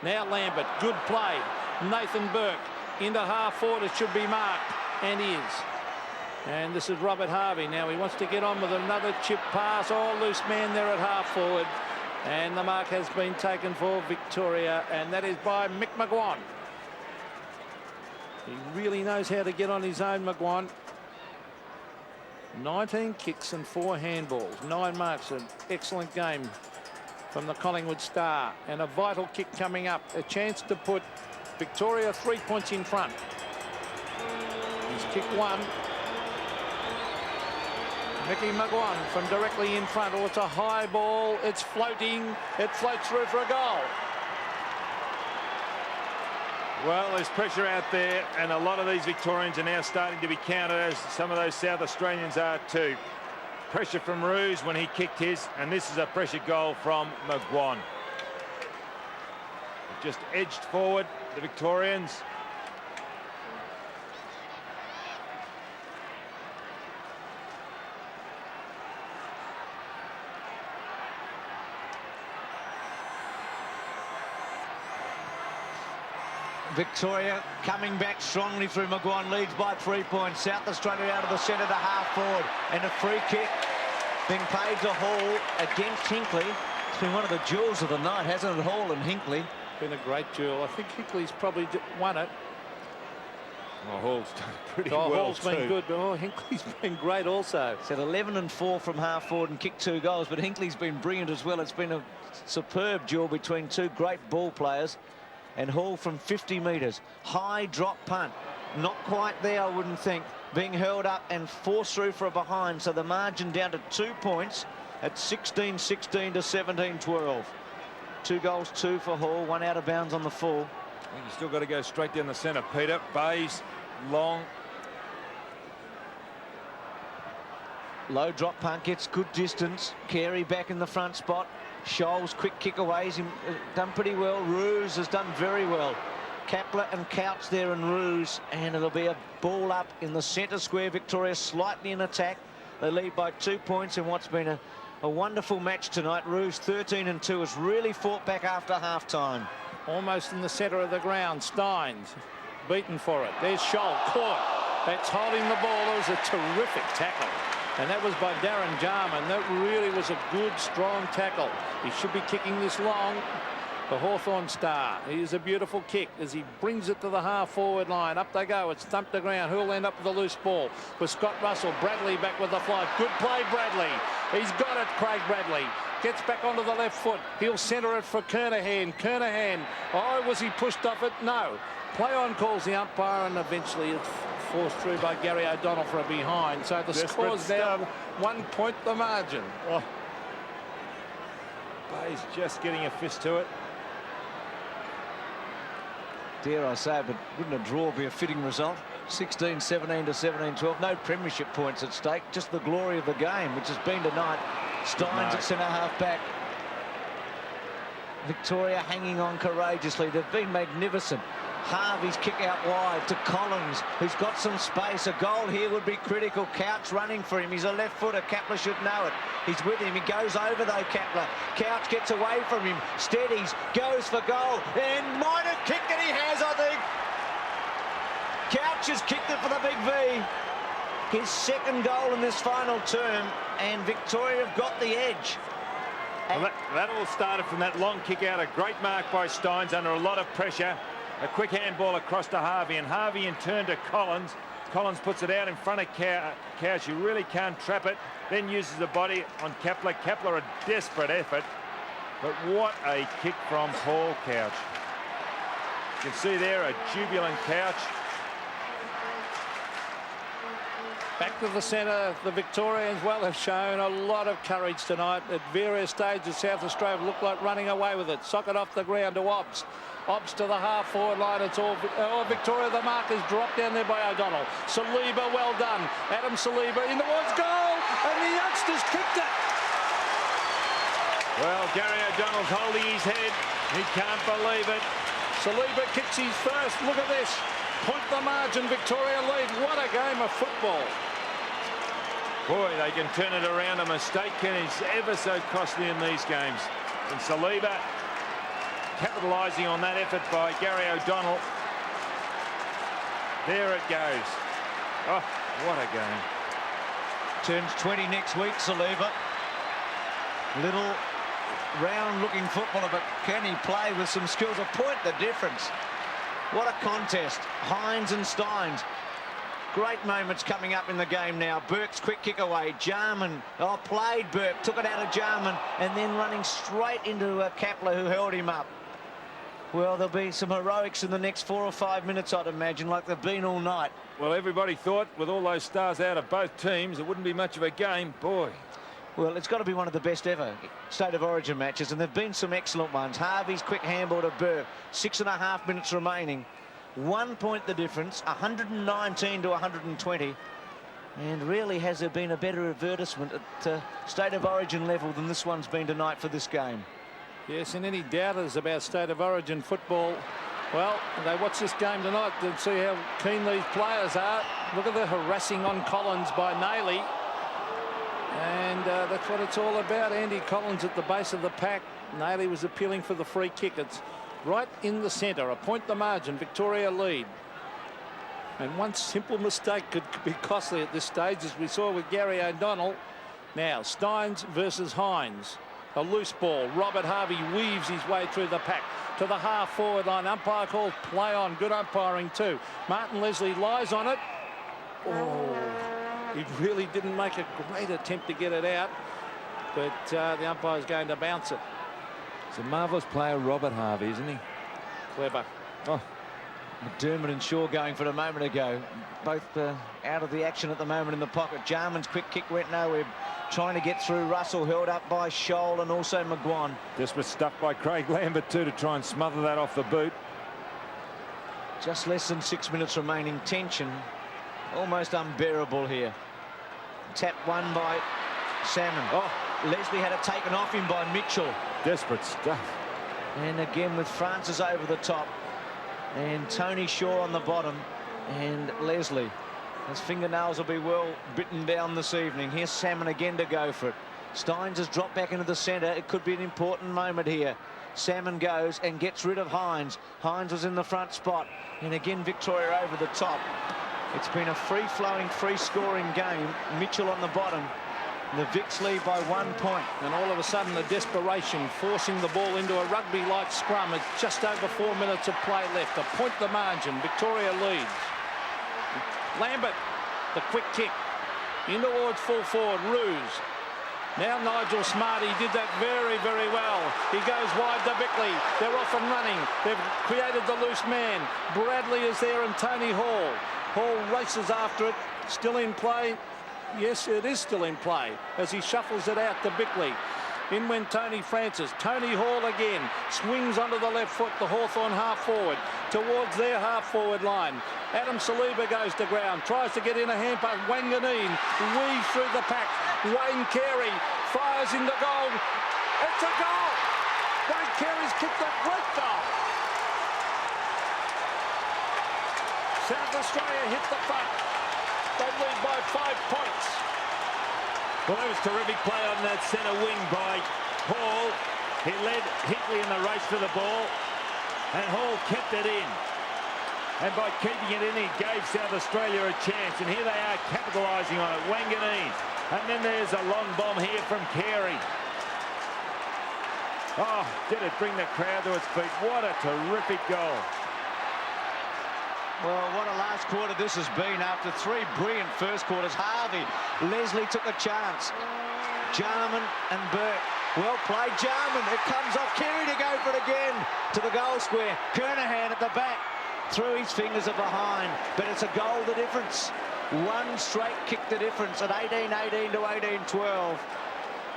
Now Lambert. Good play. Nathan Burke into half-forward. It should be marked. And is. And this is Robert Harvey. Now he wants to get on with another chip pass. Oh, loose man there at half-forward. And the mark has been taken for Victoria. And that is by Mick McGuan. He really knows how to get on his own, McGuan. 19 kicks and 4 handballs, 9 marks. An excellent game from the Collingwood star, and a vital kick coming up. A chance to put Victoria 3 points in front. He's kicked 1. Mickey McGuan from directly in front. Oh, it's a high ball. It's floating. It floats through for a goal. Well, there's pressure out there, and a lot of these Victorians are now starting to be counted, as some of those South Australians are too. Pressure from Ruse when he kicked his, and this is a pressure goal from McGuan. Just edged forward, the Victorians. Victoria coming back strongly through. McGuan leads by 3 points. South Australia out of the centre to half forward, and a free kick being paid to Hall against Hinkley. It's been one of the jewels of the night, hasn't it? Hall and Hinkley. Been a great duel. I think Hinkley's probably won it. Oh, Hall's done pretty well Hall's too. been good, but Hinkley's been great also. It's at 11 and 4 from half forward and kicked 2 goals, but Hinkley's been brilliant as well. It's been a superb duel between 2 great ball players. And Hall from 50 metres. High drop punt. Not quite there, I wouldn't think. Being hurled up and forced through for a behind. So the margin down to 2 points at 16-16 to 17-12. 2 goals, 2 for Hall. 1 out of bounds on the full. I think you still got to go straight down the centre, Peter. Bays, long. Low drop punt, gets good distance. Carey back in the front spot. Scholes, quick kick away. He's done pretty well. Ruse has done very well. Kepler and Couch there and Roos, and it'll be a ball up in the centre square. Victoria slightly in attack. They lead by 2 points in what's been a wonderful match tonight. Roos 13-2 has really fought back after half-time. Almost in the centre of the ground. Steins beaten for it. There's Scholl caught. That's holding the ball. It was a terrific tackle. And that was by Darren Jarman. That really was a good, strong tackle. He should be kicking this long. The Hawthorn star. Here's a beautiful kick as he brings it to the half-forward line. Up they go. It's thumped the ground. Who'll end up with a loose ball? For Scott Russell. Bradley back with the flight. Good play, Bradley. He's got it, Craig Bradley. Gets back onto the left foot. He'll centre it for Kernahan. Kernahan. Oh, was he pushed off it? No. Play on calls the umpire, and eventually it's forced through by Gary O'Donnell for a behind. So the score's now 1 point the margin. Oh. Bay's just getting a fist to it. Dare I say, but wouldn't a draw be a fitting result? 16-17 to 17-12. No premiership points at stake. Just the glory of the game, which has been tonight. Steins at centre half back. Victoria hanging on courageously. They've been magnificent. Harvey's kick out wide to Collins, who's got some space. A goal here would be critical. Couch running for him. He's a left footer. Kepler should know it. He's with him. He goes over though, Kepler. Couch gets away from him. Steadies. Goes for goal. And might have kicked it. He has, I think. Couch has kicked it for the big V. His second goal in this final term. And Victoria have got the edge. Well, that all started from that long kick out. A great mark by Steins under a lot of pressure. A quick handball across to Harvey, and Harvey in turn to Collins. Collins puts it out in front of Couch. You really can't trap it. Then uses the body on Kepler. Kepler a desperate effort. But what a kick from Paul Couch. You can see there a jubilant Couch. Back to the centre. The Victorians, well, have shown a lot of courage tonight. At various stages, South Australia looked like running away with it. Sock it off the ground to Obbs. Obbs to the half-forward line. It's all Victoria. The mark is dropped down there by O'Donnell. Saliba, well done. Adam Saliba in towards goal, and the youngsters kicked it. Well, Gary O'Donnell's holding his head. He can't believe it. Saliba kicks his first. Look at this. Point the margin. Victoria lead. What a game of football. Boy, they can turn it around. A mistake is ever so costly in these games. And Saliba capitalising on that effort by Gary O'Donnell. There it goes. Oh, what a game. Turns 20 next week, Saliba. Little round-looking footballer, but can he play with some skills? A point the difference. What a contest. Hines and Steins. Great moments coming up in the game now. Burke's quick kick away. Jarman, played Burke, took it out of Jarman, and then running straight into Kepler, who held him up. Well, there'll be some heroics in the next 4 or 5 minutes, I'd imagine, like they've been all night. Well, everybody thought with all those stars out of both teams, it wouldn't be much of a game. Boy. Well, it's got to be one of the best ever State of Origin matches, and there've been some excellent ones. Harvey's quick handball to Burke. 6.5 minutes remaining. 1 point the difference, 119 to 120. And really, has there been a better advertisement at State of Origin level than this one's been tonight for this game? Yes, and any doubters about State of Origin football, well, they watch this game tonight to see how keen these players are. Look at the harassing on Collins by Nailey. And that's what it's all about. Andy Collins at the base of the pack. Nailey was appealing for the free kick. It's right in the centre. A point the margin. Victoria lead. And one simple mistake could be costly at this stage, as we saw with Gary O'Donnell. Now, Steins versus Hines. A loose ball. Robert Harvey weaves his way through the pack to the half-forward line. Umpire calls play on. Good umpiring too. Martin Leslie lies on it. Oh, he really didn't make a great attempt to get it out, but the umpire's going to bounce it. It's a marvellous player, Robert Harvey, isn't he? Clever. Oh, McDermott and Shaw going for it a moment ago. Both out of the action at the moment in the pocket. Jarman's quick kick went nowhere. Trying to get through. Russell held up by Scholl and also McGuan. Desperate stuff by Craig Lambert too to try and smother that off the boot. Just less than 6 minutes remaining. Tension almost unbearable here. Tap won by Salmon. Oh, Leslie had it taken off him by Mitchell. Desperate stuff. And again with Francis over the top. and Tony Shaw on the bottom, and Leslie. His fingernails will be well bitten down this evening. Here's Salmon again to go for it. Steins has dropped back into the centre. It could be an important moment here. Salmon goes and gets rid of Hines. Hines was in the front spot, and again Victoria over the top. It's been a free-flowing, free-scoring game. Mitchell on the bottom. The Vics lead by 1 point. And all of a sudden, the desperation, forcing the ball into a rugby-like scrum. It's just over 4 minutes of play left. A point the margin. Victoria leads. Lambert, the quick kick. In towards full forward, Ruse. Now Nigel Smart, he did that very, very well. He goes wide to Bickley. They're off and running. They've created the loose man. Bradley is there and Tony Hall. Hall races after it. Still in play. Yes, it is still in play as he shuffles it out to Bickley. In went Tony Francis. Tony Hall again. Swings onto the left foot, the Hawthorn half forward. Towards their half forward line. Adam Saliba goes to ground. Tries to get in a hand pass. Wanganeen weaves through the pack. Wayne Carey fires into goal. It's a goal! Wayne Carey's kicked a great goal. South Australia hit the front. They lead by 5 points. Well, that was terrific play on that centre wing by Hall. He led Hinckley in the race to the ball, and Hall kept it in. And by keeping it in, he gave South Australia a chance. And here they are capitalising on it. Wanganeen. And then there's a long bomb here from Carey. Oh, did it bring the crowd to its feet. What a terrific goal. Well, what a last quarter this has been after 3 brilliant first quarters. Harvey, Leslie took a chance. Jarman and Burke. Well played, Jarman. It comes off Carey to go for it again. To the goal square. Kernahan at the back. Through his fingers are behind. But it's a goal the difference. One straight kick the difference at 18-18 to 18-12.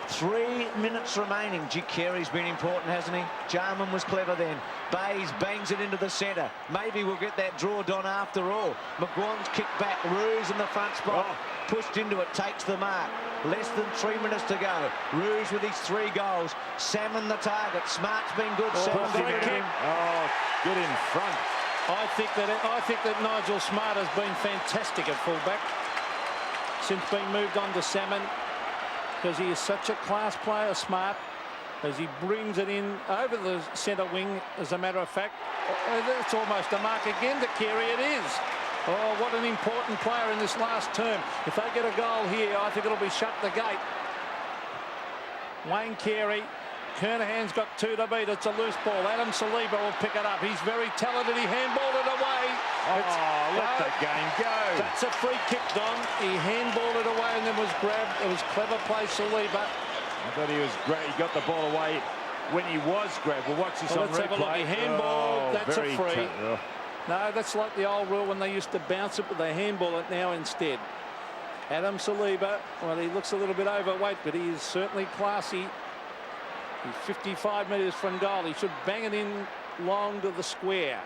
3 minutes remaining. Gee, Carey's been important, hasn't he? Jarman was clever then. Bays bangs it into the centre. Maybe we'll get that draw done after all. McGuan's kicked back. Ruse in the front spot. Pushed into it. Takes the mark. Less than 3 minutes to go. Ruse with his 3 goals. Salmon the target. Smart's been good. Salmon got it in. Oh, good in front. I think that Nigel Smart has been fantastic at fullback since being moved on to Salmon, because he is such a class player, Smart, as he brings it in over the centre wing. As a matter of fact, it's almost a mark again to Carey. It is. Oh, what an important player in this last term. If they get a goal here, I think it'll be shut the gate. Wayne Carey. Kernahan's got 2 to beat. It's a loose ball. Adam Saliba will pick it up. He's very talented. He handballed it away. Let the game go. That's a free kick, Don. He handballed it away and then was grabbed. It was clever play, Saliba. I thought he was great. He got the ball away when he was grabbed. Well, watch this on let's have a look. replay. He handballed. That's a free. Oh. No, that's like the old rule when they used to bounce it, but they handball it now instead. Adam Saliba, well, he looks a little bit overweight, but he is certainly classy. He's 55 metres from goal. He should bang it in long to the square.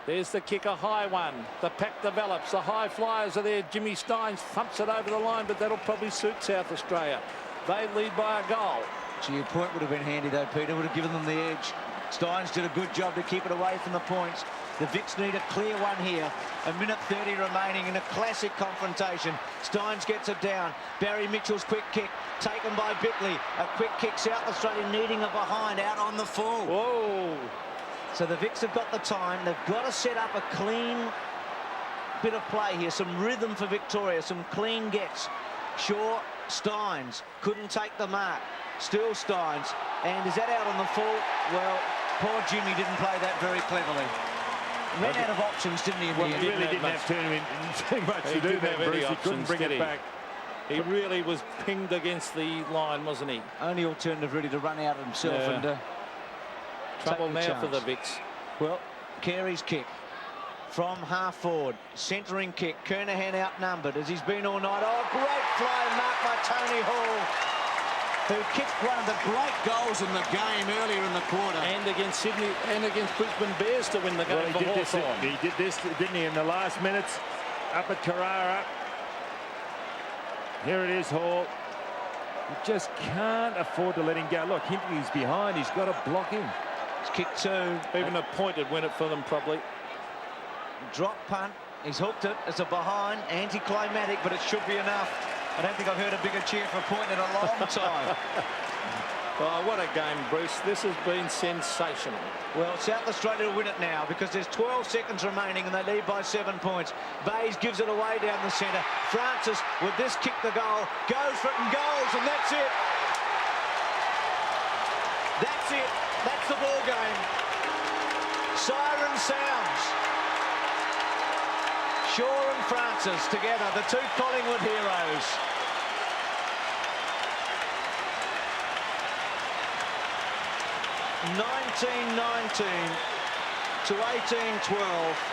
There's the kick, a high one. The pack develops. The high flyers are there. Jimmy Steins thumps it over the line, but that'll probably suit South Australia. They lead by a goal. Gee, a point would have been handy though, Peter. Would have given them the edge. Steins did a good job to keep it away from the points. The Vics need a clear one here. 1:30 remaining in a classic confrontation. Steins gets it down. Barry Mitchell's quick kick taken by Bickley. A quick kick. South Australia needing a behind out on the full. Whoa. So the Vics have got the time. They've got to set up a clean bit of play here. Some rhythm for Victoria. Some clean gets. Shaw, Steins couldn't take the mark. Still Steins. And is that out on the full? Well, poor Jimmy didn't play that very cleverly. Ran out of options, didn't he? Well, he really didn't have too much to do there, Bruce. He couldn't bring it back. He really was pinged against the line, wasn't he? Only alternative really to run out himself and trouble now for the Vics. Well, Carey's kick from half forward, centering kick. Kernahan outnumbered as he's been all night. Oh, great fly marked by Tony Hall, who kicked one of the great goals in the game earlier in the quarter. And against Sydney and against Brisbane Bears to win the game for Hawthorn. He did this, didn't he, in the last minutes up at Carrara. Here it is, Hall. You just can't afford to let him go. Look, Hinckley's behind. He's got to block him. It's kick 2. Even a point would win it for them, probably. Drop punt. He's hooked it. It's a behind. Anticlimactic, but it should be enough. I don't think I've heard a bigger cheer for a point in a long time. Oh, what a game, Bruce. This has been sensational. Well, South Australia will win it now because there's 12 seconds remaining and they lead by 7 points. Bayes gives it away down the centre. Francis, with this kick the goal, goes for it and goals, and that's it. That's it. That's the ball game. Siren sounds. Shaw and Francis together, the two Collingwood heroes. 19-19 to 18-12.